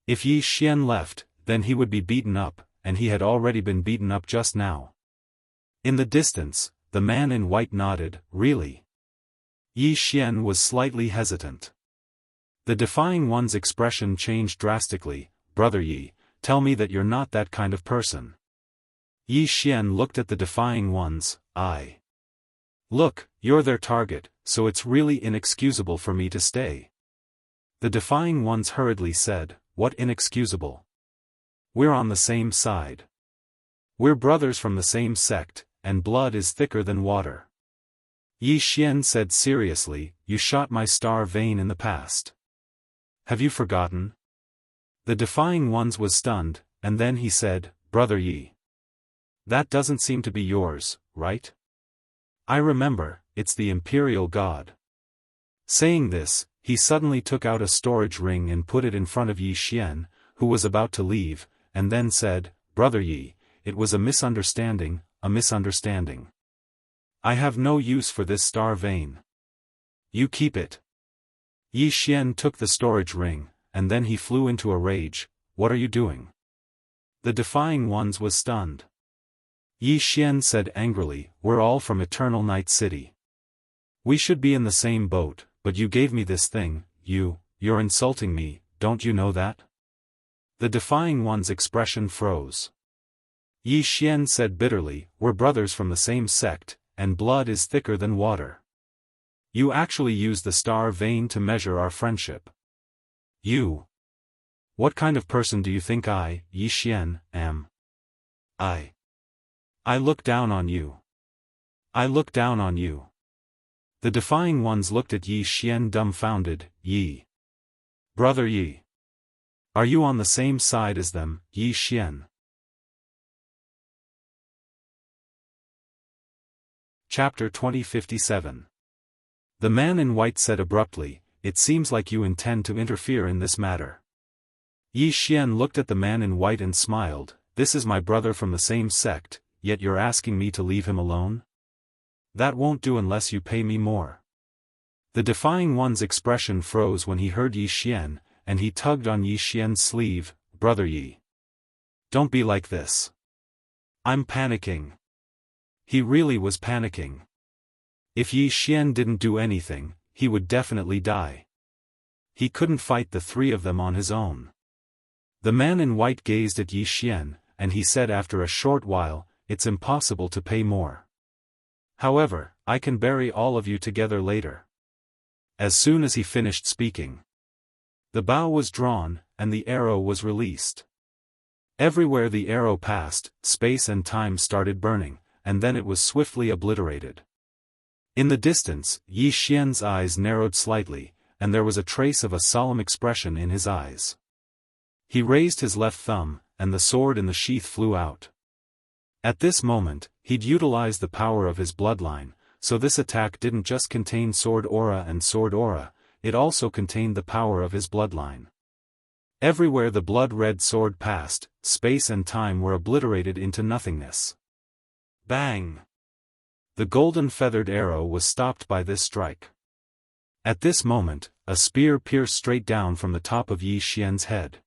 If Yi Xian left, then he would be beaten up, and he had already been beaten up just now. In the distance, the man in white nodded, really? Yi Xian was slightly hesitant. The defying one's expression changed drastically. Brother Yi, tell me that you're not that kind of person. Yi Xian looked at the defying ones. Look, you're their target, so it's really inexcusable for me to stay. The defying ones hurriedly said, what inexcusable? We're on the same side. We're brothers from the same sect, and blood is thicker than water. Yi Xian said seriously, you shot my star vein in the past. Have you forgotten? The defying ones was stunned, and then he said, Brother Yi. That doesn't seem to be yours, right? I remember, it's the Imperial God. Saying this, he suddenly took out a storage ring and put it in front of Yi Xian, who was about to leave, and then said, Brother Yi, it was a misunderstanding, a misunderstanding. I have no use for this star vein. You keep it. Yi Xian took the storage ring, and then he flew into a rage. What are you doing? The defying ones was stunned. Yi Xian said angrily, we're all from Eternal Night City. We should be in the same boat, but you gave me this thing. You're insulting me, don't you know that? The defying one's expression froze. Yi Xian said bitterly, we're brothers from the same sect, and blood is thicker than water. You actually used the star vein to measure our friendship. You. What kind of person do you think I, Yi Xian, am? I look down on you. I look down on you. The defying ones looked at Yi Xian dumbfounded. Yi. Brother Yi. Are you on the same side as them, Yi Xian? Chapter 2057. The man in white said abruptly, it seems like you intend to interfere in this matter. Yi Xian looked at the man in white and smiled, this is my brother from the same sect, yet you're asking me to leave him alone? That won't do unless you pay me more. The defying one's expression froze when he heard Yi Xian, and he tugged on Yi Xian's sleeve, Brother Yi. Don't be like this. I'm panicking. He really was panicking. If Yi Xian didn't do anything, he would definitely die. He couldn't fight the 3 of them on his own. The man in white gazed at Yi Xian, and he said after a short while, it's impossible to pay more. However, I can bury all of you together later. As soon as he finished speaking, the bow was drawn, and the arrow was released. Everywhere the arrow passed, space and time started burning, and then it was swiftly obliterated. In the distance, Yi Xian's eyes narrowed slightly, and there was a trace of a solemn expression in his eyes. He raised his left thumb, and the sword in the sheath flew out. At this moment, he'd utilized the power of his bloodline, so this attack didn't just contain sword aura and sword aura, it also contained the power of his bloodline. Everywhere the blood-red sword passed, space and time were obliterated into nothingness. Bang! The golden feathered arrow was stopped by this strike. At this moment, a spear pierced straight down from the top of Yi Xian's head.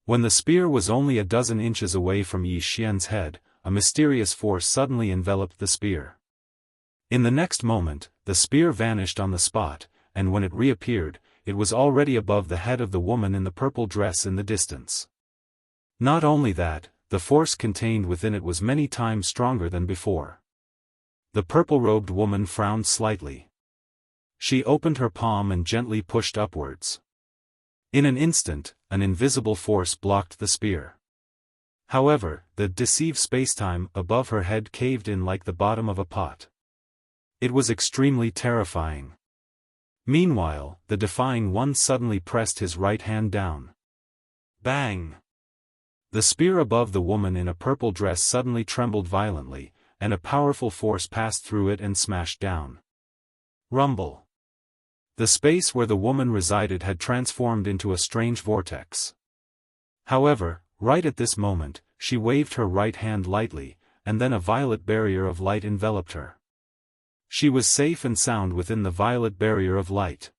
When the spear was only a dozen inches away from Yi Xian's head, a mysterious force suddenly enveloped the spear. In the next moment, the spear vanished on the spot, and when it reappeared, it was already above the head of the woman in the purple dress in the distance. Not only that, the force contained within it was many times stronger than before. The purple-robed woman frowned slightly. She opened her palm and gently pushed upwards. In an instant, an invisible force blocked the spear. However, the deceived spacetime above her head caved in like the bottom of a pot. It was extremely terrifying. Meanwhile, the defying one suddenly pressed his right hand down. Bang! The spear above the woman in a purple dress suddenly trembled violently, and a powerful force passed through it and smashed down. Rumble! The space where the woman resided had transformed into a strange vortex. However, right at this moment, she waved her right hand lightly, and then a violet barrier of light enveloped her. She was safe and sound within the violet barrier of light.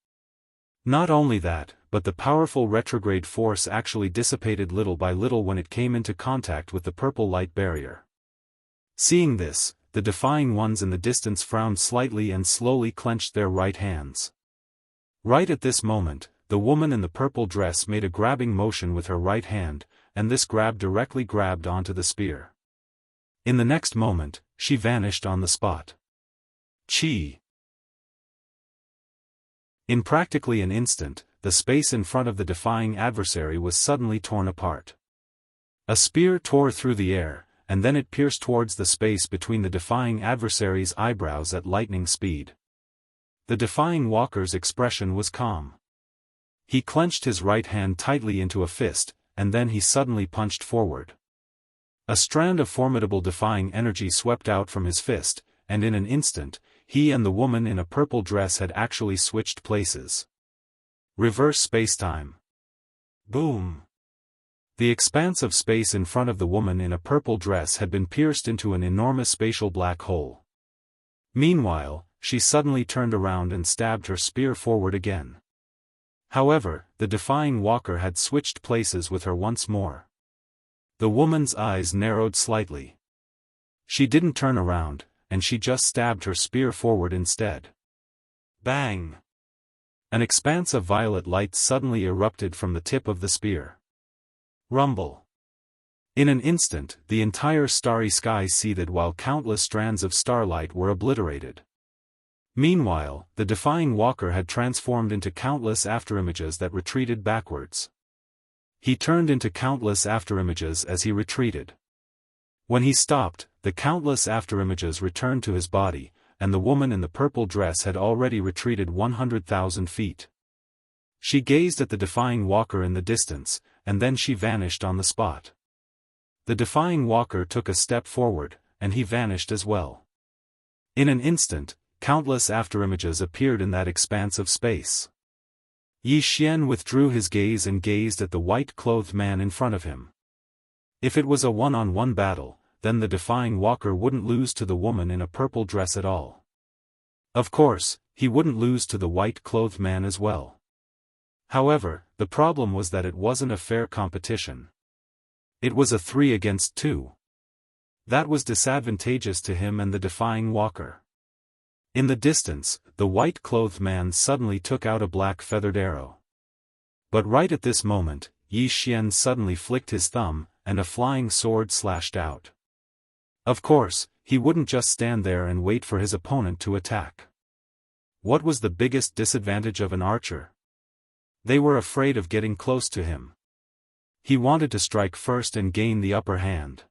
Not only that, but the powerful retrograde force actually dissipated little by little when it came into contact with the purple light barrier. Seeing this, the defying ones in the distance frowned slightly and slowly clenched their right hands. Right at this moment, the woman in the purple dress made a grabbing motion with her right hand, and this grab directly grabbed onto the spear. In the next moment, she vanished on the spot. Chi! In practically an instant, the space in front of the defying adversary was suddenly torn apart. A spear tore through the air, and then it pierced towards the space between the defying adversary's eyebrows at lightning speed. The defying walker's expression was calm. He clenched his right hand tightly into a fist, and then he suddenly punched forward. A strand of formidable defying energy swept out from his fist, and in an instant, he and the woman in a purple dress had actually switched places. Reverse spacetime. Boom! The expanse of space in front of the woman in a purple dress had been pierced into an enormous spatial black hole. Meanwhile, she suddenly turned around and stabbed her spear forward again. However, the defying walker had switched places with her once more. The woman's eyes narrowed slightly. She didn't turn around, and she just stabbed her spear forward instead. Bang! An expanse of violet light suddenly erupted from the tip of the spear. Rumble! In an instant, the entire starry sky seethed while countless strands of starlight were obliterated. Meanwhile, the defying walker had transformed into countless afterimages that retreated backwards. He turned into countless afterimages as he retreated. When he stopped, the countless afterimages returned to his body, and the woman in the purple dress had already retreated 100,000 feet. She gazed at the defying walker in the distance, and then she vanished on the spot. The defying walker took a step forward, and he vanished as well. In an instant, countless afterimages appeared in that expanse of space. Yi Xian withdrew his gaze and gazed at the white-clothed man in front of him. If it was a one-on-one battle, then the defying walker wouldn't lose to the woman in a purple dress at all. Of course, he wouldn't lose to the white-clothed man as well. However, the problem was that it wasn't a fair competition. It was a 3 against 2. That was disadvantageous to him and the defying walker. In the distance, the white-clothed man suddenly took out a black feathered arrow. But right at this moment, Yi Xian suddenly flicked his thumb, and a flying sword slashed out. Of course, he wouldn't just stand there and wait for his opponent to attack. What was the biggest disadvantage of an archer? They were afraid of getting close to him. He wanted to strike first and gain the upper hand.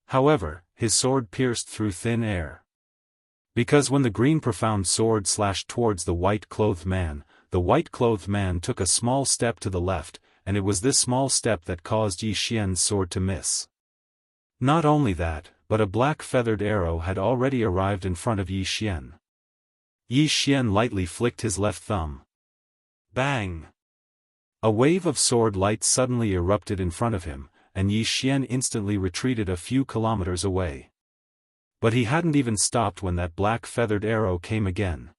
However, his sword pierced through thin air. Because when the green profound sword slashed towards the white-clothed man took a small step to the left, and it was this small step that caused Yi Xian's sword to miss. Not only that, but a black feathered arrow had already arrived in front of Yi Xian. Yi Xian lightly flicked his left thumb. Bang! A wave of sword light suddenly erupted in front of him, and Yi Xian instantly retreated a few kilometers away. But he hadn't even stopped when that black feathered arrow came again.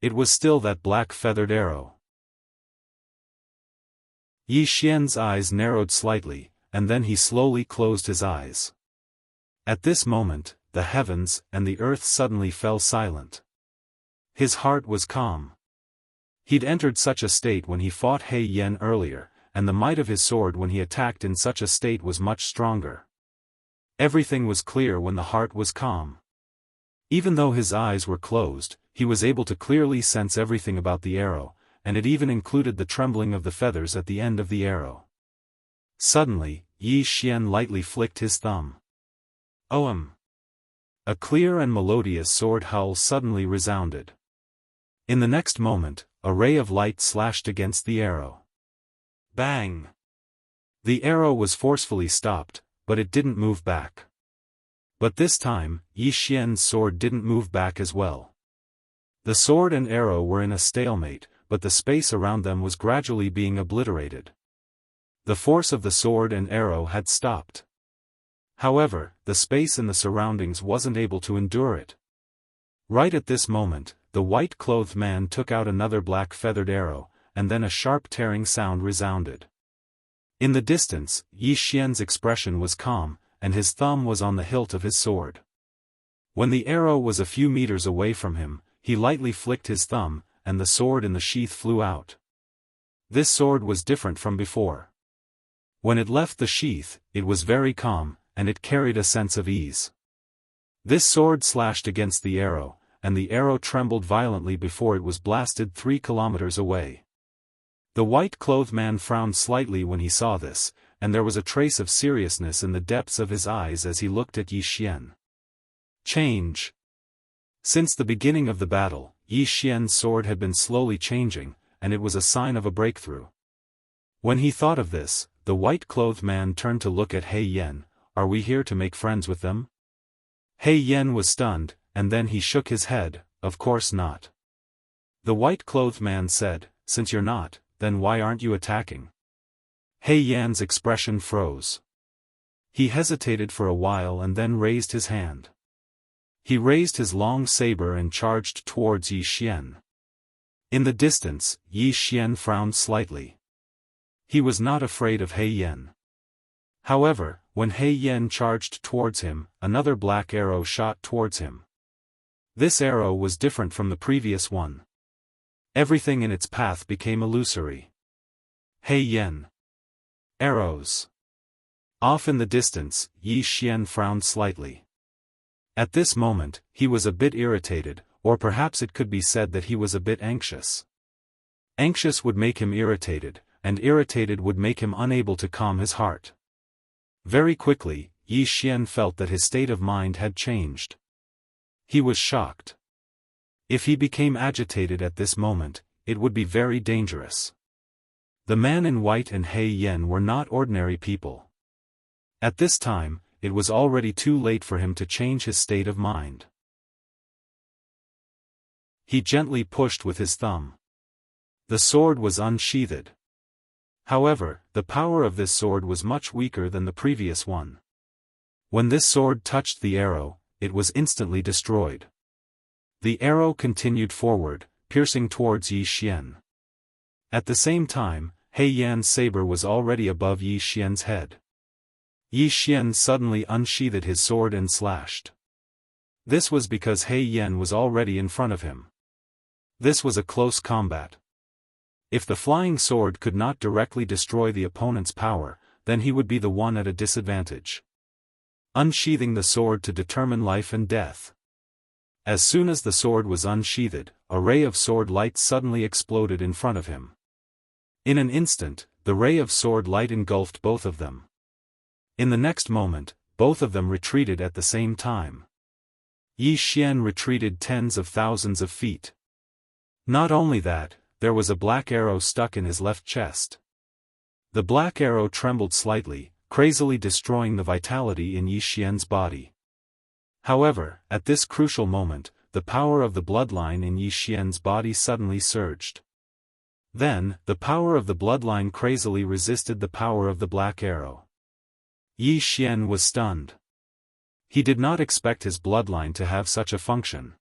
It was still that black feathered arrow. Yi Xian's eyes narrowed slightly, and then he slowly closed his eyes. At this moment, the heavens and the earth suddenly fell silent. His heart was calm. He'd entered such a state when he fought He Yen earlier, and the might of his sword when he attacked in such a state was much stronger. Everything was clear when the heart was calm. Even though his eyes were closed, he was able to clearly sense everything about the arrow, and it even included the trembling of the feathers at the end of the arrow. Suddenly, Yi Xian lightly flicked his thumb. "Ohm!" A clear and melodious sword howl suddenly resounded. In the next moment, a ray of light slashed against the arrow. Bang! The arrow was forcefully stopped, but it didn't move back. But this time, Yi Xian's sword didn't move back as well. The sword and arrow were in a stalemate, but the space around them was gradually being obliterated. The force of the sword and arrow had stopped. However, the space in the surroundings wasn't able to endure it. Right at this moment, the white-clothed man took out another black-feathered arrow, and then a sharp tearing sound resounded. In the distance, Yi Xian's expression was calm, and his thumb was on the hilt of his sword. When the arrow was a few meters away from him, he lightly flicked his thumb, and the sword in the sheath flew out. This sword was different from before. When it left the sheath, it was very calm, and it carried a sense of ease. This sword slashed against the arrow, and the arrow trembled violently before it was blasted 3 kilometers away. The white-clothed man frowned slightly when he saw this, and there was a trace of seriousness in the depths of his eyes as he looked at Yi Xian. Change. Since the beginning of the battle, Yi Xian's sword had been slowly changing, and it was a sign of a breakthrough. When he thought of this, the white-clothed man turned to look at He Yan. "Are we here to make friends with them?" He Yan was stunned, and then he shook his head. "Of course not." The white-clothed man said, "Since you're not, then why aren't you attacking?" He Yan's expression froze. He hesitated for a while and then raised his hand. He raised his long saber and charged towards Yi Xian. In the distance, Yi Xian frowned slightly. He was not afraid of He Yan. However, when He Yan charged towards him, another black arrow shot towards him. This arrow was different from the previous one. Everything in its path became illusory. He Yan. Arrows. Off in the distance, Yi Xian frowned slightly. At this moment, he was a bit irritated, or perhaps it could be said that he was a bit anxious. Anxious would make him irritated, and irritated would make him unable to calm his heart. Very quickly, Yi Xian felt that his state of mind had changed. He was shocked. If he became agitated at this moment, it would be very dangerous. The man in white and He Yan were not ordinary people. At this time, it was already too late for him to change his state of mind. He gently pushed with his thumb. The sword was unsheathed. However, the power of this sword was much weaker than the previous one. When this sword touched the arrow, it was instantly destroyed. The arrow continued forward, piercing towards Yi Xian. At the same time, He Yan's saber was already above Yi Xian's head. Yi Xian suddenly unsheathed his sword and slashed. This was because He Yan was already in front of him. This was a close combat. If the flying sword could not directly destroy the opponent's power, then he would be the one at a disadvantage. Unsheathing the sword to determine life and death. As soon as the sword was unsheathed, a ray of sword light suddenly exploded in front of him. In an instant, the ray of sword light engulfed both of them. In the next moment, both of them retreated at the same time. Yi Xian retreated tens of thousands of feet. Not only that, there was a black arrow stuck in his left chest. The black arrow trembled slightly, crazily destroying the vitality in Yi Xian's body. However, at this crucial moment, the power of the bloodline in Yi Xian's body suddenly surged. Then, the power of the bloodline crazily resisted the power of the black arrow. Yi Xian was stunned. He did not expect his bloodline to have such a function.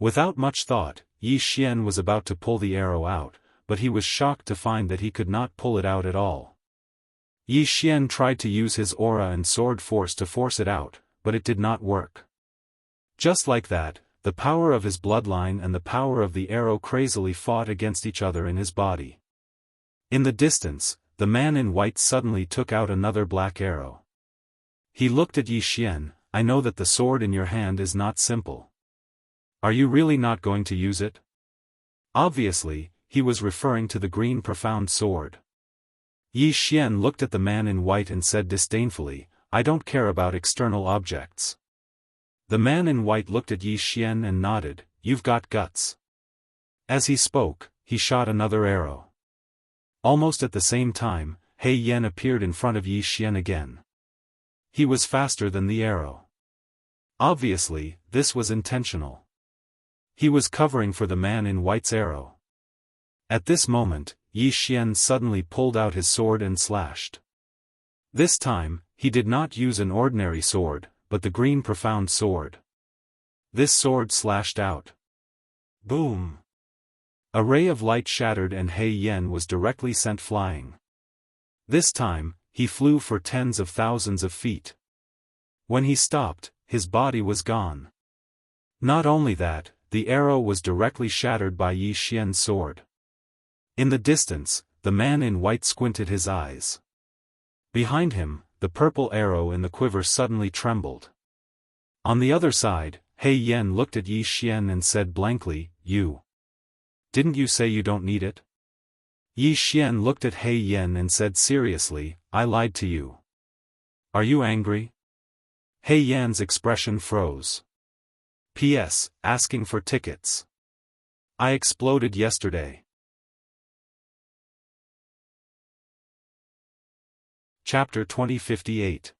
Without much thought, Yi Xian was about to pull the arrow out, but he was shocked to find that he could not pull it out at all. Yi Xian tried to use his aura and sword force to force it out, but it did not work. Just like that, the power of his bloodline and the power of the arrow crazily fought against each other in his body. In the distance, the man in white suddenly took out another black arrow. He looked at Yi Xian. I know that the sword in your hand is not simple. Are you really not going to use it? Obviously, he was referring to the green profound sword. Yi Xian looked at the man in white and said disdainfully, I don't care about external objects. The man in white looked at Yi Xian and nodded, you've got guts. As he spoke, he shot another arrow. Almost at the same time, He Yan appeared in front of Yi Xian again. He was faster than the arrow. Obviously, this was intentional. He was covering for the man in white's arrow. At this moment, Yi Xian suddenly pulled out his sword and slashed. This time, he did not use an ordinary sword, but the green profound sword. This sword slashed out. Boom! A ray of light shattered and He Yan was directly sent flying. This time, he flew for tens of thousands of feet. When he stopped, his body was gone. Not only that, the arrow was directly shattered by Yi Xian's sword. In the distance, the man in white squinted his eyes. Behind him, the purple arrow in the quiver suddenly trembled. On the other side, He Yan looked at Yi Xian and said blankly, Didn't you say you don't need it? Yi Xian looked at He Yan and said seriously, I lied to you. Are you angry? He Yan's expression froze. P.S. Asking for tickets. I exploded yesterday. Chapter 2058.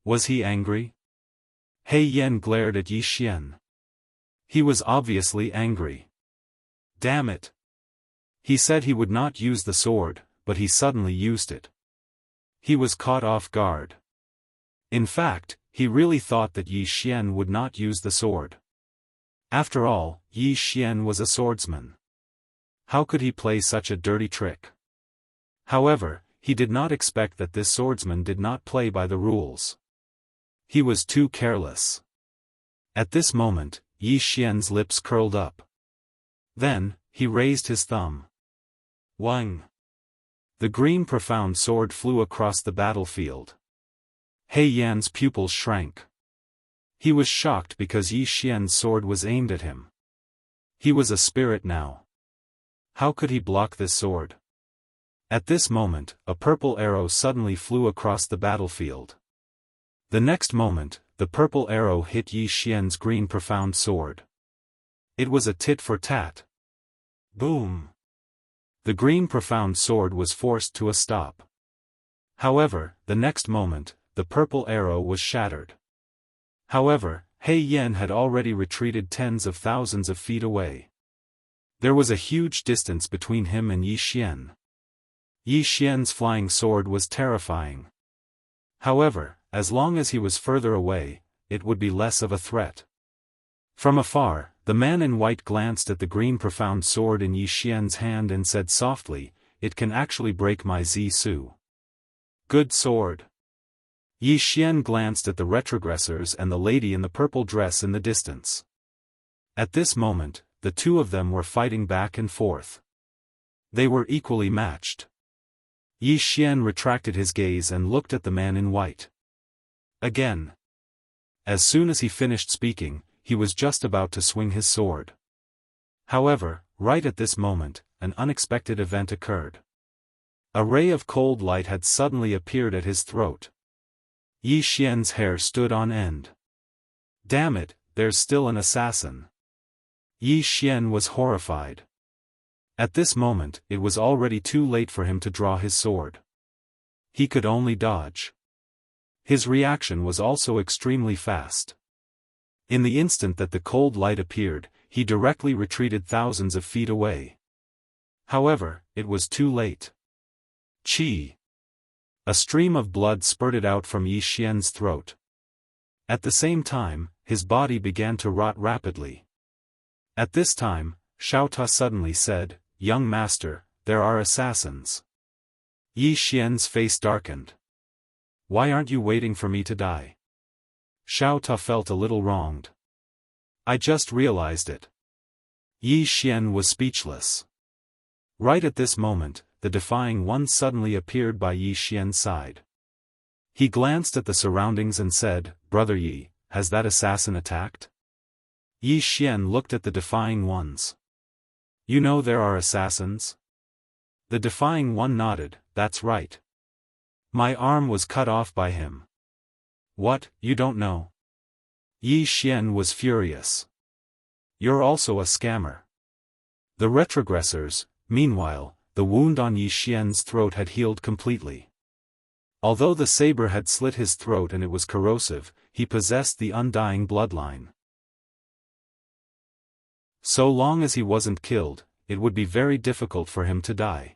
Was he angry? He Yan glared at Yi Xian. He was obviously angry. Damn it! He said he would not use the sword, but he suddenly used it. He was caught off guard. In fact, he really thought that Yi Xian would not use the sword. After all, Yi Xian was a swordsman. How could he play such a dirty trick? However, he did not expect that this swordsman did not play by the rules. He was too careless. At this moment, Yi Xian's lips curled up. Then, he raised his thumb. Wang! The green profound sword flew across the battlefield. He Yan's pupils shrank. He was shocked because Yi Xian's sword was aimed at him. He was a spirit now. How could he block this sword? At this moment, a purple arrow suddenly flew across the battlefield. The next moment, the purple arrow hit Yi Xian's green profound sword. It was a tit for tat. Boom! The green profound sword was forced to a stop. However, the next moment, the purple arrow was shattered. However, He Yan had already retreated tens of thousands of feet away. There was a huge distance between him and Yi Xian. Yi Xian's flying sword was terrifying. However, as long as he was further away, it would be less of a threat. From afar, the man in white glanced at the green profound sword in Yi Xian's hand and said softly, It can actually break my Zisu. Good sword. Yi Xian glanced at the retrogressors and the lady in the purple dress in the distance. At this moment, the two of them were fighting back and forth. They were equally matched. Yi Xian retracted his gaze and looked at the man in white. Again. As soon as he finished speaking, he was just about to swing his sword. However, right at this moment, an unexpected event occurred. A ray of cold light had suddenly appeared at his throat. Yi Xian's hair stood on end. Damn it, there's still an assassin. Yi Xian was horrified. At this moment, it was already too late for him to draw his sword. He could only dodge. His reaction was also extremely fast. In the instant that the cold light appeared, he directly retreated thousands of feet away. However, it was too late. Qi! A stream of blood spurted out from Yi Xian's throat. At the same time, his body began to rot rapidly. At this time, Xiaofan suddenly said, Young master, there are assassins. Yi Xian's face darkened. Why aren't you waiting for me to die? Xiaofan felt a little wronged. I just realized it. Yi Xian was speechless. Right at this moment, the defying one suddenly appeared by Yi Xian's side. He glanced at the surroundings and said, "Brother Yi, has that assassin attacked?" Yi Xian looked at the defying ones. "You know there are assassins?" The defying one nodded, "That's right. My arm was cut off by him." "What, you don't know?" Yi Xian was furious. "You're also a scammer." The retrogressors, meanwhile, the wound on Yi Xian's throat had healed completely. Although the saber had slit his throat and it was corrosive, he possessed the undying bloodline. So long as he wasn't killed, it would be very difficult for him to die.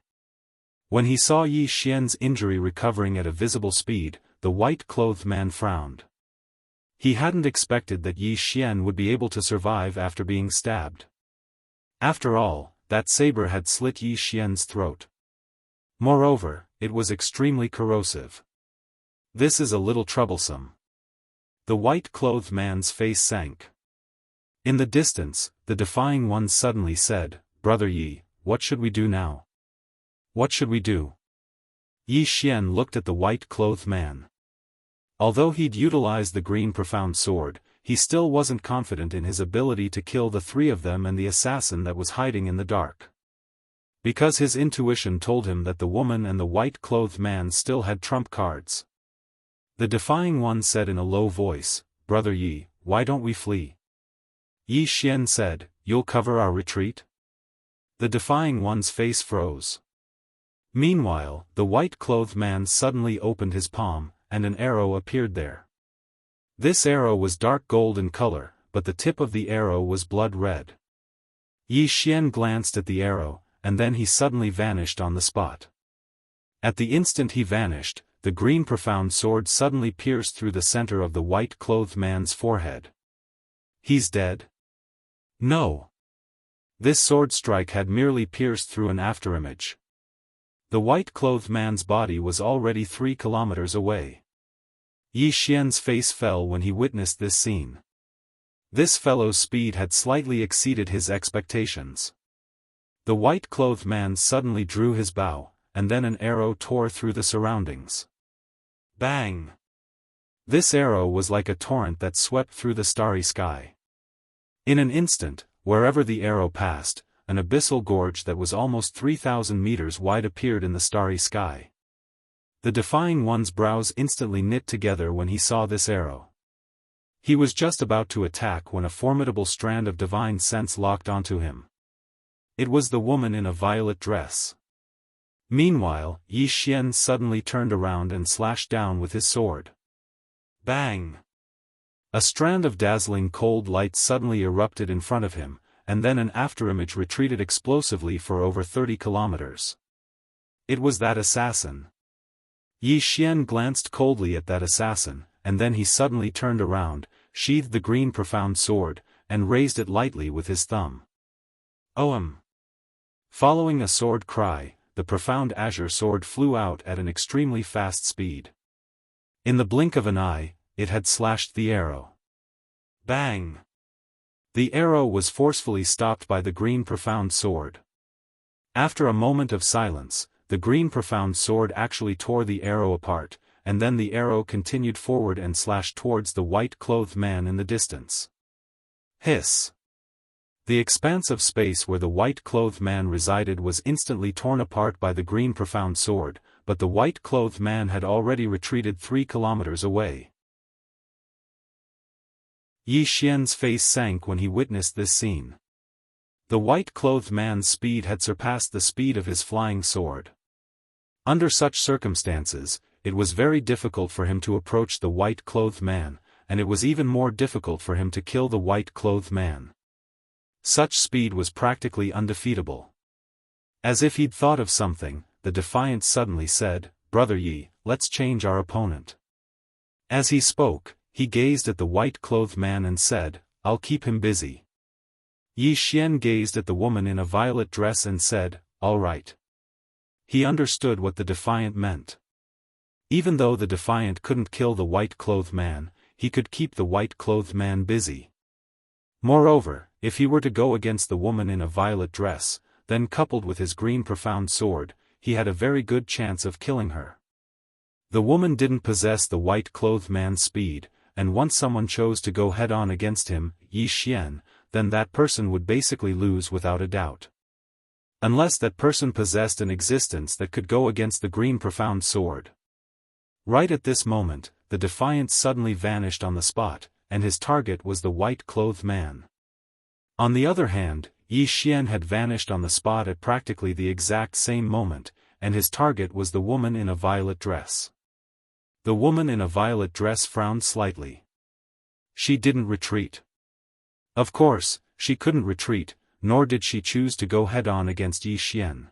When he saw Yi Xian's injury recovering at a visible speed, the white-clothed man frowned. He hadn't expected that Yi Xian would be able to survive after being stabbed. After all, that saber had slit Yi Xian's throat. Moreover, it was extremely corrosive. This is a little troublesome. The white-clothed man's face sank. In the distance, the defying one suddenly said, "Brother Yi, what should we do now?" "What should we do?" Yi Xian looked at the white-clothed man. Although he'd utilized the green profound sword, he still wasn't confident in his ability to kill the three of them and the assassin that was hiding in the dark. Because his intuition told him that the woman and the white-clothed man still had trump cards. The defying one said in a low voice, "Brother Yi, why don't we flee?" Yi Xian said, "You'll cover our retreat?" The defying one's face froze. Meanwhile, the white-clothed man suddenly opened his palm, and an arrow appeared there. This arrow was dark gold in color, but the tip of the arrow was blood red. Yi Xian glanced at the arrow, and then he suddenly vanished on the spot. At the instant he vanished, the green profound sword suddenly pierced through the center of the white-clothed man's forehead. "He's dead?" "No. This sword strike had merely pierced through an afterimage." The white-clothed man's body was already 3 kilometers away. Yi Xian's face fell when he witnessed this scene. This fellow's speed had slightly exceeded his expectations. The white-clothed man suddenly drew his bow, and then an arrow tore through the surroundings. Bang! This arrow was like a torrent that swept through the starry sky. In an instant, wherever the arrow passed, an abyssal gorge that was almost 3,000 meters wide appeared in the starry sky. The defying one's brows instantly knit together when he saw this arrow. He was just about to attack when a formidable strand of divine sense locked onto him. It was the woman in a violet dress. Meanwhile, Yi Xian suddenly turned around and slashed down with his sword. Bang! A strand of dazzling cold light suddenly erupted in front of him, and then an afterimage retreated explosively for over 30 kilometers. It was that assassin. Yi Xian glanced coldly at that assassin, and then he suddenly turned around, sheathed the green profound sword, and raised it lightly with his thumb. Oam! Following a sword cry, the profound azure sword flew out at an extremely fast speed. In the blink of an eye, it had slashed the arrow. Bang! The arrow was forcefully stopped by the green profound sword. After a moment of silence, the green profound sword actually tore the arrow apart, and then the arrow continued forward and slashed towards the white-clothed man in the distance. Hiss! The expanse of space where the white-clothed man resided was instantly torn apart by the green profound sword, but the white-clothed man had already retreated 3 kilometers away. Yi Xian's face sank when he witnessed this scene. The white-clothed man's speed had surpassed the speed of his flying sword. Under such circumstances, it was very difficult for him to approach the white-clothed man, and it was even more difficult for him to kill the white-clothed man. Such speed was practically undefeatable. As if he'd thought of something, the defiant suddenly said, "Brother Yi, let's change our opponent." As he spoke, he gazed at the white-clothed man and said, "I'll keep him busy." Yi Xian gazed at the woman in a violet dress and said, "All right." He understood what the defiant meant. Even though the defiant couldn't kill the white-clothed man, he could keep the white-clothed man busy. Moreover, if he were to go against the woman in a violet dress, then coupled with his green profound sword, he had a very good chance of killing her. The woman didn't possess the white-clothed man's speed, and once someone chose to go head-on against him, Yi Xian, then that person would basically lose without a doubt. Unless that person possessed an existence that could go against the green profound sword. Right at this moment, the defiance suddenly vanished on the spot, and his target was the white-clothed man. On the other hand, Yi Xian had vanished on the spot at practically the exact same moment, and his target was the woman in a violet dress. The woman in a violet dress frowned slightly. She didn't retreat. Of course, she couldn't retreat, nor did she choose to go head-on against Yi Xian.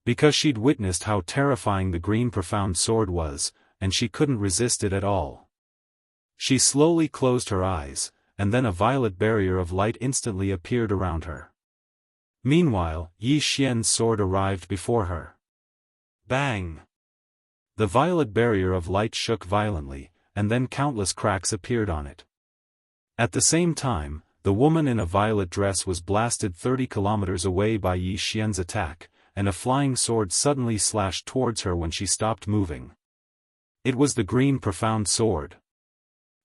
Because she'd witnessed how terrifying the green profound sword was, and she couldn't resist it at all. She slowly closed her eyes, and then a violet barrier of light instantly appeared around her. Meanwhile, Yi Xian's sword arrived before her. Bang! The violet barrier of light shook violently, and then countless cracks appeared on it. At the same time, the woman in a violet dress was blasted 30 kilometers away by Yi Xian's attack, and a flying sword suddenly slashed towards her when she stopped moving. It was the green profound sword.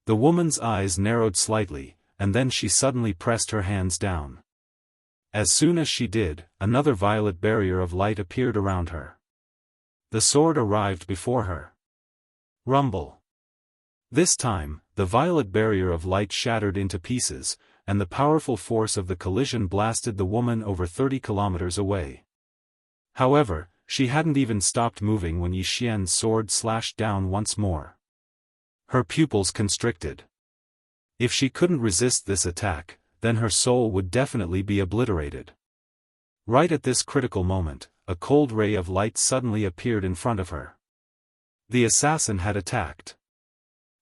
The woman's eyes narrowed slightly, and then she suddenly pressed her hands down. As soon as she did, another violet barrier of light appeared around her. The sword arrived before her. Rumble. This time, the violet barrier of light shattered into pieces, and the powerful force of the collision blasted the woman over 30 kilometers away. However, she hadn't even stopped moving when Yi Xian's sword slashed down once more. Her pupils constricted. If she couldn't resist this attack, then her soul would definitely be obliterated. Right at this critical moment, a cold ray of light suddenly appeared in front of her. The assassin had attacked.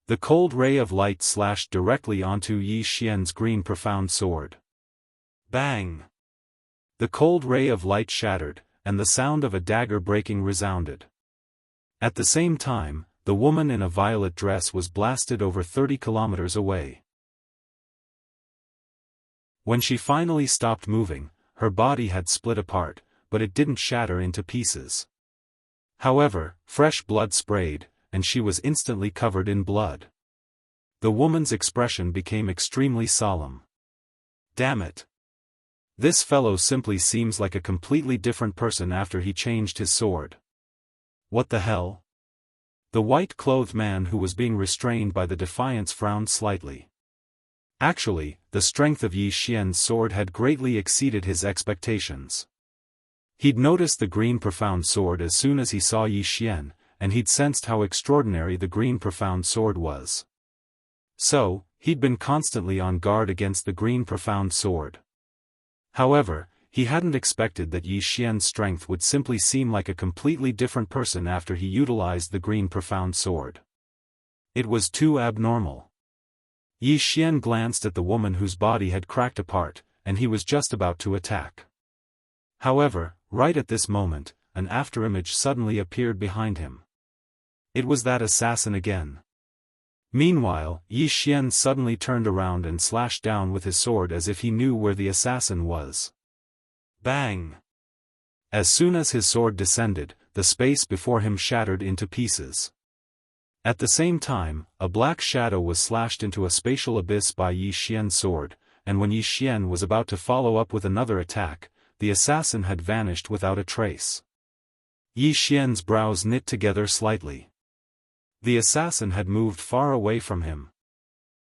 The cold ray of light slashed directly onto Yi Xian's green profound sword. Bang! The cold ray of light shattered, and the sound of a dagger breaking resounded. At the same time, the woman in a violet dress was blasted over 30 kilometers away. When she finally stopped moving, her body had split apart, but it didn't shatter into pieces. However, fresh blood sprayed, and she was instantly covered in blood. The woman's expression became extremely solemn. Damn it! This fellow simply seems like a completely different person after he changed his sword. What the hell? The white-clothed man who was being restrained by the defiance frowned slightly. Actually, the strength of Yi Xian's sword had greatly exceeded his expectations. He'd noticed the green profound sword as soon as he saw Yi Xian, and he'd sensed how extraordinary the green profound sword was. So, he'd been constantly on guard against the green profound sword. However, he hadn't expected that Yi Xian's strength would simply seem like a completely different person after he utilized the green profound sword. It was too abnormal. Yi Xian glanced at the woman whose body had cracked apart, and he was just about to attack. However, right at this moment, an afterimage suddenly appeared behind him. It was that assassin again. Meanwhile, Yi Xian suddenly turned around and slashed down with his sword as if he knew where the assassin was. Bang! As soon as his sword descended, the space before him shattered into pieces. At the same time, a black shadow was slashed into a spatial abyss by Yi Xian's sword, and when Yi Xian was about to follow up with another attack, the assassin had vanished without a trace. Yi Xian's brows knit together slightly. The assassin had moved far away from him.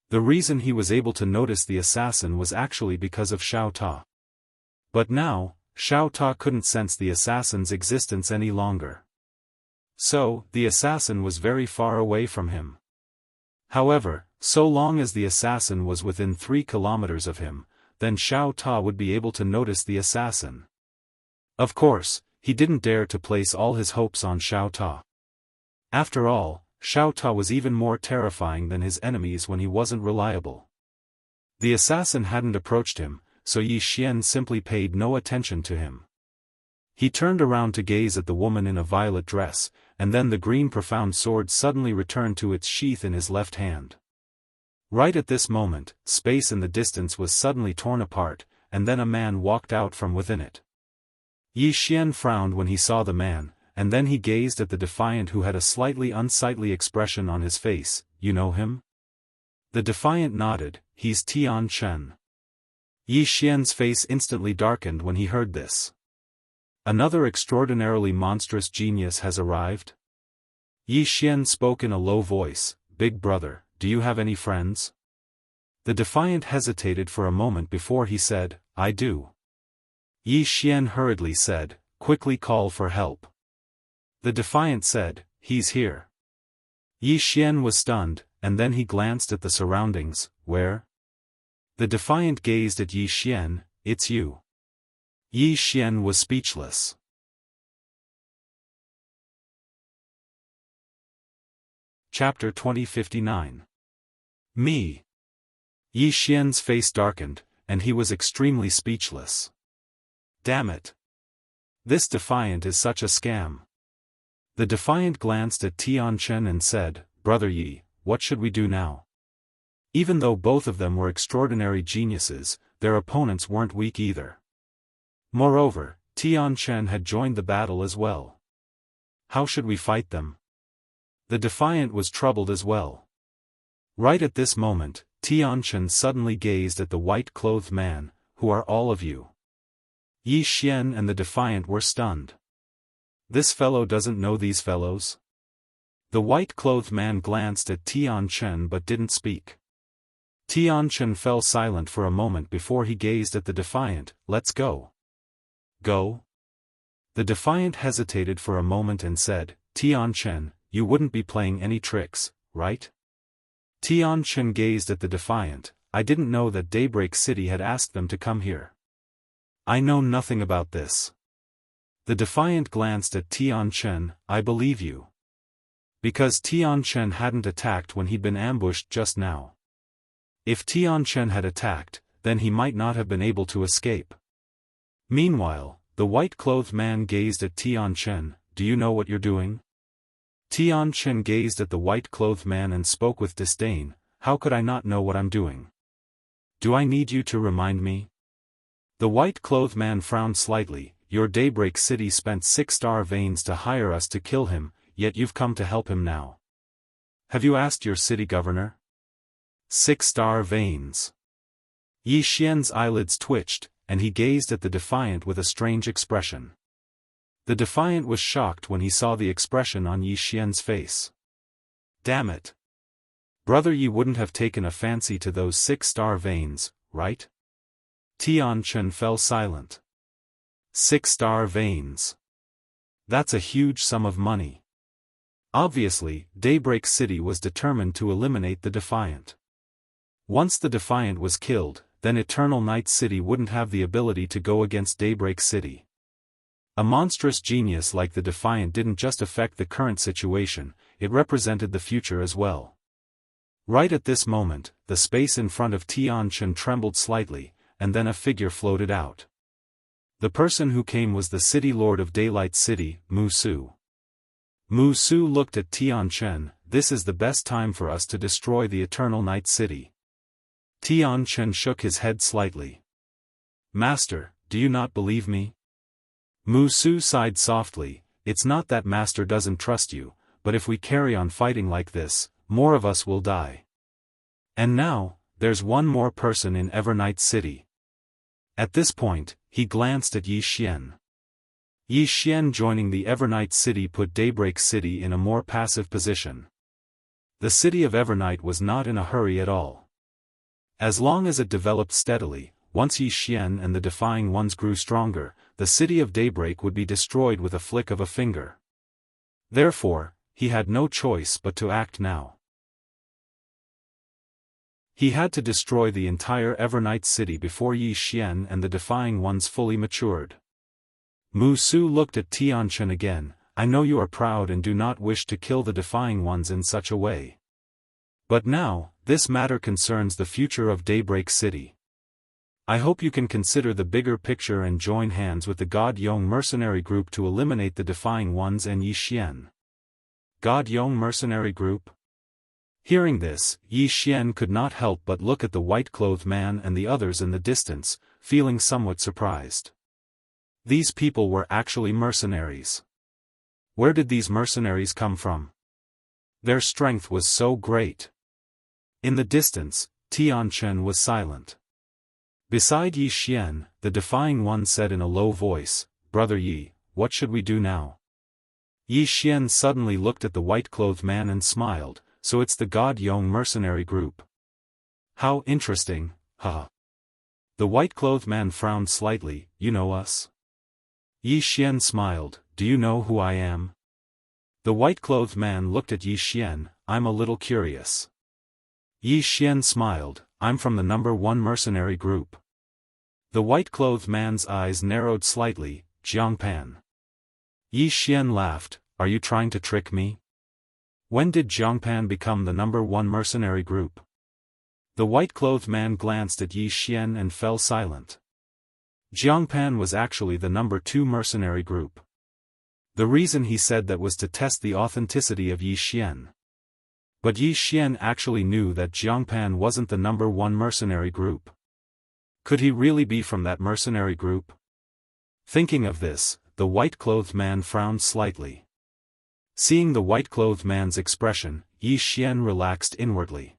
The reason he was able to notice the assassin was actually because of Xiao Ta. But now, Xiao Ta couldn't sense the assassin's existence any longer. So, the assassin was very far away from him. However, so long as the assassin was within 3 kilometers of him, then Xiao Ta would be able to notice the assassin. Of course, he didn't dare to place all his hopes on Xiao Ta. After all, Xiao Ta was even more terrifying than his enemies when he wasn't reliable. The assassin hadn't approached him, so Yi Xian simply paid no attention to him. He turned around to gaze at the woman in a violet dress, and then the green profound sword suddenly returned to its sheath in his left hand. Right at this moment, space in the distance was suddenly torn apart, and then a man walked out from within it. Yi Xian frowned when he saw the man, and then he gazed at the defiant who had a slightly unsightly expression on his face. You know him? The defiant nodded. He's Tian Chen. Yi Xian's face instantly darkened when he heard this. Another extraordinarily monstrous genius has arrived? Yi Xian spoke in a low voice. Big brother, do you have any friends? The defiant hesitated for a moment before he said, I do. Yi Xian hurriedly said, quickly call for help. The defiant said, he's here. Yi Xian was stunned, and then he glanced at the surroundings. Where? The defiant gazed at Yi Xian. It's you. Yi Xian was speechless. Chapter 2059. Me. Yi Xian's face darkened, and he was extremely speechless. Damn it. This defiant is such a scam. The defiant glanced at Tian Chen and said, Brother Yi, what should we do now? Even though both of them were extraordinary geniuses, their opponents weren't weak either. Moreover, Tian Chen had joined the battle as well. How should we fight them? The defiant was troubled as well. Right at this moment, Tian Chen suddenly gazed at the white-clothed man. Who are all of you? Yi Xian and the defiant were stunned. This fellow doesn't know these fellows? The white-clothed man glanced at Tian Chen but didn't speak. Tian Chen fell silent for a moment before he gazed at the defiant. Let's go. Go? The defiant hesitated for a moment and said, Tian Chen, you wouldn't be playing any tricks, right? Tian Chen gazed at the defiant. I didn't know that Daybreak City had asked them to come here. I know nothing about this. The defiant glanced at Tian Chen. I believe you. Because Tian Chen hadn't attacked when he'd been ambushed just now. If Tian Chen had attacked, then he might not have been able to escape. Meanwhile, the white-clothed man gazed at Tian Chen. Do you know what you're doing? Tian Chen gazed at the white-clothed man and spoke with disdain. How could I not know what I'm doing? Do I need you to remind me? The white-clothed man frowned slightly. Your Daybreak City spent 6-star veins to hire us to kill him, yet you've come to help him now. Have you asked your city governor? 6-star veins. Yi Xian's eyelids twitched, and he gazed at the defiant with a strange expression. The defiant was shocked when he saw the expression on Yi Xian's face. Damn it. Brother Yi wouldn't have taken a fancy to those 6-star veins, right? Tian Chen fell silent. 6-star veins. That's a huge sum of money. Obviously, Daybreak City was determined to eliminate the defiant. Once the defiant was killed, then Eternal Night City wouldn't have the ability to go against Daybreak City. A monstrous genius like the defiant didn't just affect the current situation, it represented the future as well. Right at this moment, the space in front of Tian Chen trembled slightly, and then a figure floated out. The person who came was the city lord of Daylight City, Mu Su. Mu Su looked at Tian Chen. This is the best time for us to destroy the Eternal Night City. Tian Chen shook his head slightly. Master, do you not believe me? Mu Su sighed softly. It's not that Master doesn't trust you, but if we carry on fighting like this, more of us will die. And now, there's one more person in Evernight City. At this point, he glanced at Yi Xian. Yi Xian joining the Evernight City put Daybreak City in a more passive position. The city of Evernight was not in a hurry at all. As long as it developed steadily, once Yi Xian and the defying ones grew stronger, the city of Daybreak would be destroyed with a flick of a finger. Therefore, he had no choice but to act now. He had to destroy the entire Evernight City before Yi Xian and the defying ones fully matured. Mu Su looked at Tian Chen again. I know you are proud and do not wish to kill the defying ones in such a way. But now, this matter concerns the future of Daybreak City. I hope you can consider the bigger picture and join hands with the God Yong mercenary group to eliminate the defying ones and Yi Xian. God Yong mercenary group? Hearing this, Yi Xian could not help but look at the white-clothed man and the others in the distance, feeling somewhat surprised. These people were actually mercenaries. Where did these mercenaries come from? Their strength was so great. In the distance, Tianchen was silent. Beside Yi Xian, the defying one said in a low voice, "Brother Yi, what should we do now?" Yi Xian suddenly looked at the white-clothed man and smiled, "So it's the God Yong mercenary group. How interesting, haha." The white-clothed man frowned slightly, "You know us?" Yi Xian smiled, "Do you know who I am?" The white-clothed man looked at Yi Xian, "I'm a little curious." Yi Xian smiled, "I'm from the number 1 mercenary group." The white-clothed man's eyes narrowed slightly, "Jiangpan." Yi Xian laughed, "Are you trying to trick me? When did Jiangpan become the number 1 mercenary group?" The white-clothed man glanced at Yi Xian and fell silent. Jiangpan was actually the number 2 mercenary group. The reason he said that was to test the authenticity of Yi Xian. But Yi Xian actually knew that Jiangpan wasn't the number 1 mercenary group. Could he really be from that mercenary group? Thinking of this, the white-clothed man frowned slightly. Seeing the white-clothed man's expression, Yi Xian relaxed inwardly.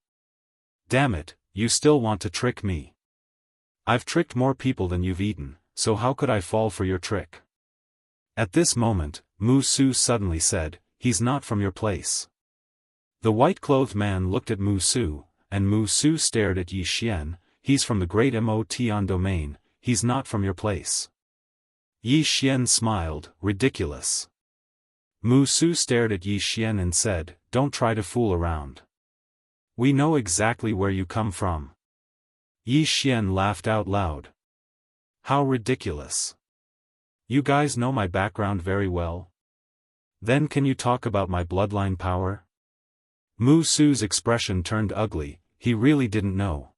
"Damn it, you still want to trick me. I've tricked more people than you've eaten, so how could I fall for your trick?" At this moment, Mu Su suddenly said, "He's not from your place." The white-clothed man looked at Mu Su, and Mu Su stared at Yi Xian, "He's from the great Motian domain, he's not from your place." Yi Xian smiled, "Ridiculous." Mu Su stared at Yi Xian and said, "Don't try to fool around. We know exactly where you come from." Yi Xian laughed out loud. "How ridiculous. You guys know my background very well? Then can you talk about my bloodline power?" Mu Su's expression turned ugly, he really didn't know.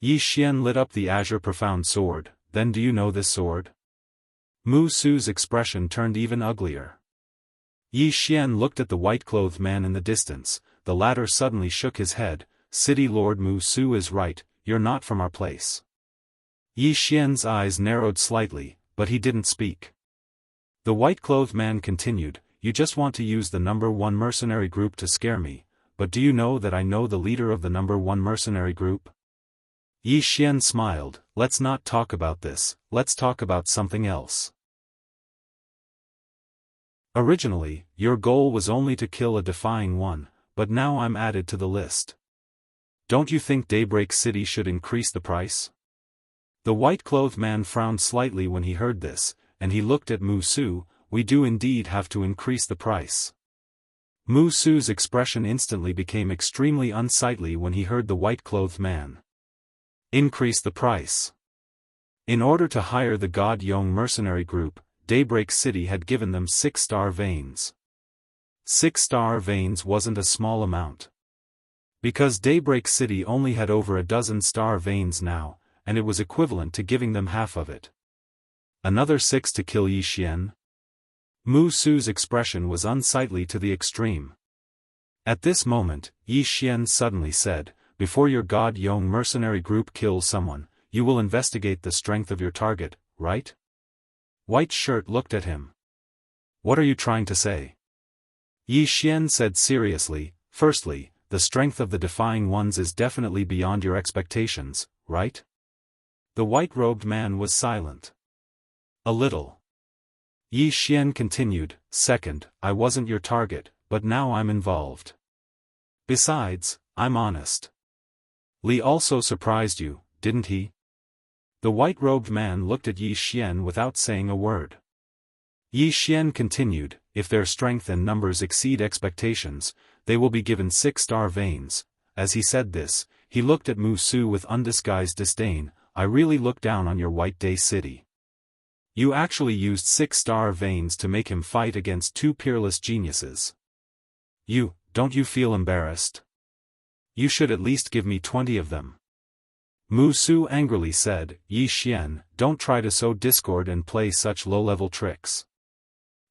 Yi Xian lit up the azure profound sword, "Then do you know this sword?" Mu Su's expression turned even uglier. Yi Xian looked at the white-clothed man in the distance, the latter suddenly shook his head, "City Lord Mu Su is right, you're not from our place." Yi Xian's eyes narrowed slightly, but he didn't speak. The white-clothed man continued, "You just want to use the number 1 mercenary group to scare me, but do you know that I know the leader of the number 1 mercenary group?" Yi Xian smiled, "Let's not talk about this, let's talk about something else. Originally, your goal was only to kill a defying one, but now I'm added to the list. Don't you think Daybreak City should increase the price?" The white-clothed man frowned slightly when he heard this, and he looked at Mu Su, "We do indeed have to increase the price." Mu Su's expression instantly became extremely unsightly when he heard the white-clothed man. Increase the price. In order to hire the God Yong mercenary group, Daybreak City had given them 6-star veins. 6-star veins wasn't a small amount. Because Daybreak City only had over a dozen star veins now, and it was equivalent to giving them half of it. Another 6 to kill Yi Xian? Mu Su's expression was unsightly to the extreme. At this moment, Yi Xian suddenly said, "Before your God Yong mercenary group kills someone, you will investigate the strength of your target, right?" White Shirt looked at him. "What are you trying to say?" Yi Xian said seriously, "Firstly, the strength of the defying ones is definitely beyond your expectations, right?" The white-robed man was silent. "A little." Yi Xian continued, "Second, I wasn't your target, but now I'm involved. Besides, I'm honest. Li also surprised you, didn't he?" The white-robed man looked at Yi Xian without saying a word. Yi Xian continued, "If their strength and numbers exceed expectations, they will be given 6-star veins." As he said this, he looked at Mu Su with undisguised disdain, "I really look down on your White Day City. You actually used 6-star veins to make him fight against 2 peerless geniuses. Don't you feel embarrassed? You should at least give me 20 of them." Mu Su angrily said, "Yi Xian, don't try to sow discord and play such low-level tricks."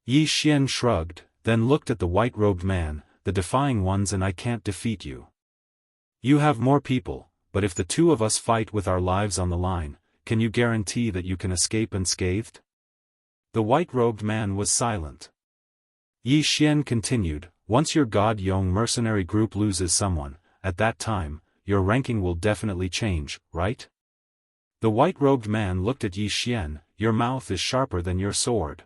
Yi Xian shrugged, then looked at the white-robed man, "The defying ones and I can't defeat you. You have more people, but if the 2 of us fight with our lives on the line, can you guarantee that you can escape unscathed?" The white-robed man was silent. Yi Xian continued, once your God Yong mercenary group loses someone, at that time, your ranking will definitely change, right? The white-robed man looked at Yi Xian, your mouth is sharper than your sword.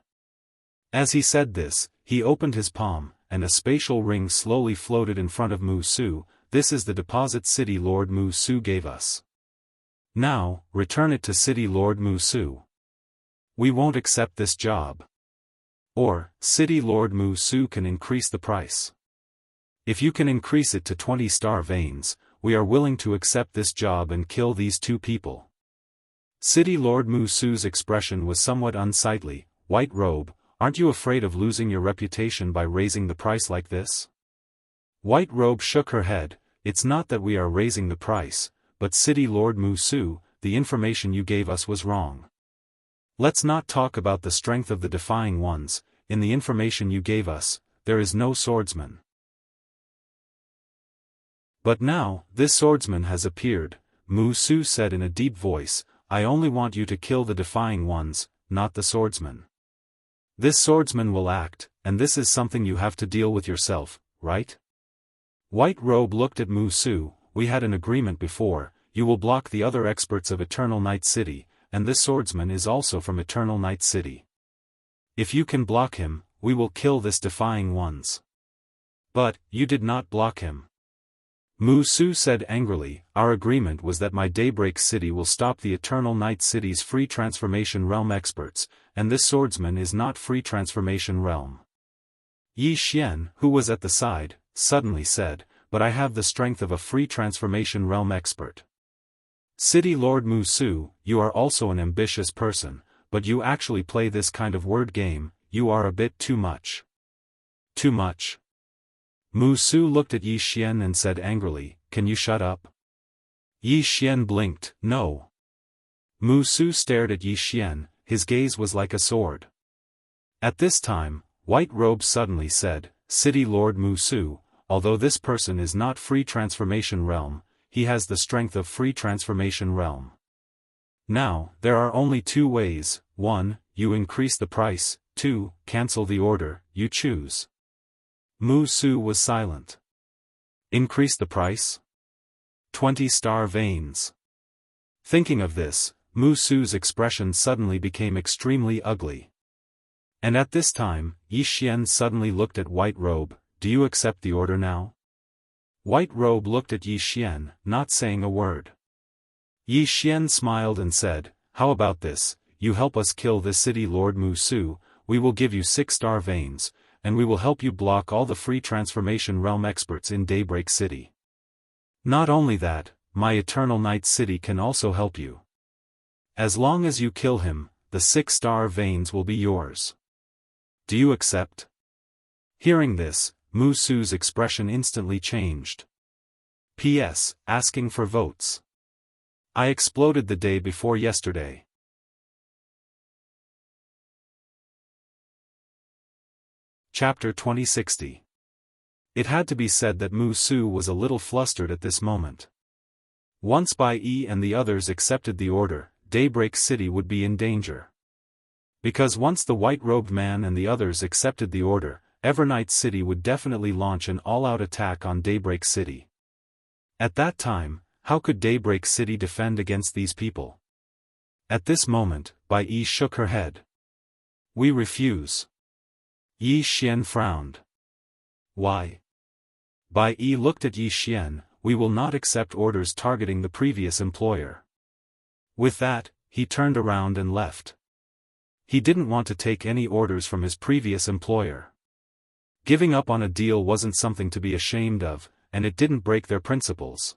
As he said this, he opened his palm, and a spatial ring slowly floated in front of Mu Su. This is the deposit City Lord Mu Su gave us. Now, return it to City Lord Mu Su. We won't accept this job. Or, City Lord Mu Su can increase the price. If you can increase it to 20 star veins, we are willing to accept this job and kill these two people. City Lord Mu Su's expression was somewhat unsightly. White robe, aren't you afraid of losing your reputation by raising the price like this? White robe shook her head. It's not that we are raising the price, but City Lord Mu Su, the information you gave us was wrong. Let's not talk about the strength of the defying ones. In the information you gave us, there is no swordsman. But now, this swordsman has appeared, Mu Su said in a deep voice. I only want you to kill the defying ones, not the swordsman. This swordsman will act, and this is something you have to deal with yourself, right? White robe looked at Mu Su. We had an agreement before. You will block the other experts of Eternal Night City, and this swordsman is also from Eternal Night City. If you can block him, we will kill this defying ones. But, you did not block him. Mu Su said angrily, our agreement was that my Daybreak City will stop the Eternal Night City's free transformation realm experts, and this swordsman is not free transformation realm. Yi Xian, who was at the side, suddenly said, but I have the strength of a free transformation realm expert. City Lord Mu Su, you are also an ambitious person, but you actually play this kind of word game. You are a bit too much. Too much? Mu Su looked at Yi Xian and said angrily, can you shut up? Yi Xian blinked, no. Mu Su stared at Yi Xian, his gaze was like a sword. At this time, White Robe suddenly said, City Lord Mu Su, although this person is not free transformation realm, he has the strength of free transformation realm. Now, there are only two ways. 1, you increase the price. 2, cancel the order. You choose. Mu Su was silent. Increase the price? 20 star veins. Thinking of this, Mu Su's expression suddenly became extremely ugly. And at this time, Yi Xian suddenly looked at White Robe. Do you accept the order now? White Robe looked at Yi Xian, not saying a word. Yi Xian smiled and said, how about this, you help us kill this City Lord Mu Su, we will give you 6 star veins, and we will help you block all the free transformation realm experts in Daybreak City. Not only that, my Eternal Night City can also help you. As long as you kill him, the 6 star veins will be yours. Do you accept? Hearing this, Mu Su's expression instantly changed. P.S. Asking for votes. I exploded the day before yesterday. Chapter 2060. It had to be said that Mu Su was a little flustered at this moment. Once Bai Yi and the others accepted the order, Daybreak City would be in danger. Because once the white-robed man and the others accepted the order, Evernight City would definitely launch an all-out attack on Daybreak City. At that time, how could Daybreak City defend against these people? At this moment, Bai Yi shook her head. We refuse. Yi Xian frowned. Why? Bai Yi looked at Yi Xian, we will not accept orders targeting the previous employer. With that, he turned around and left. He didn't want to take any orders from his previous employer. Giving up on a deal wasn't something to be ashamed of, and it didn't break their principles.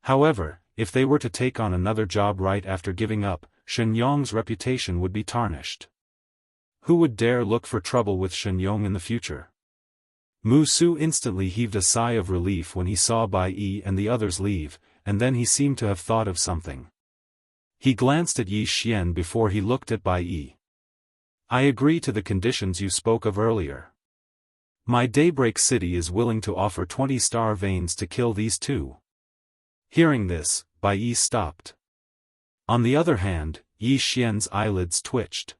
However, if they were to take on another job right after giving up, Shen Yong's reputation would be tarnished. Who would dare look for trouble with Shen Yong in the future? Mu Su instantly heaved a sigh of relief when he saw Bai Yi and the others leave, and then he seemed to have thought of something. He glanced at Yi Xian before he looked at Bai Yi. I agree to the conditions you spoke of earlier. My Daybreak City is willing to offer 20 star veins to kill these two. Hearing this, Bai Yi stopped. On the other hand, Yi Xian's eyelids twitched.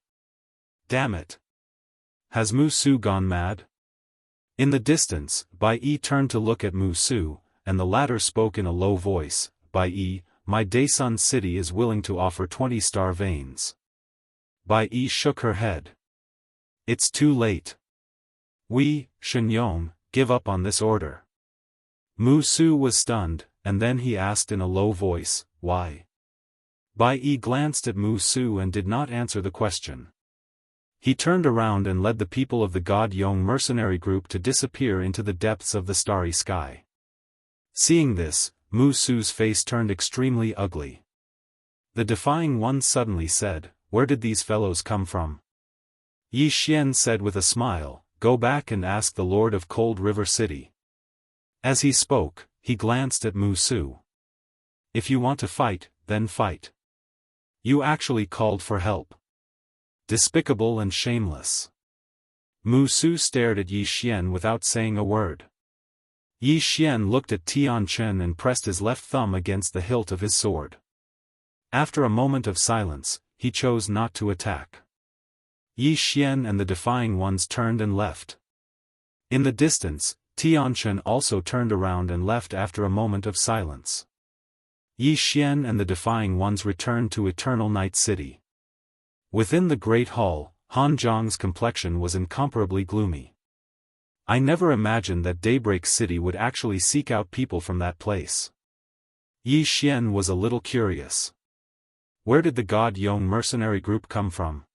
Damn it. Has Mu Su gone mad? In the distance, Bai Yi turned to look at Mu Su, and the latter spoke in a low voice, Bai Yi, my Daesun city is willing to offer 20 star veins. Bai Yi shook her head. It's too late. We, Shenyong, give up on this order. Mu Su was stunned, and then he asked in a low voice, why? Bai Yi glanced at Mu Su and did not answer the question. He turned around and led the people of the God Yong mercenary group to disappear into the depths of the starry sky. Seeing this, Mu Su's face turned extremely ugly. The Defying One suddenly said, where did these fellows come from? Yi Xian said with a smile, go back and ask the Lord of Cold River City. As he spoke, he glanced at Mu Su. If you want to fight, then fight. You actually called for help. Despicable and shameless. Mu Su stared at Yi Xian without saying a word. Yi Xian looked at Tian Chen and pressed his left thumb against the hilt of his sword. After a moment of silence, he chose not to attack. Yi Xian and the Defying Ones turned and left. In the distance, Tian Chen also turned around and left after a moment of silence. Yi Xian and the Defying Ones returned to Eternal Night City. Within the Great Hall, Han Zhang's complexion was incomparably gloomy. I never imagined that Daybreak City would actually seek out people from that place. Yi Xian was a little curious. Where did the God Yong mercenary group come from?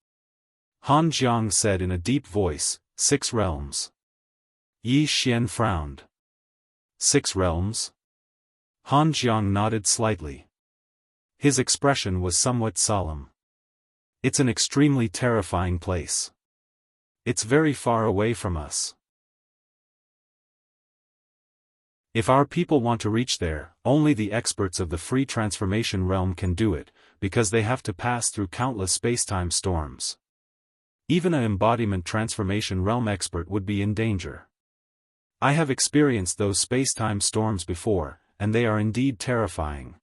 Han Zhang said in a deep voice, 6 realms. Yi Xian frowned. 6 realms? Han Zhang nodded slightly. His expression was somewhat solemn. It's an extremely terrifying place. It's very far away from us. If our people want to reach there, only the experts of the free transformation realm can do it, because they have to pass through countless spacetime storms. Even an embodiment transformation realm expert would be in danger. I have experienced those spacetime storms before, and they are indeed terrifying.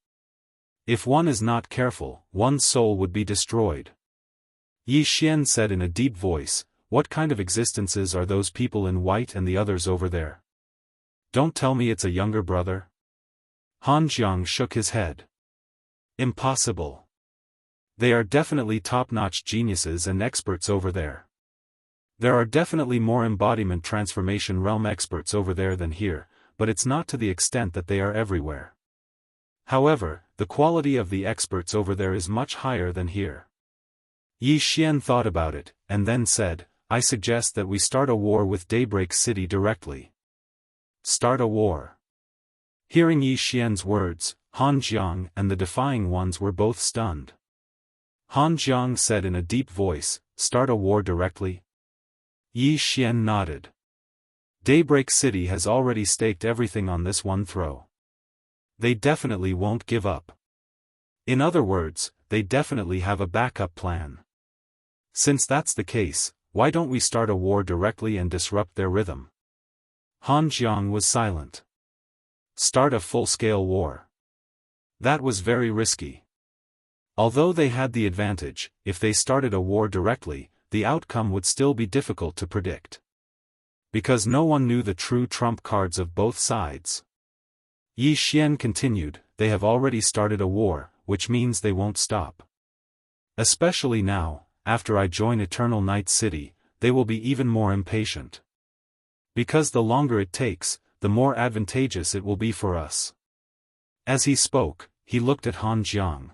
If one is not careful, one's soul would be destroyed. Yi Xian said in a deep voice, what kind of existences are those people in white and the others over there? Don't tell me it's a younger brother? Han Zhang shook his head. Impossible. They are definitely top-notch geniuses and experts over there. There are definitely more embodiment transformation realm experts over there than here, but it's not to the extent that they are everywhere. However, the quality of the experts over there is much higher than here. Yi Xian thought about it, and then said, I suggest that we start a war with Daybreak City directly. Start a war. Hearing Yi Xian's words, Han Zhang and the Defying Ones were both stunned. Han Zhang said in a deep voice, start a war directly? Yi Xian nodded. Daybreak City has already staked everything on this one throw. They definitely won't give up. In other words, they definitely have a backup plan. Since that's the case, why don't we start a war directly and disrupt their rhythm? Han Zhang was silent. Start a full-scale war. That was very risky. Although they had the advantage, if they started a war directly, the outcome would still be difficult to predict. Because no one knew the true trump cards of both sides. Yi Xian continued, they have already started a war, which means they won't stop. Especially now, after I join Eternal Night City, they will be even more impatient. Because the longer it takes, the more advantageous it will be for us. As he spoke, he looked at Han Zhang.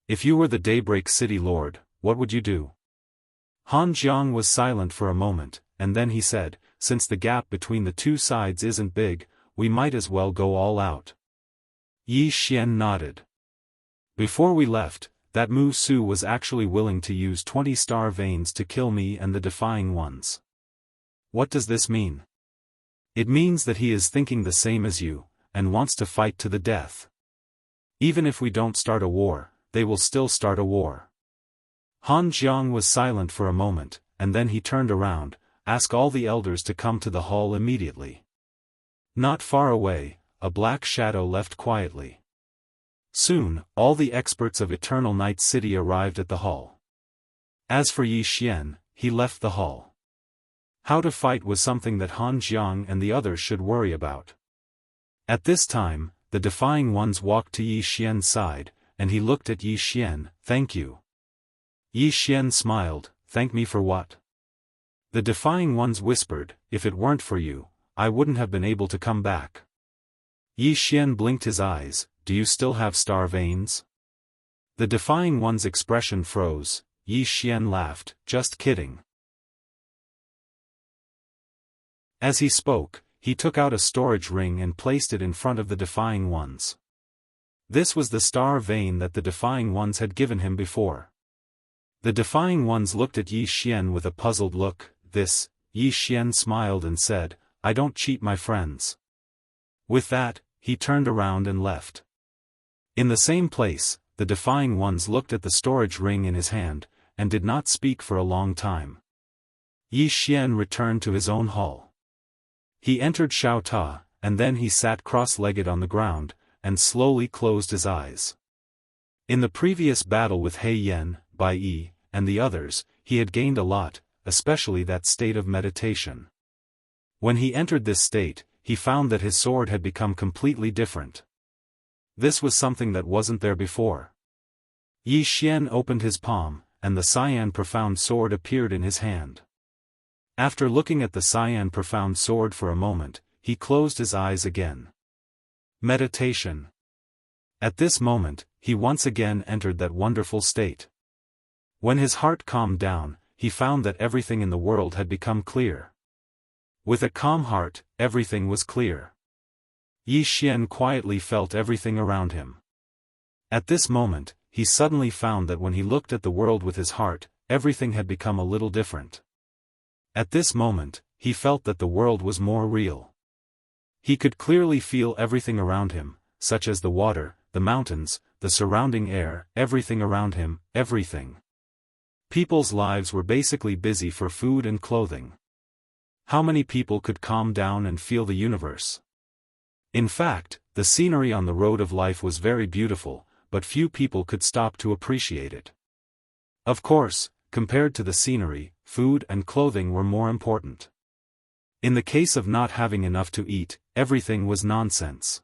If you were the Daybreak City Lord, what would you do? Han Zhang was silent for a moment, and then he said, since the gap between the two sides isn't big, we might as well go all out. Yi Xian nodded. Before we left, that Mu Su was actually willing to use 20 star veins to kill me and the Defying Ones. What does this mean? It means that he is thinking the same as you, and wants to fight to the death. Even if we don't start a war, they will still start a war. Han Zhang was silent for a moment, and then he turned around, ask all the elders to come to the hall immediately. Not far away, a black shadow left quietly. Soon, all the experts of Eternal Night City arrived at the hall. As for Yi Xian, he left the hall. How to fight was something that Han Jiang and the others should worry about. At this time, the Defying Ones walked to Yi Xian's side, and he looked at Yi Xian. "Thank you." Yi Xian smiled. "Thank me for what?" The Defying Ones whispered, "If it weren't for you, I wouldn't have been able to come back." Yi Xian blinked his eyes. "Do you still have star veins?" The Defying One's expression froze. Yi Xian laughed. "Just kidding." As he spoke, he took out a storage ring and placed it in front of the Defying Ones. This was the star vein that the Defying Ones had given him before. The Defying Ones looked at Yi Xian with a puzzled look. "This," Yi Xian smiled and said, "I don't cheat my friends." With that, he turned around and left. In the same place, the Defying Ones looked at the storage ring in his hand, and did not speak for a long time. Yi Xian returned to his own hall. He entered Xiao Ta, and then he sat cross-legged on the ground, and slowly closed his eyes. In the previous battle with He Yan, Bai Yi, and the others, he had gained a lot, especially that state of meditation. When he entered this state, he found that his sword had become completely different. This was something that wasn't there before. Yi Xian opened his palm, and the cyan profound sword appeared in his hand. After looking at the cyan profound sword for a moment, he closed his eyes again. Meditation. At this moment, he once again entered that wonderful state. When his heart calmed down, he found that everything in the world had become clear. With a calm heart, everything was clear. Yi Xian quietly felt everything around him. At this moment, he suddenly found that when he looked at the world with his heart, everything had become a little different. At this moment, he felt that the world was more real. He could clearly feel everything around him, such as the water, the mountains, the surrounding air, everything around him, everything. People's lives were basically busy for food and clothing. How many people could calm down and feel the universe? In fact, the scenery on the road of life was very beautiful, but few people could stop to appreciate it. Of course, compared to the scenery, food and clothing were more important. In the case of not having enough to eat, everything was nonsense.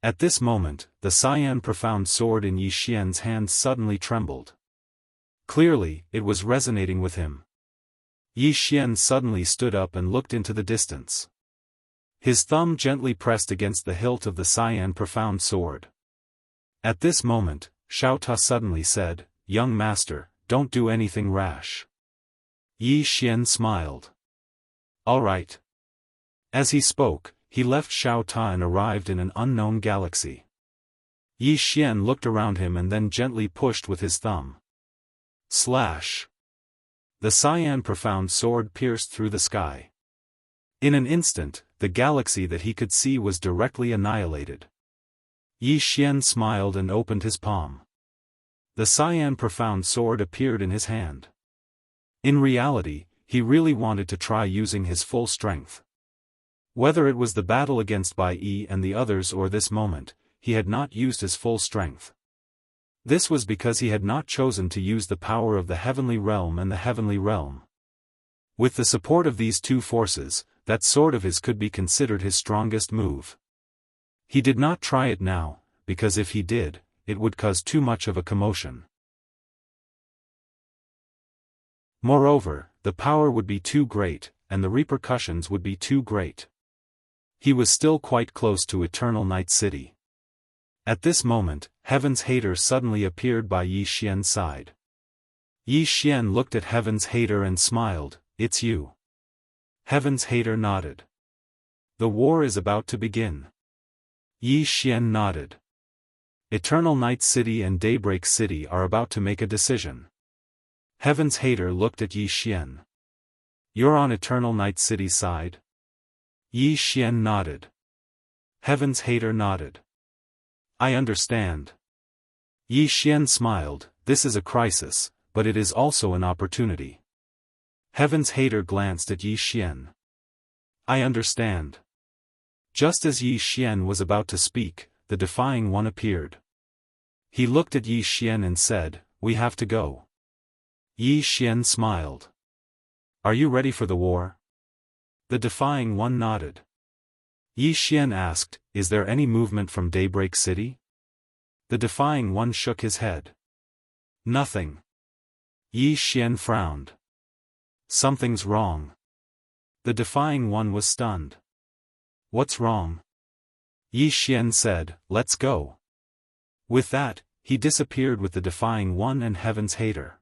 At this moment, the cyan profound sword in Yi Xian's hand suddenly trembled. Clearly, it was resonating with him. Yi Xian suddenly stood up and looked into the distance. His thumb gently pressed against the hilt of the cyan profound sword. At this moment, Xiao Ta suddenly said, "Young master, don't do anything rash." Yi Xian smiled. "All right." As he spoke, he left Xiao Ta and arrived in an unknown galaxy. Yi Xian looked around him and then gently pushed with his thumb. Slash! The cyan profound sword pierced through the sky. In an instant, the galaxy that he could see was directly annihilated. Yi Xian smiled and opened his palm. The cyan profound sword appeared in his hand. In reality, he really wanted to try using his full strength. Whether it was the battle against Bai Yi and the others or this moment, he had not used his full strength. This was because he had not chosen to use the power of the heavenly realm and the heavenly realm. With the support of these two forces, that sword of his could be considered his strongest move. He did not try it now, because if he did, it would cause too much of a commotion. Moreover, the power would be too great, and the repercussions would be too great. He was still quite close to Eternal Night City. At this moment, Heaven's Hater suddenly appeared by Yi Xian's side. Yi Xian looked at Heaven's Hater and smiled. "It's you." Heaven's Hater nodded. "The war is about to begin." Yi Xian nodded. Eternal Night City and Daybreak City are about to make a decision. Heaven's Hater looked at Yi Xian. "You're on Eternal Night City's side?" Yi Xian nodded. Heaven's Hater nodded. "I understand." Yi Xian smiled. "This is a crisis, but it is also an opportunity." Heaven's Hater glanced at Yi Xian. "I understand." Just as Yi Xian was about to speak, the Defying One appeared. He looked at Yi Xian and said, "We have to go." Yi Xian smiled. "Are you ready for the war?" The defying one nodded. Yi Xian asked, is there any movement from Daybreak City? The defying one shook his head. Nothing. Yi Xian frowned. Something's wrong. The defying one was stunned. What's wrong? Yi Xian said, let's go. With that, he disappeared with the defying one and Heaven's Hater.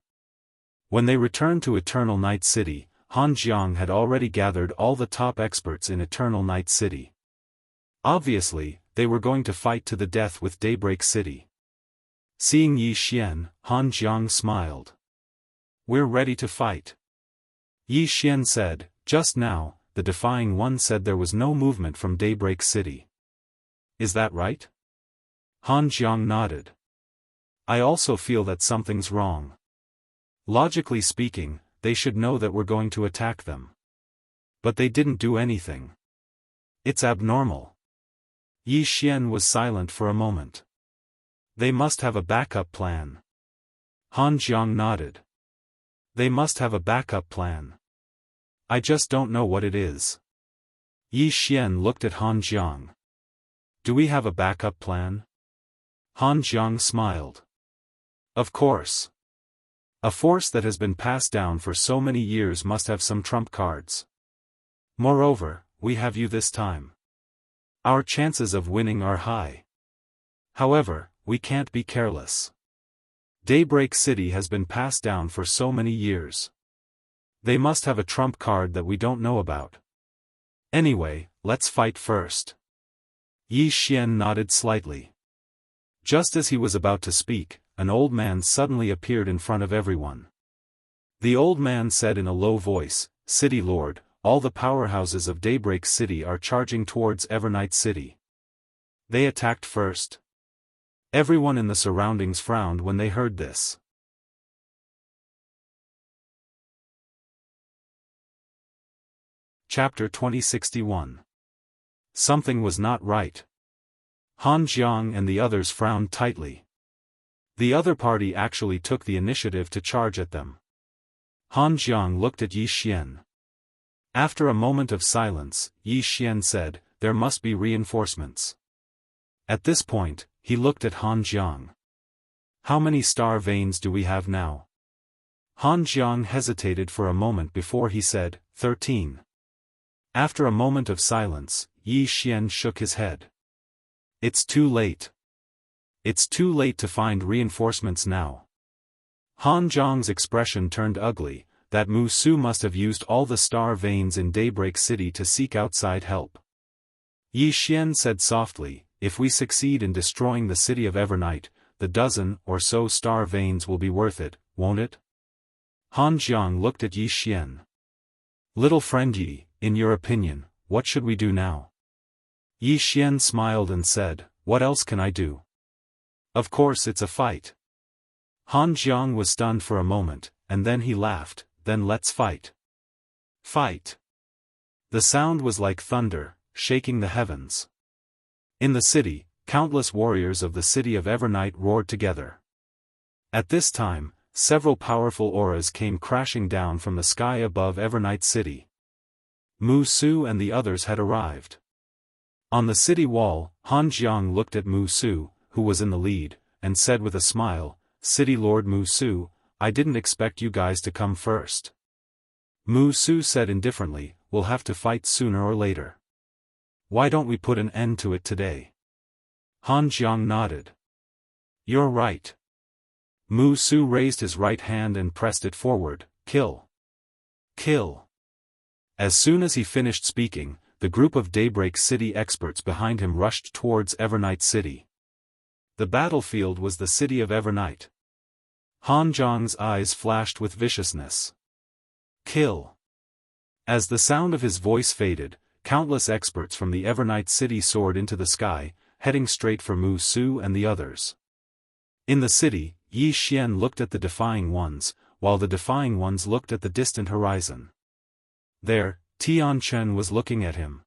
When they returned to Eternal Night City, Han Jiang had already gathered all the top experts in Eternal Night City. Obviously, they were going to fight to the death with Daybreak City. Seeing Yi Xian, Han Jiang smiled. We're ready to fight. Yi Xian said, just now, the defying one said there was no movement from Daybreak City. Is that right? Han Jiang nodded. I also feel that something's wrong. Logically speaking, they should know that we're going to attack them. But they didn't do anything. It's abnormal. Yi Xian was silent for a moment. They must have a backup plan. Han Jiang nodded. They must have a backup plan. I just don't know what it is. Yi Xian looked at Han Jiang. Do we have a backup plan? Han Jiang smiled. Of course. A force that has been passed down for so many years must have some trump cards. Moreover, we have you this time. Our chances of winning are high. However, we can't be careless. Daybreak City has been passed down for so many years. They must have a trump card that we don't know about. Anyway, let's fight first. Yi Xian nodded slightly. Just as he was about to speak, an old man suddenly appeared in front of everyone. The old man said in a low voice, City Lord, all the powerhouses of Daybreak City are charging towards Evernight City. They attacked first. Everyone in the surroundings frowned when they heard this. Chapter 2061. Something was not right. Han Jiang and the others frowned tightly. The other party actually took the initiative to charge at them. Han Jiang looked at Yi Xian. After a moment of silence, Yi Xian said, there must be reinforcements. At this point, he looked at Han Jiang. How many star veins do we have now? Han Jiang hesitated for a moment before he said, 13. After a moment of silence, Yi Xian shook his head. It's too late. It's too late to find reinforcements now. Han Jiang's expression turned ugly, that Mu Su must have used all the star veins in Daybreak City to seek outside help. Yi Xian said softly, if we succeed in destroying the city of Evernight, the dozen or so star veins will be worth it, won't it? Han Jiang looked at Yi Xian. Little friend Yi, in your opinion, what should we do now? Yi Xian smiled and said, what else can I do? Of course it's a fight. Han Jiang was stunned for a moment, and then he laughed, then let's fight. Fight. The sound was like thunder, shaking the heavens. In the city, countless warriors of the city of Evernight roared together. At this time, several powerful auras came crashing down from the sky above Evernight City. Mu Su and the others had arrived. On the city wall, Han Jiang looked at Mu Su, who was in the lead, and said with a smile, City Lord Mu Su, I didn't expect you guys to come first. Mu Su said indifferently, we'll have to fight sooner or later. Why don't we put an end to it today? Han Jiang nodded. You're right. Mu Su raised his right hand and pressed it forward, kill. Kill. As soon as he finished speaking, the group of Daybreak City experts behind him rushed towards Evernight City. The battlefield was the city of Evernight. Han Jiang's eyes flashed with viciousness. Kill. As the sound of his voice faded, countless experts from the Evernight City soared into the sky, heading straight for Mu Su and the others. In the city, Yi Xian looked at the defying ones, while the defying ones looked at the distant horizon. There, Tian Chen was looking at him.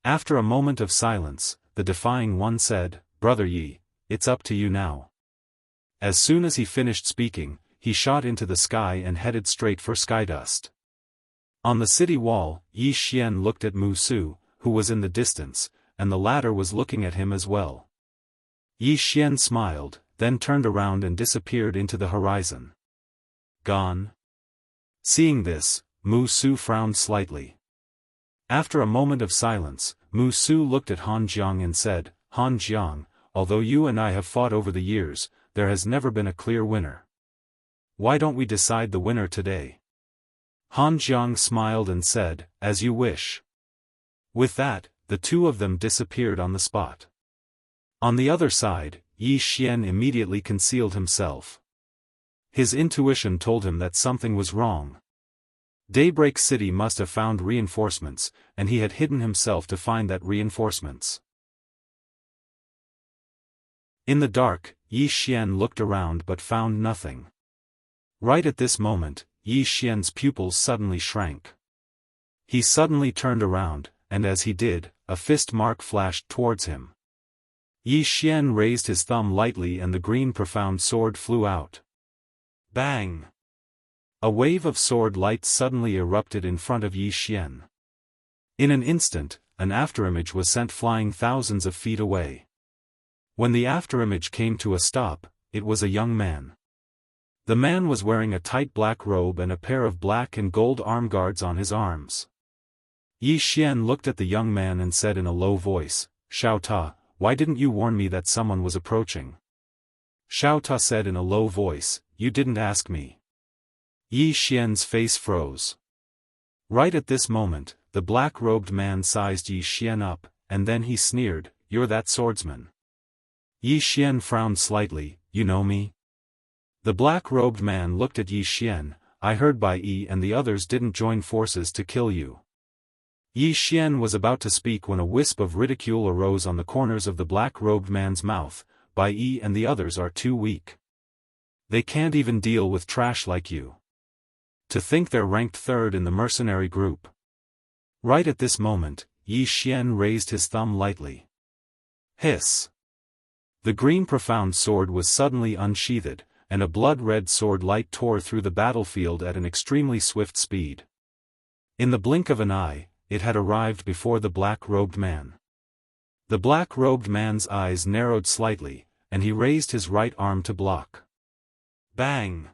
After a moment of silence, the defying one said, Brother Yi, it's up to you now. As soon as he finished speaking, he shot into the sky and headed straight for Skydust. On the city wall, Yi Xian looked at Mu Su, who was in the distance, and the latter was looking at him as well. Yi Xian smiled, then turned around and disappeared into the horizon. Gone? Seeing this, Mu Su frowned slightly. After a moment of silence, Mu Su looked at Han Jiang and said, Han Jiang, although you and I have fought over the years, there has never been a clear winner. Why don't we decide the winner today? Han Jiang smiled and said, as you wish. With that, the two of them disappeared on the spot. On the other side, Yi Xian immediately concealed himself. His intuition told him that something was wrong. Daybreak City must have found reinforcements, and he had hidden himself to find that reinforcements. In the dark, Yi Xian looked around but found nothing. Right at this moment, Yi Xian's pupils suddenly shrank. He suddenly turned around, and as he did, a fist mark flashed towards him. Yi Xian raised his thumb lightly and the green profound sword flew out. Bang! A wave of sword light suddenly erupted in front of Yi Xian. In an instant, an afterimage was sent flying thousands of feet away. When the afterimage came to a stop, it was a young man. The man was wearing a tight black robe and a pair of black and gold arm guards on his arms. Yi Xian looked at the young man and said in a low voice, Xiao Ta, why didn't you warn me that someone was approaching? Xiao Ta said in a low voice, you didn't ask me. Yi Xian's face froze. Right at this moment, the black-robed man sized Yi Xian up, and then he sneered, you're that swordsman. Yi Xian frowned slightly, you know me? The black-robed man looked at Yi Xian, I heard Bai Yi and the others didn't join forces to kill you. Yi Xian was about to speak when a wisp of ridicule arose on the corners of the black-robed man's mouth, Bai Yi and the others are too weak. They can't even deal with trash like you. To think they're ranked third in the mercenary group. Right at this moment, Yi Xian raised his thumb lightly. Hiss! The green profound sword was suddenly unsheathed, and a blood-red sword light tore through the battlefield at an extremely swift speed. In the blink of an eye, it had arrived before the black-robed man. The black-robed man's eyes narrowed slightly, and he raised his right arm to block. Bang!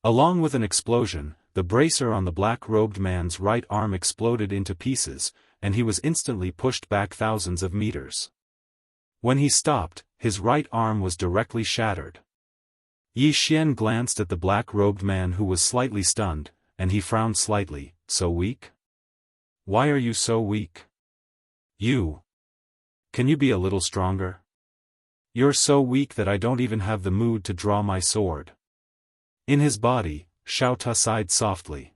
Along with an explosion, the bracer on the black-robed man's right arm exploded into pieces, and he was instantly pushed back thousands of meters. When he stopped, his right arm was directly shattered. Yi Xian glanced at the black-robed man who was slightly stunned, and he frowned slightly, so weak? Why are you so weak? You. Can you be a little stronger? You're so weak that I don't even have the mood to draw my sword. In his body, Xiao Ta sighed softly.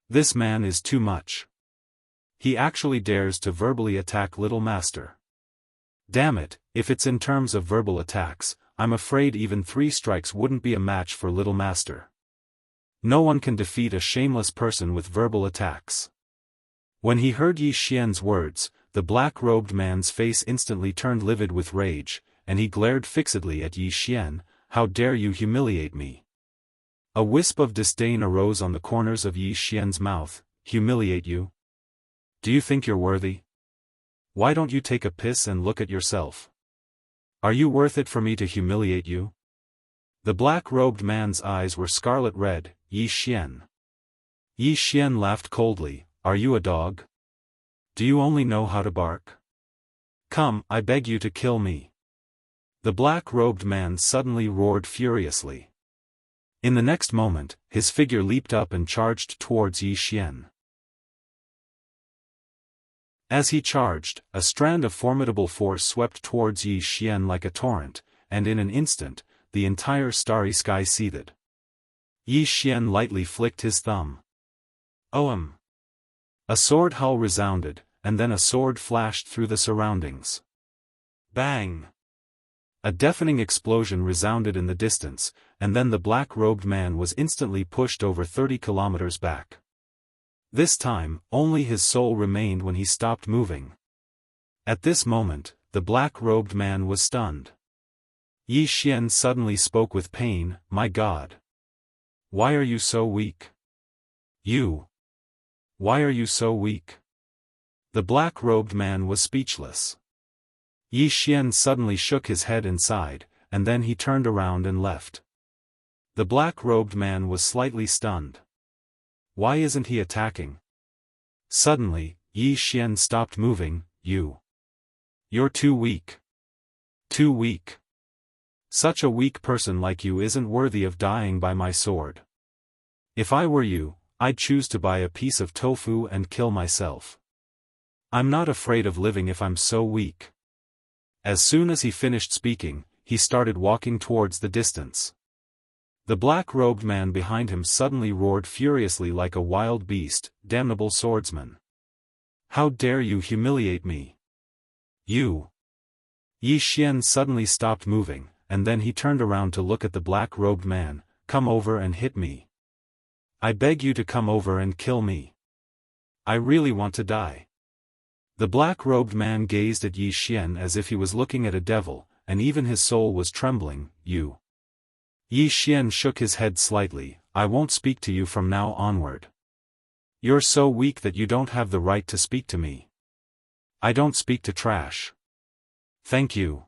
This man is too much. He actually dares to verbally attack Little Master. Damn it, if it's in terms of verbal attacks, I'm afraid even 3 strikes wouldn't be a match for Little Master. No one can defeat a shameless person with verbal attacks. When he heard Yi Xian's words, the black-robed man's face instantly turned livid with rage, and he glared fixedly at Yi Xian, how dare you humiliate me? A wisp of disdain arose on the corners of Yi Xian's mouth, humiliate you? Do you think you're worthy? Why don't you take a piss and look at yourself? Are you worth it for me to humiliate you? The black-robed man's eyes were scarlet red, Yi Xian. Yi Xian laughed coldly, are you a dog? Do you only know how to bark? Come, I beg you to kill me. The black-robed man suddenly roared furiously. In the next moment, his figure leaped up and charged towards Yi Xian. As he charged, a strand of formidable force swept towards Yi Xian like a torrent, and in an instant, the entire starry sky seethed. Yi Xian lightly flicked his thumb. Ohm! A sword howl resounded, and then a sword flashed through the surroundings. Bang! A deafening explosion resounded in the distance, and then the black-robed man was instantly pushed over 30 kilometers back. This time, only his soul remained when he stopped moving. At this moment, the black-robed man was stunned. Yi Xian suddenly spoke with pain, my God. Why are you so weak? You. Why are you so weak? The black-robed man was speechless. Yi Xian suddenly shook his head and sighed, and then he turned around and left. The black-robed man was slightly stunned. Why isn't he attacking? Suddenly, Yi Xian stopped moving. You're too weak. Too weak. Such a weak person like you isn't worthy of dying by my sword. If I were you, I'd choose to buy a piece of tofu and kill myself. I'm not afraid of living if I'm so weak. As soon as he finished speaking, he started walking towards the distance. The black-robed man behind him suddenly roared furiously like a wild beast, "Damnable swordsman! How dare you humiliate me? You!" Yi Xian suddenly stopped moving, and then he turned around to look at the black-robed man. "Come over and hit me. I beg you to come over and kill me. I really want to die." The black-robed man gazed at Yi Xian as if he was looking at a devil, and even his soul was trembling. "You." Yi Xian shook his head slightly. "I won't speak to you from now onward. You're so weak that you don't have the right to speak to me. I don't speak to trash. Thank you."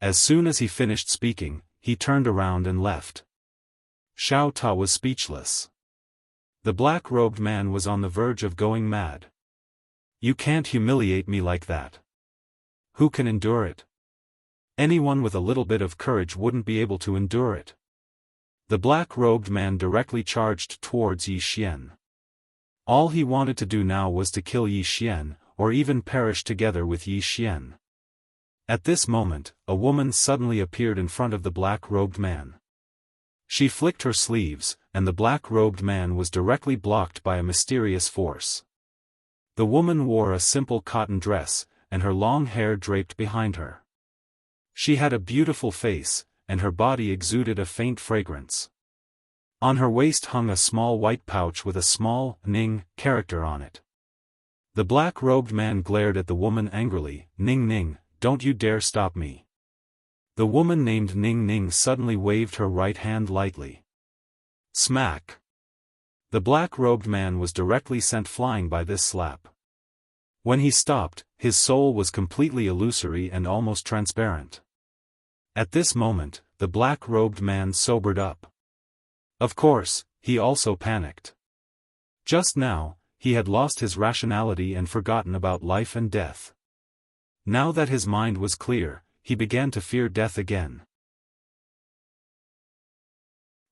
As soon as he finished speaking, he turned around and left. Xiao Ta was speechless. The black-robed man was on the verge of going mad. "You can't humiliate me like that. Who can endure it? Anyone with a little bit of courage wouldn't be able to endure it." The black-robed man directly charged towards Yi Xian. All he wanted to do now was to kill Yi Xian, or even perish together with Yi Xian. At this moment, a woman suddenly appeared in front of the black-robed man. She flicked her sleeves, and the black-robed man was directly blocked by a mysterious force. The woman wore a simple cotton dress, and her long hair draped behind her. She had a beautiful face, and her body exuded a faint fragrance. On her waist hung a small white pouch with a small Ning character on it. The black-robed man glared at the woman angrily. "Ning Ning, don't you dare stop me." The woman named Ning Ning suddenly waved her right hand lightly. Smack! The black-robed man was directly sent flying by this slap. When he stopped, his soul was completely illusory and almost transparent. At this moment, the black-robed man sobered up. Of course, he also panicked. Just now, he had lost his rationality and forgotten about life and death. Now that his mind was clear, he began to fear death again.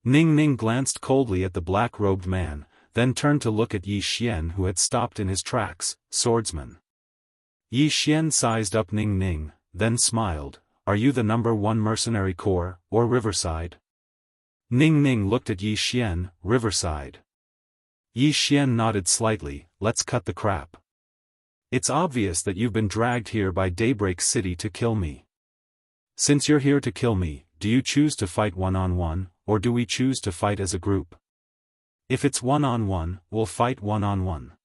Ning Ning glanced coldly at the black-robed man, then turned to look at Yi Xian who had stopped in his tracks. "Swordsman." Yi Xian sized up Ning Ning, then smiled. "Are you the #1 mercenary corps, or Riverside?" Ning Ning looked at Yi Xian. "Riverside." Yi Xian nodded slightly. "Let's cut the crap. It's obvious that you've been dragged here by Daybreak City to kill me. Since you're here to kill me, do you choose to fight one-on-one, or do we choose to fight as a group? If it's one-on-one, we'll fight one-on-one.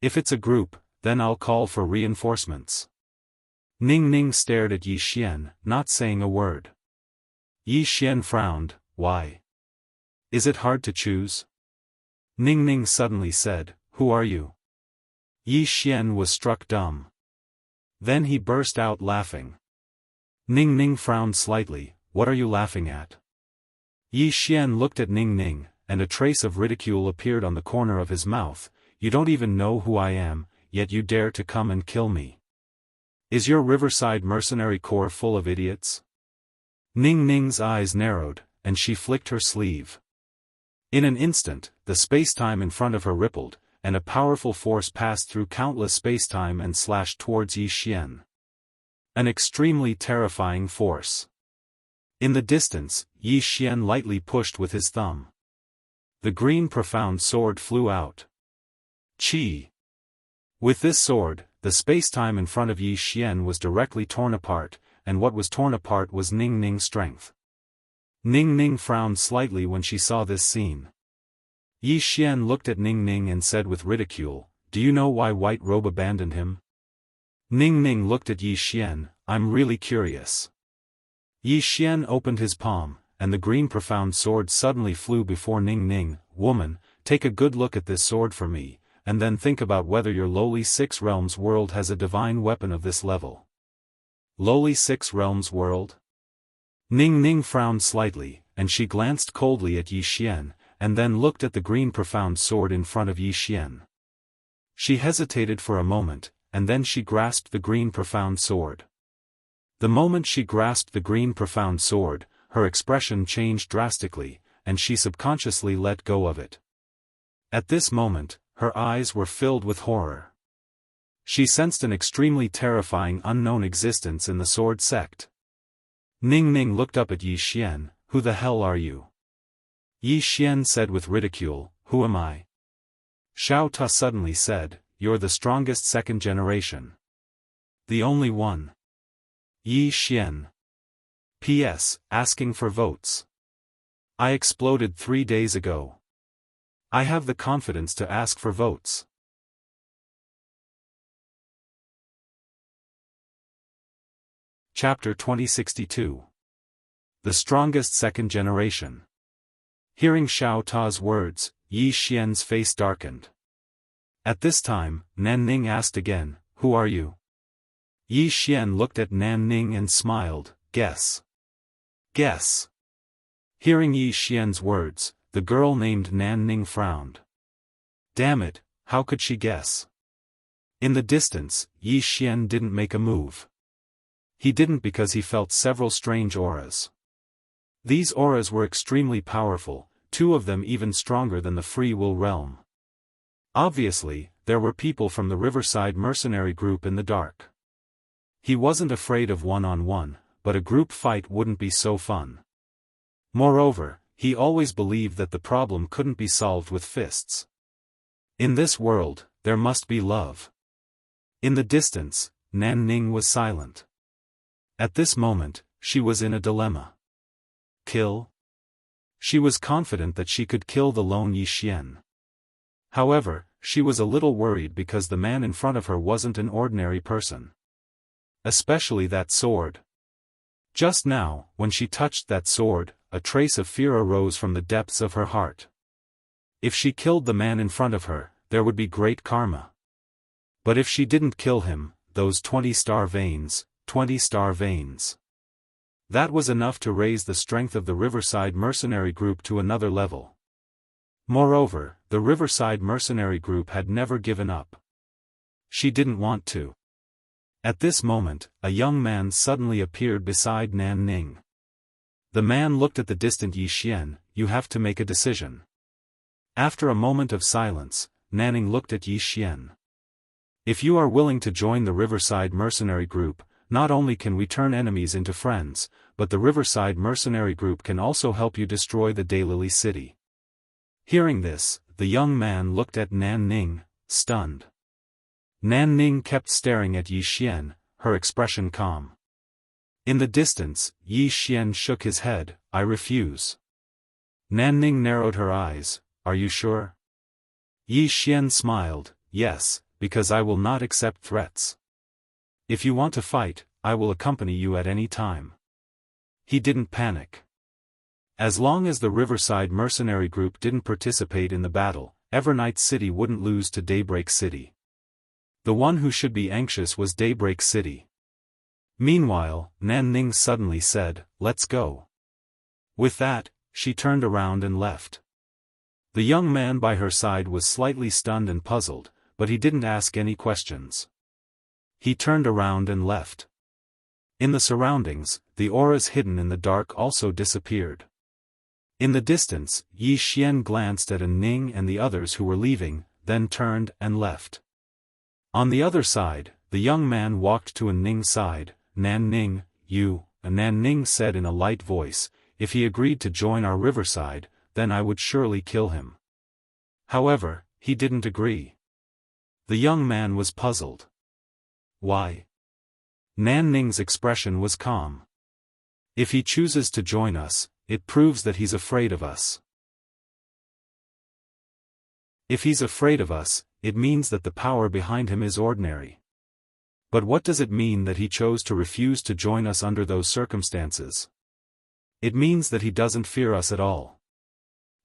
If it's a group, then I'll call for reinforcements." Ning Ning stared at Yi Xian, not saying a word. Yi Xian frowned. "Why? Is it hard to choose?" Ning Ning suddenly said, "Who are you?" Yi Xian was struck dumb. Then he burst out laughing. Ning Ning frowned slightly. "What are you laughing at?" Yi Xian looked at Ning Ning, and a trace of ridicule appeared on the corner of his mouth. "You don't even know who I am, yet you dare to come and kill me. Is your Riverside mercenary corps full of idiots?" Ning Ning's eyes narrowed, and she flicked her sleeve. In an instant, the spacetime in front of her rippled, and a powerful force passed through countless spacetime and slashed towards Yi Xian. An extremely terrifying force. In the distance, Yi Xian lightly pushed with his thumb. The green profound sword flew out. Chi! With this sword, the spacetime in front of Yi Xian was directly torn apart, and what was torn apart was Ning Ning's strength. Ning Ning frowned slightly when she saw this scene. Yi Xian looked at Ning Ning and said with ridicule, "Do you know why White Robe abandoned him?" Ning Ning looked at Yi Xian. "I'm really curious." Yi Xian opened his palm, and the green profound sword suddenly flew before Ning Ning. "Woman, take a good look at this sword for me, and then think about whether your lowly Six Realms world has a divine weapon of this level. Lowly Six Realms world? Ning Ning frowned slightly, and she glanced coldly at Yi Xian, and then looked at the green profound sword in front of Yi Xian. She hesitated for a moment, and then she grasped the green profound sword. The moment she grasped the green profound sword, her expression changed drastically, and she subconsciously let go of it. At this moment, her eyes were filled with horror. She sensed an extremely terrifying unknown existence in the sword sect. Ning Ning looked up at Yi Xian. Who the hell are you? Yi Xian said with ridicule, who am I? Xiao Ta suddenly said, you're the strongest second generation. The only one. Yi Xian. P.S. Asking for votes. I exploded 3 days ago. I have the confidence to ask for votes. Chapter 2062. The strongest second generation. Hearing Xiao Ta's words, Yi Xian's face darkened. At this time, Nan Ning asked again, who are you? Yi Xian looked at Nan Ning and smiled, guess. Guess. Hearing Yi Xian's words, the girl named Nan Ning frowned. Damn it, how could she guess? In the distance, Yi Xian didn't make a move. He didn't because he felt several strange auras. These auras were extremely powerful, 2 of them even stronger than the free will realm. Obviously, there were people from the Riverside mercenary group in the dark. He wasn't afraid of one-on-one, but a group fight wouldn't be so fun. Moreover, he always believed that the problem couldn't be solved with fists. In this world, there must be love. In the distance, Nan Ning was silent. At this moment, she was in a dilemma. Kill? She was confident that she could kill the lone Yi Xian. However, she was a little worried because the man in front of her wasn't an ordinary person. Especially that sword. Just now, when she touched that sword, a trace of fear arose from the depths of her heart. If she killed the man in front of her, there would be great karma. But if she didn't kill him, those 20 star veins. That was enough to raise the strength of the Riverside mercenary group to another level. Moreover, the Riverside mercenary group had never given up. She didn't want to. At this moment, a young man suddenly appeared beside Nan Ning. The man looked at the distant Yi Xian. You have to make a decision. After a moment of silence, Nanning looked at Yi Xian. If you are willing to join the Riverside mercenary group, not only can we turn enemies into friends, but the Riverside mercenary group can also help you destroy the Daylily city. Hearing this, the young man looked at Nan Ning, stunned. Nan Ning kept staring at Yi Xian, her expression calm. In the distance, Yi Xian shook his head, I refuse. Nan Ning narrowed her eyes, are you sure? Yi Xian smiled, yes, because I will not accept threats. If you want to fight, I will accompany you at any time. He didn't panic. As long as the Riverside mercenary group didn't participate in the battle, Evernight City wouldn't lose to Daybreak City. The one who should be anxious was Daybreak City. Meanwhile, Nan Ning suddenly said, let's go. With that, she turned around and left. The young man by her side was slightly stunned and puzzled, but he didn't ask any questions. He turned around and left. In the surroundings, the auras hidden in the dark also disappeared. In the distance, Yi Xian glanced at Ning and the others who were leaving, then turned and left. On the other side, the young man walked to Ning's side. Nan Ning, you, Nan Ning said in a light voice, if he agreed to join our Riverside, then I would surely kill him. However, he didn't agree. The young man was puzzled. Why? Nan Ning's expression was calm. If he chooses to join us, it proves that he's afraid of us. If he's afraid of us, it means that the power behind him is ordinary. But what does it mean that he chose to refuse to join us under those circumstances? It means that he doesn't fear us at all.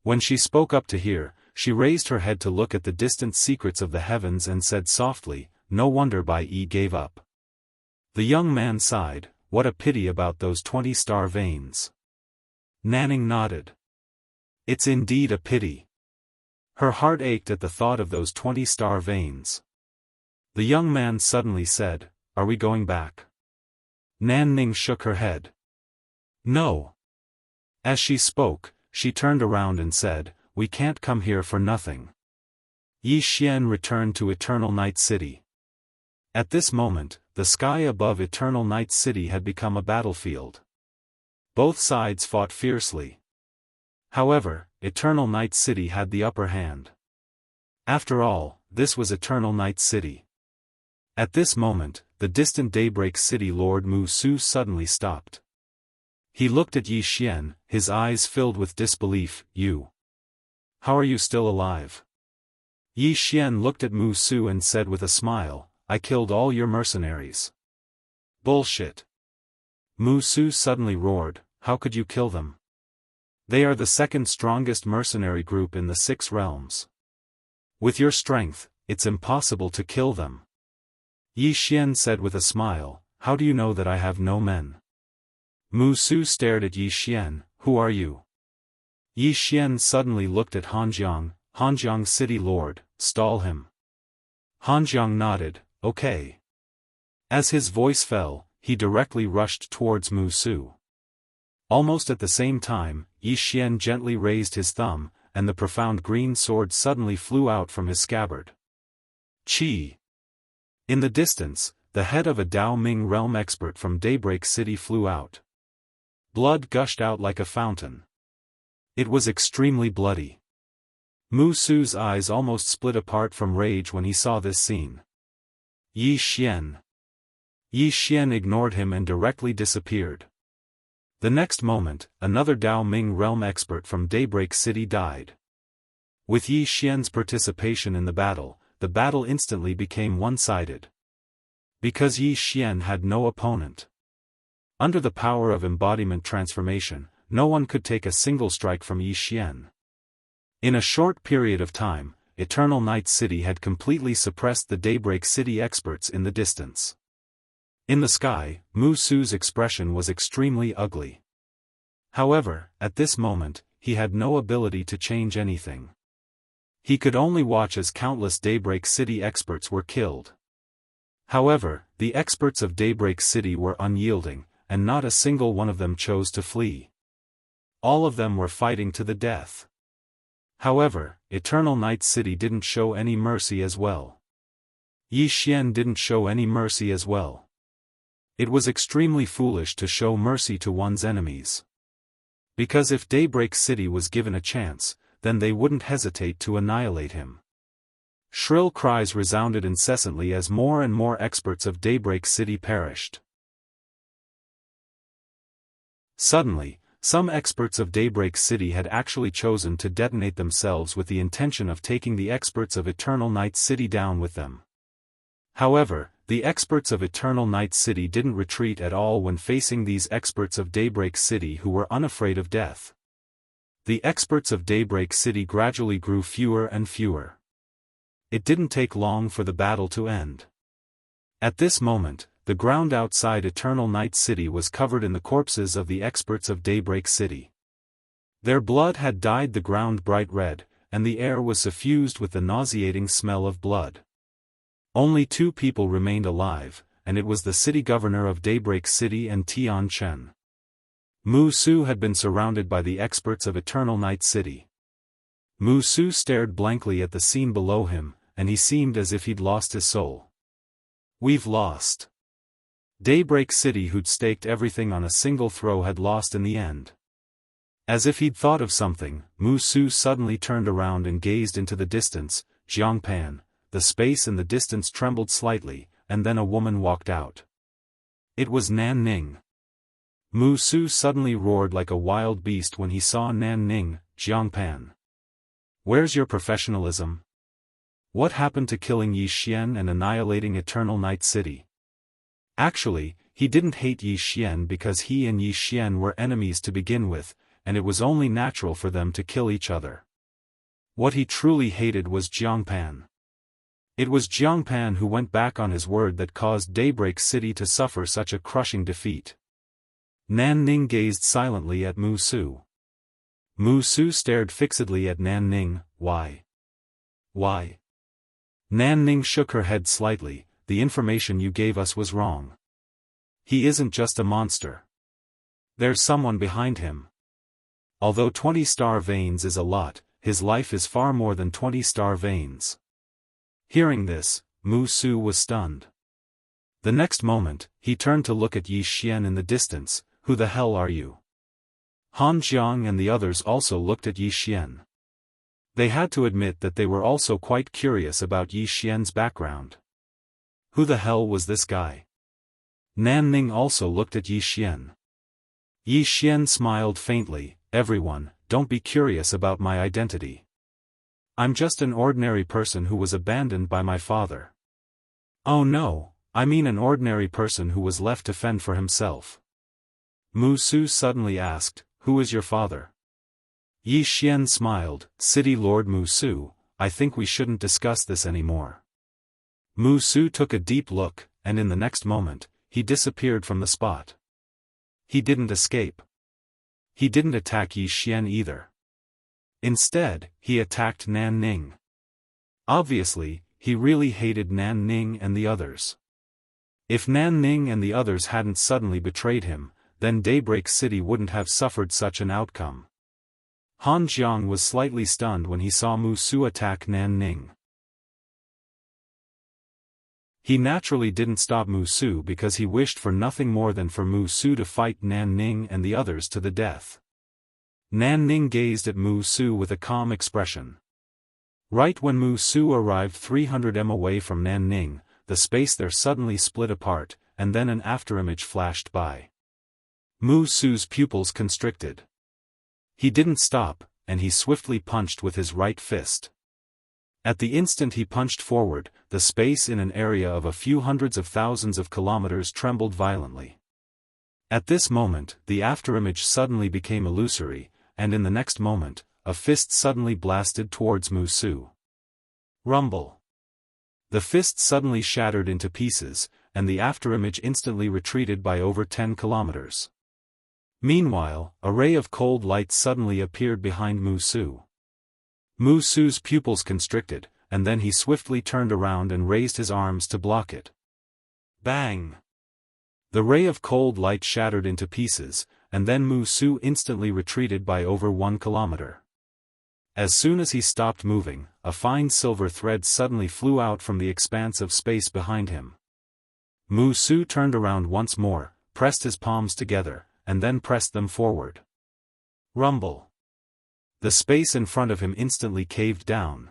When she spoke up to hear, she raised her head to look at the distant secrets of the heavens and said softly, "No wonder Bai Yi gave up." The young man sighed, "What a pity about those 20-star veins." Nanning nodded. "It's indeed a pity." Her heart ached at the thought of those 20-star veins. The young man suddenly said, "Are we going back?" Nanning shook her head. "No." As she spoke, she turned around and said, "We can't come here for nothing." Yi Xian returned to Eternal Night City. At this moment, the sky above Eternal Night City had become a battlefield. Both sides fought fiercely. However, Eternal Night City had the upper hand. After all, this was Eternal Night City. At this moment, the distant Daybreak City Lord Mu Su suddenly stopped. He looked at Yi Xian, his eyes filled with disbelief. "You? How are you still alive?" Yi Xian looked at Mu Su and said with a smile, "I killed all your mercenaries." "Bullshit!" Mu Su suddenly roared, "How could you kill them? They are the second strongest mercenary group in the 6 realms. With your strength, it's impossible to kill them." Yi Xian said with a smile, "How do you know that I have no men?" Mu Su stared at Yi Xian, "Who are you?" Yi Xian suddenly looked at Hanjiang City Lord, "Stall him." Hanjiang nodded, "Okay." As his voice fell, he directly rushed towards Mu Su. Almost at the same time, Yi Xian gently raised his thumb, and the profound green sword suddenly flew out from his scabbard. Chi! In the distance, the head of a Dao Ming realm expert from Daybreak City flew out. Blood gushed out like a fountain. It was extremely bloody. Mu Su's eyes almost split apart from rage when he saw this scene. Yi Xian. Yi Xian ignored him and directly disappeared. The next moment, another Dao Ming realm expert from Daybreak City died. With Yi Xian's participation in the battle instantly became one-sided. Because Yi Xian had no opponent. Under the power of embodiment transformation, no one could take a single strike from Yi Xian. In a short period of time, Eternal Night City had completely suppressed the Daybreak City experts in the distance. In the sky, Mu Su's expression was extremely ugly. However, at this moment, he had no ability to change anything. He could only watch as countless Daybreak City experts were killed. However, the experts of Daybreak City were unyielding, and not a single one of them chose to flee. All of them were fighting to the death. However, Eternal Night City didn't show any mercy as well. Yi Xian didn't show any mercy as well. It was extremely foolish to show mercy to one's enemies. Because if Daybreak City was given a chance, then they wouldn't hesitate to annihilate him. Shrill cries resounded incessantly as more and more experts of Daybreak City perished. Suddenly, some experts of Daybreak City had actually chosen to detonate themselves with the intention of taking the experts of Eternal Night City down with them. However, the experts of Eternal Night City didn't retreat at all when facing these experts of Daybreak City who were unafraid of death. The experts of Daybreak City gradually grew fewer and fewer. It didn't take long for the battle to end. At this moment, the ground outside Eternal Night City was covered in the corpses of the experts of Daybreak City. Their blood had dyed the ground bright red, and the air was suffused with the nauseating smell of blood. Only 2 people remained alive, and it was the city governor of Daybreak City and Tian Chen. Mu Su had been surrounded by the experts of Eternal Night City. Mu Su stared blankly at the scene below him, and he seemed as if he'd lost his soul. "We've lost." Daybreak City, who'd staked everything on a single throw, had lost in the end. As if he'd thought of something, Mu Su suddenly turned around and gazed into the distance. Xiaofan, the space in the distance trembled slightly, and then a woman walked out. It was Nan Ning. Mu Su suddenly roared like a wild beast when he saw Nan Ning. "Xiaofan. Where's your professionalism? What happened to killing Yi Xian and annihilating Eternal Night City?" Actually, he didn't hate Yi Xian because he and Yi Xian were enemies to begin with, and it was only natural for them to kill each other. What he truly hated was Jiangpan. It was Jiangpan who went back on his word that caused Daybreak City to suffer such a crushing defeat. Nan Ning gazed silently at Mu Su. Mu Su stared fixedly at Nan Ning. Why? Why? Nan Ning shook her head slightly. The information you gave us was wrong. He isn't just a monster. There's someone behind him. Although 20 star veins is a lot, his life is far more than 20 star veins. Hearing this, Mu Su was stunned. The next moment, he turned to look at Yi Xian in the distance. Who the hell are you? Han Jiang and the others also looked at Yi Xian. They had to admit that they were also quite curious about Yi Xian's background. Who the hell was this guy? Nan Ning also looked at Yi Xian. Yi Xian smiled faintly. Everyone, don't be curious about my identity. I'm just an ordinary person who was abandoned by my father. Oh no, I mean an ordinary person who was left to fend for himself. Mu Su suddenly asked, who is your father? Yi Xian smiled, City Lord Mu Su, I think we shouldn't discuss this anymore. Mu Su took a deep look, and in the next moment, he disappeared from the spot. He didn't escape. He didn't attack Yi Xian either. Instead, he attacked Nan Ning. Obviously, he really hated Nan Ning and the others. If Nan Ning and the others hadn't suddenly betrayed him, then Daybreak City wouldn't have suffered such an outcome. Han Jiang was slightly stunned when he saw Mu Su attack Nan Ning. He naturally didn't stop Mu Su because he wished for nothing more than for Mu Su to fight Nan Ning and the others to the death. Nan Ning gazed at Mu Su with a calm expression. Right when Mu Su arrived 300 m away from Nan Ning, the space there suddenly split apart, and then an afterimage flashed by. Mu Su's pupils constricted. He didn't stop, and he swiftly punched with his right fist. At the instant he punched forward, the space in an area of a few hundreds of thousands of kilometers trembled violently. At this moment, the afterimage suddenly became illusory, and in the next moment, a fist suddenly blasted towards Mu Su. Rumble. The fist suddenly shattered into pieces, and the afterimage instantly retreated by over 10 kilometers. Meanwhile, a ray of cold light suddenly appeared behind Mu Su. Mu Su's pupils constricted, and then he swiftly turned around and raised his arms to block it. Bang! The ray of cold light shattered into pieces, and then Mu Su instantly retreated by over 1 kilometer. As soon as he stopped moving, a fine silver thread suddenly flew out from the expanse of space behind him. Mu Su turned around once more, pressed his palms together, and then pressed them forward. Rumble. The space in front of him instantly caved down.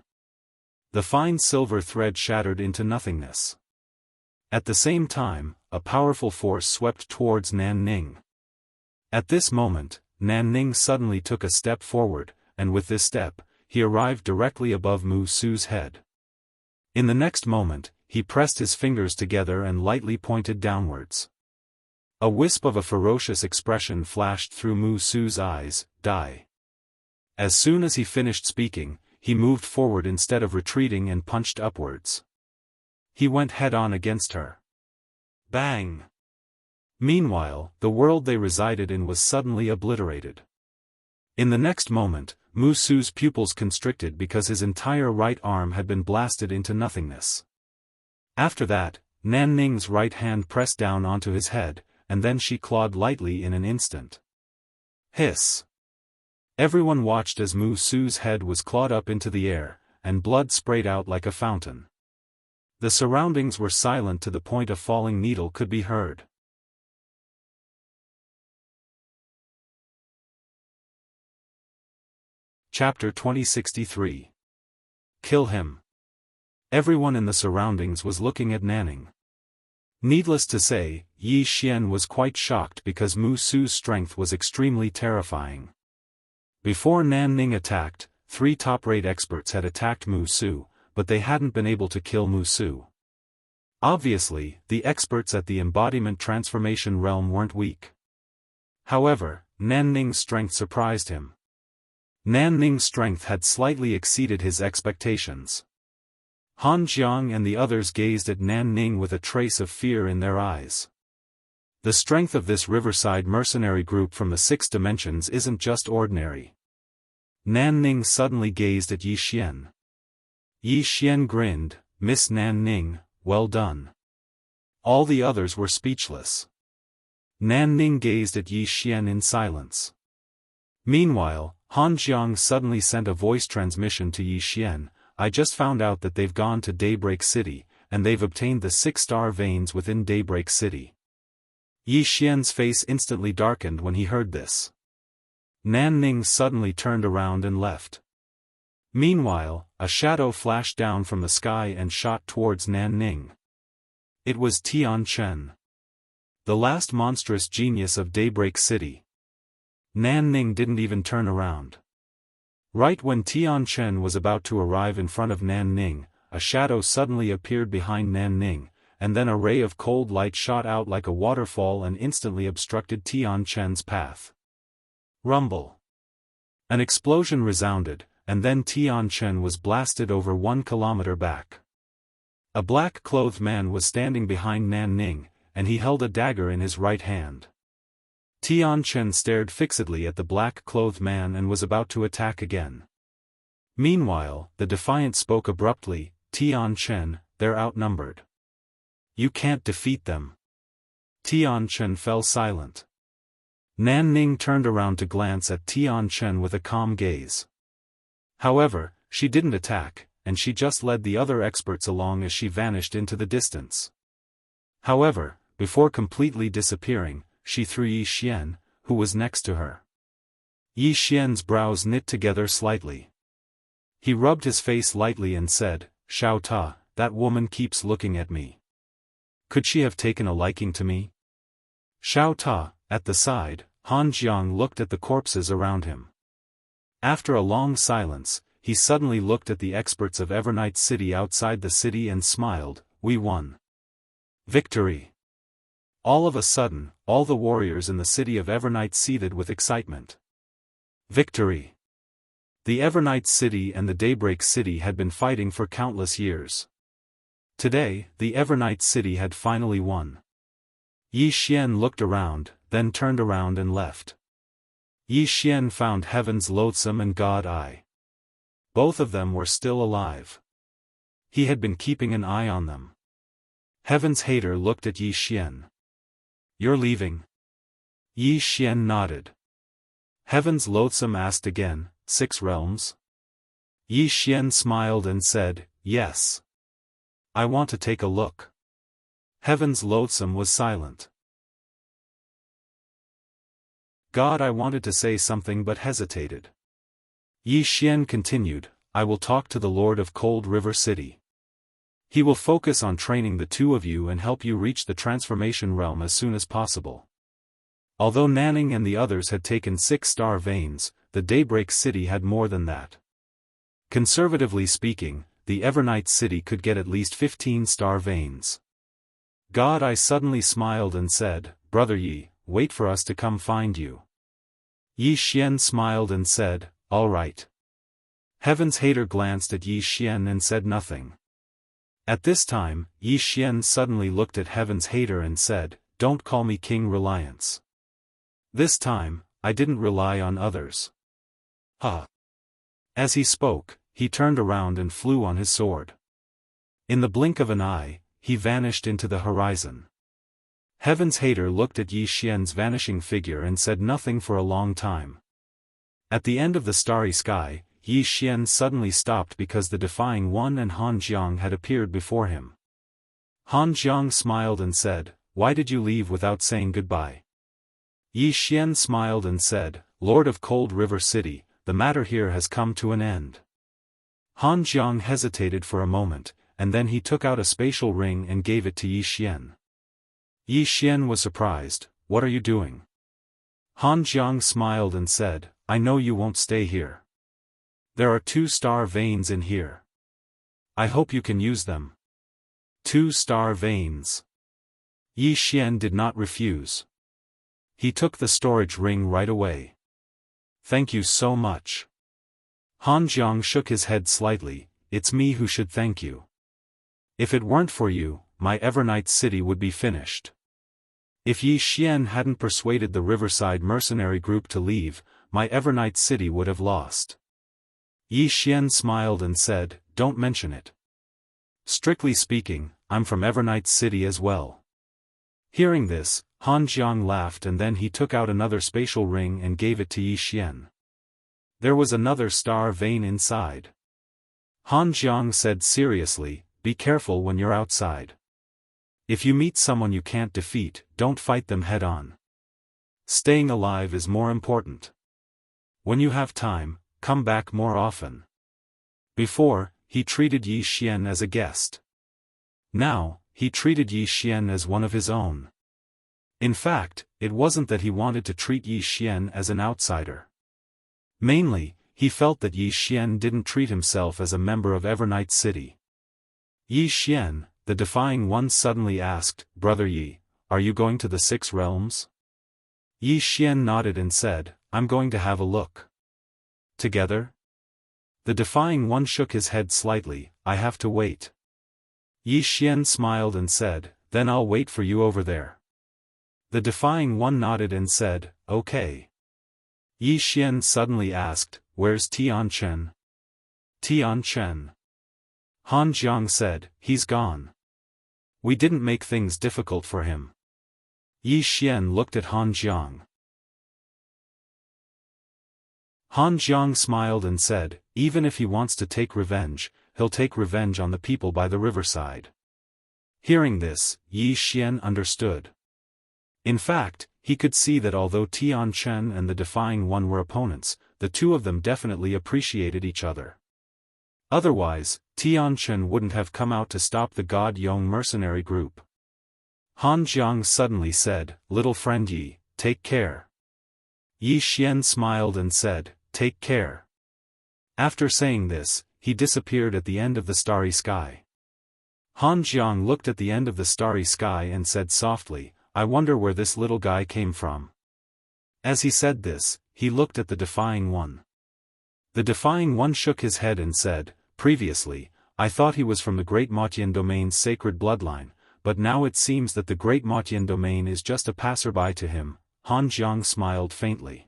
The fine silver thread shattered into nothingness. At the same time, a powerful force swept towards Nan Ning. At this moment, Nan Ning suddenly took a step forward, and with this step, he arrived directly above Mu Su's head. In the next moment, he pressed his fingers together and lightly pointed downwards. A wisp of a ferocious expression flashed through Mu Su's eyes, die. As soon as he finished speaking, he moved forward instead of retreating and punched upwards. He went head-on against her. Bang! Meanwhile, the world they resided in was suddenly obliterated. In the next moment, Mu Su's pupils constricted because his entire right arm had been blasted into nothingness. After that, Nan Ning's right hand pressed down onto his head, and then she clawed lightly in an instant. Hiss! Everyone watched as Mu Su's head was clawed up into the air, and blood sprayed out like a fountain. The surroundings were silent to the point a falling needle could be heard. Chapter 2063. Kill him. Everyone in the surroundings was looking at Nanning. Needless to say, Yi Xian was quite shocked because Mu Su's strength was extremely terrifying. Before Nanning attacked, 3 top-rate experts had attacked Mu Su, but they hadn't been able to kill Mu Su. Obviously, the experts at the embodiment transformation realm weren't weak. However, Nanning's strength surprised him. Nan Ning's strength had slightly exceeded his expectations. Han Jiang and the others gazed at Nan Ning with a trace of fear in their eyes. The strength of this riverside mercenary group from the 6 dimensions isn't just ordinary. Nan Ning suddenly gazed at Yi Xian. Yi Xian grinned, "Miss Nan Ning, well done." All the others were speechless. Nan Ning gazed at Yi Xian in silence. Meanwhile, Han Jiang suddenly sent a voice transmission to Yi Xian. "I just found out that they've gone to Daybreak City, and they've obtained the 6-star veins within Daybreak City." Yi Xian's face instantly darkened when he heard this. Nan Ning suddenly turned around and left. Meanwhile, a shadow flashed down from the sky and shot towards Nan Ning. It was Tian Chen, the last monstrous genius of Daybreak City. Nan Ning didn't even turn around. Right when Tian Chen was about to arrive in front of Nan Ning, a shadow suddenly appeared behind Nan Ning, and then a ray of cold light shot out like a waterfall and instantly obstructed Tian Chen's path. Rumble. An explosion resounded, and then Tian Chen was blasted over 1 kilometer back. A black-clothed man was standing behind Nan Ning, and he held a dagger in his right hand. Tian Chen stared fixedly at the black-clothed man and was about to attack again. Meanwhile, the Defiant spoke abruptly, "Tian Chen, they're outnumbered. You can't defeat them." Tian Chen fell silent. Nan Ning turned around to glance at Tian Chen with a calm gaze. However, she didn't attack, and she just led the other experts along as she vanished into the distance. However, before completely disappearing, she threw Yi Xian, who was next to her. Yi Xian's brows knit together slightly. He rubbed his face lightly and said, "Xiao Ta, that woman keeps looking at me. Could she have taken a liking to me?" Xiao Ta, at the side, Han Jiang looked at the corpses around him. After a long silence, he suddenly looked at the experts of Evernight City outside the city and smiled, "We won. Victory." All of a sudden, all the warriors in the city of Evernight seethed with excitement. Victory! The Evernight City and the Daybreak City had been fighting for countless years. Today, the Evernight City had finally won. Yi Xian looked around, then turned around and left. Yi Xian found Heaven's Loathsome and God Eye. Both of them were still alive. He had been keeping an eye on them. Heaven's Hater looked at Yi Xian. "You're leaving?" Yi Xian nodded. Heaven's Loathsome asked again, 6 realms? Yi Xian smiled and said, "Yes. I want to take a look." Heaven's Loathsome was silent. God I wanted to say something but hesitated. Yi Xian continued, "I will talk to the Lord of Cold River City. He will focus on training the 2 of you and help you reach the transformation realm as soon as possible." Although Nanning and the others had taken 6-star veins, the Daybreak City had more than that. Conservatively speaking, the Evernight City could get at least 15-star veins. God I suddenly smiled and said, "Brother Yi, wait for us to come find you." Yi Xian smiled and said, "All right." Heaven's Hater glanced at Yi Xian and said nothing. At this time, Yi Xian suddenly looked at Heaven's Hater and said, "Don't call me King Reliance. This time, I didn't rely on others." Ha! As he spoke, he turned around and flew on his sword. In the blink of an eye, he vanished into the horizon. Heaven's Hater looked at Yi Xian's vanishing figure and said nothing for a long time. At the end of the starry sky, Yi Xian suddenly stopped because the Defying One and Han Jiang had appeared before him. Han Jiang smiled and said, "Why did you leave without saying goodbye?" Yi Xian smiled and said, "Lord of Cold River City, the matter here has come to an end." Han Jiang hesitated for a moment, and then he took out a spatial ring and gave it to Yi Xian. Yi Xian was surprised, "What are you doing?" Han Jiang smiled and said, "I know you won't stay here. There are 2-star veins in here. I hope you can use them." 2-star veins. Yi Xian did not refuse. He took the storage ring right away. "Thank you so much. Han Jiang shook his head slightly. It's me who should thank you. If it weren't for you, my Evernight city would be finished. If Yi Xian hadn't persuaded the Riverside mercenary group to leave, my Evernight city would have lost. Yi Xian smiled and said, don't mention it. Strictly speaking, I'm from Evernight city as well. Hearing this, Han Jiang laughed and then he took out another spatial ring and gave it to Yi Xian. There was another star vein inside. Han Jiang said seriously, be careful when you're outside. If you meet someone you can't defeat, don't fight them head-on. Staying alive is more important. When you have time, come back more often. Before, he treated Yi Xian as a guest. Now, he treated Yi Xian as one of his own. In fact, it wasn't that he wanted to treat Yi Xian as an outsider. Mainly, he felt that Yi Xian didn't treat himself as a member of Evernight City. Yi Xian, the Defying One suddenly asked, Brother Yi, are you going to the Six Realms? Yi Xian nodded and said, I'm going to have a look. Together? The Defying One shook his head slightly, I have to wait. Yi Xian smiled and said, then I'll wait for you over there. The Defying One nodded and said, okay. Yi Xian suddenly asked, where's Tian Chen? Tian Chen. Han Jiang said, he's gone. We didn't make things difficult for him. Yi Xian looked at Han Jiang. Han Jiang smiled and said, even if he wants to take revenge, he'll take revenge on the people by the riverside. Hearing this, Yi Xian understood. In fact, he could see that although Tian Chen and the Defying One were opponents, the two of them definitely appreciated each other. Otherwise, Tian Chen wouldn't have come out to stop the God Yong mercenary group. Han Jiang suddenly said, little friend Yi, take care. Yi Xian smiled and said, take care. After saying this, he disappeared at the end of the starry sky. Han Jiang looked at the end of the starry sky and said softly, I wonder where this little guy came from. As he said this, he looked at the Defying One. The Defying One shook his head and said, previously, I thought he was from the Great Motian Domain's sacred bloodline, but now it seems that the Great Motian Domain is just a passerby to him. Han Jiang smiled faintly.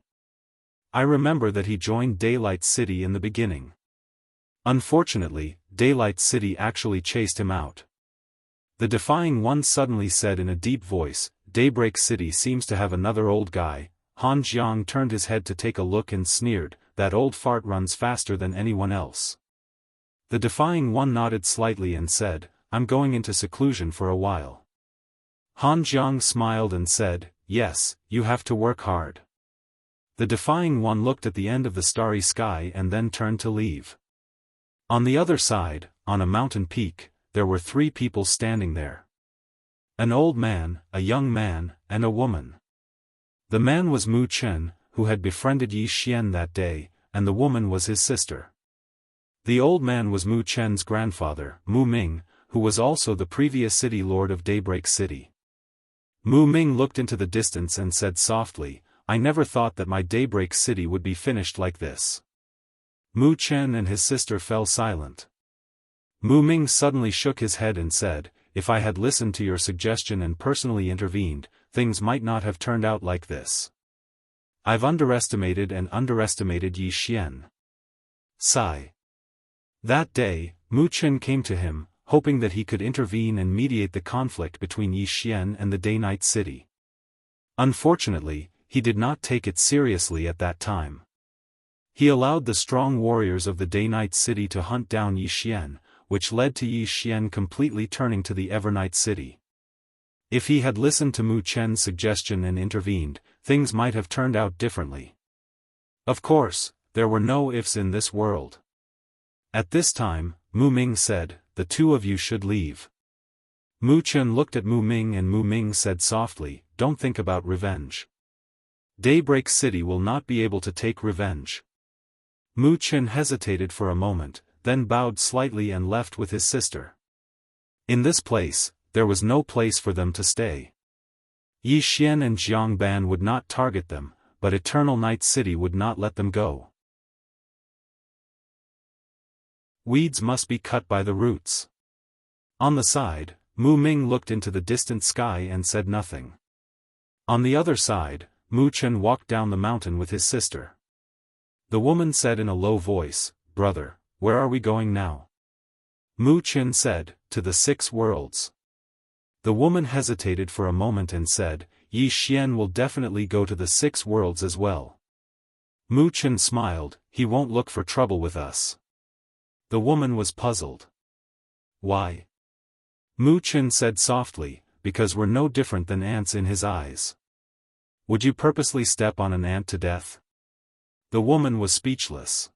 I remember that he joined Daylight City in the beginning. Unfortunately, Daylight City actually chased him out. The Defying One suddenly said in a deep voice, Daybreak City seems to have another old guy. Han Jiang turned his head to take a look and sneered, that old fart runs faster than anyone else. The Defying One nodded slightly and said, I'm going into seclusion for a while. Han Jiang smiled and said, yes, you have to work hard. The Defying One looked at the end of the starry sky and then turned to leave. On the other side, on a mountain peak, there were three people standing there. An old man, a young man, and a woman. The man was Mu Chen, who had befriended Yi Xian that day, and the woman was his sister. The old man was Mu Chen's grandfather, Mu Ming, who was also the previous city lord of Daybreak City. Mu Ming looked into the distance and said softly, I never thought that my Daybreak City would be finished like this. Mu Chen and his sister fell silent. Mu Ming suddenly shook his head and said, if I had listened to your suggestion and personally intervened, things might not have turned out like this. I've underestimated Yi Xian. Sigh. That day, Mu Chen came to him, hoping that he could intervene and mediate the conflict between Yi Xian and the Day-Night City. Unfortunately, he did not take it seriously at that time. He allowed the strong warriors of the Day-Night City to hunt down Yi Xian, which led to Yi Xian completely turning to the Evernight City. If he had listened to Mu Chen's suggestion and intervened, things might have turned out differently. Of course, there were no ifs in this world. At this time, Mu Ming said, the two of you should leave. Mu Chen looked at Mu Ming and Mu Ming said softly, don't think about revenge. Daybreak City will not be able to take revenge. Mu Chen hesitated for a moment, then bowed slightly and left with his sister. In this place, there was no place for them to stay. Yi Xian and Jiang Ban would not target them, but Eternal Night City would not let them go. Weeds must be cut by the roots. On the side, Mu Ming looked into the distant sky and said nothing. On the other side, Mu Chen walked down the mountain with his sister. The woman said in a low voice, "Brother, where are we going now?" Mu Chen said, "To the 6 worlds." The woman hesitated for a moment and said, "Yi Xian will definitely go to the 6 worlds as well." Mu Chen smiled, "He won't look for trouble with us." The woman was puzzled. "Why?" Mu Chen said softly, "Because we're no different than ants in his eyes." "Would you purposely step on an ant to death?" The woman was speechless.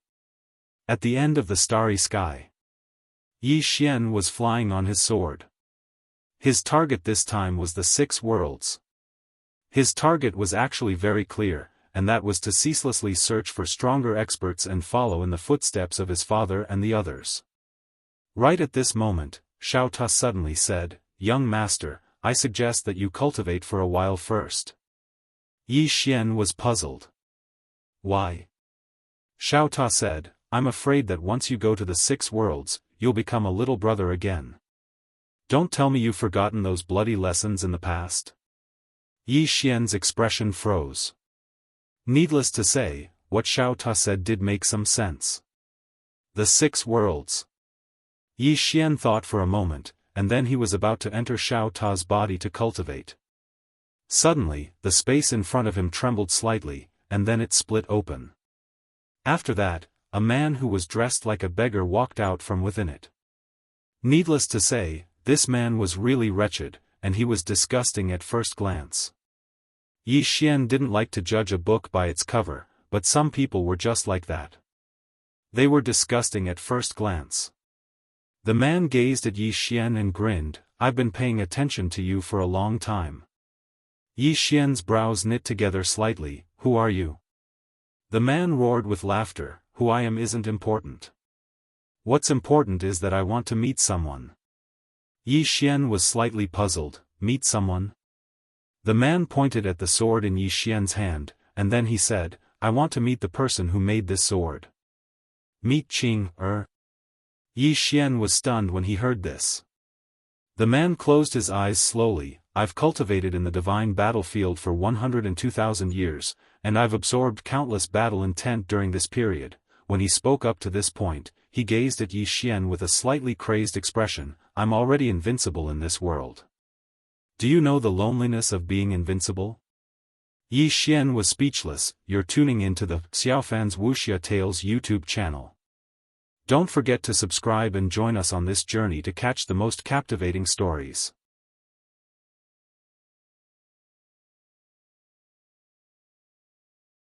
At the end of the starry sky, Yi Xian was flying on his sword. His target this time was the 6 worlds. His target was actually very clear, and that was to ceaselessly search for stronger experts and follow in the footsteps of his father and the others. Right at this moment, Xiaofan suddenly said, "Young master, I suggest that you cultivate for a while first." Yi Xian was puzzled. "Why?" Xiaofan said, "I'm afraid that once you go to the 6 worlds, you'll become a little brother again. Don't tell me you've forgotten those bloody lessons in the past." Yi Xian's expression froze. Needless to say, what Xiaofan said did make some sense. The 6 worlds. Yi Xian thought for a moment, and then he was about to enter Xiaofan's body to cultivate. Suddenly, the space in front of him trembled slightly, and then it split open. After that, a man who was dressed like a beggar walked out from within it. Needless to say, this man was really wretched, and he was disgusting at first glance. Yi Xian didn't like to judge a book by its cover, but some people were just like that. They were disgusting at first glance. The man gazed at Yi Xian and grinned, "I've been paying attention to you for a long time." Yi Xian's brows knit together slightly, "Who are you?" The man roared with laughter, "Who I am isn't important. What's important is that I want to meet someone." Yi Xian was slightly puzzled, "Meet someone?" The man pointed at the sword in Yi Xian's hand, and then he said, "I want to meet the person who made this sword." "Meet Qing, Yi Xian was stunned when he heard this. The man closed his eyes slowly, "I've cultivated in the divine battlefield for 102,000 years, and I've absorbed countless battle intent during this period." When he spoke up to this point, he gazed at Yi Xian with a slightly crazed expression, "I'm already invincible in this world. Do you know the loneliness of being invincible?" Yi Xian was speechless. You're tuning into the Xiaofan's Wuxia Tales YouTube channel. Don't forget to subscribe and join us on this journey to catch the most captivating stories.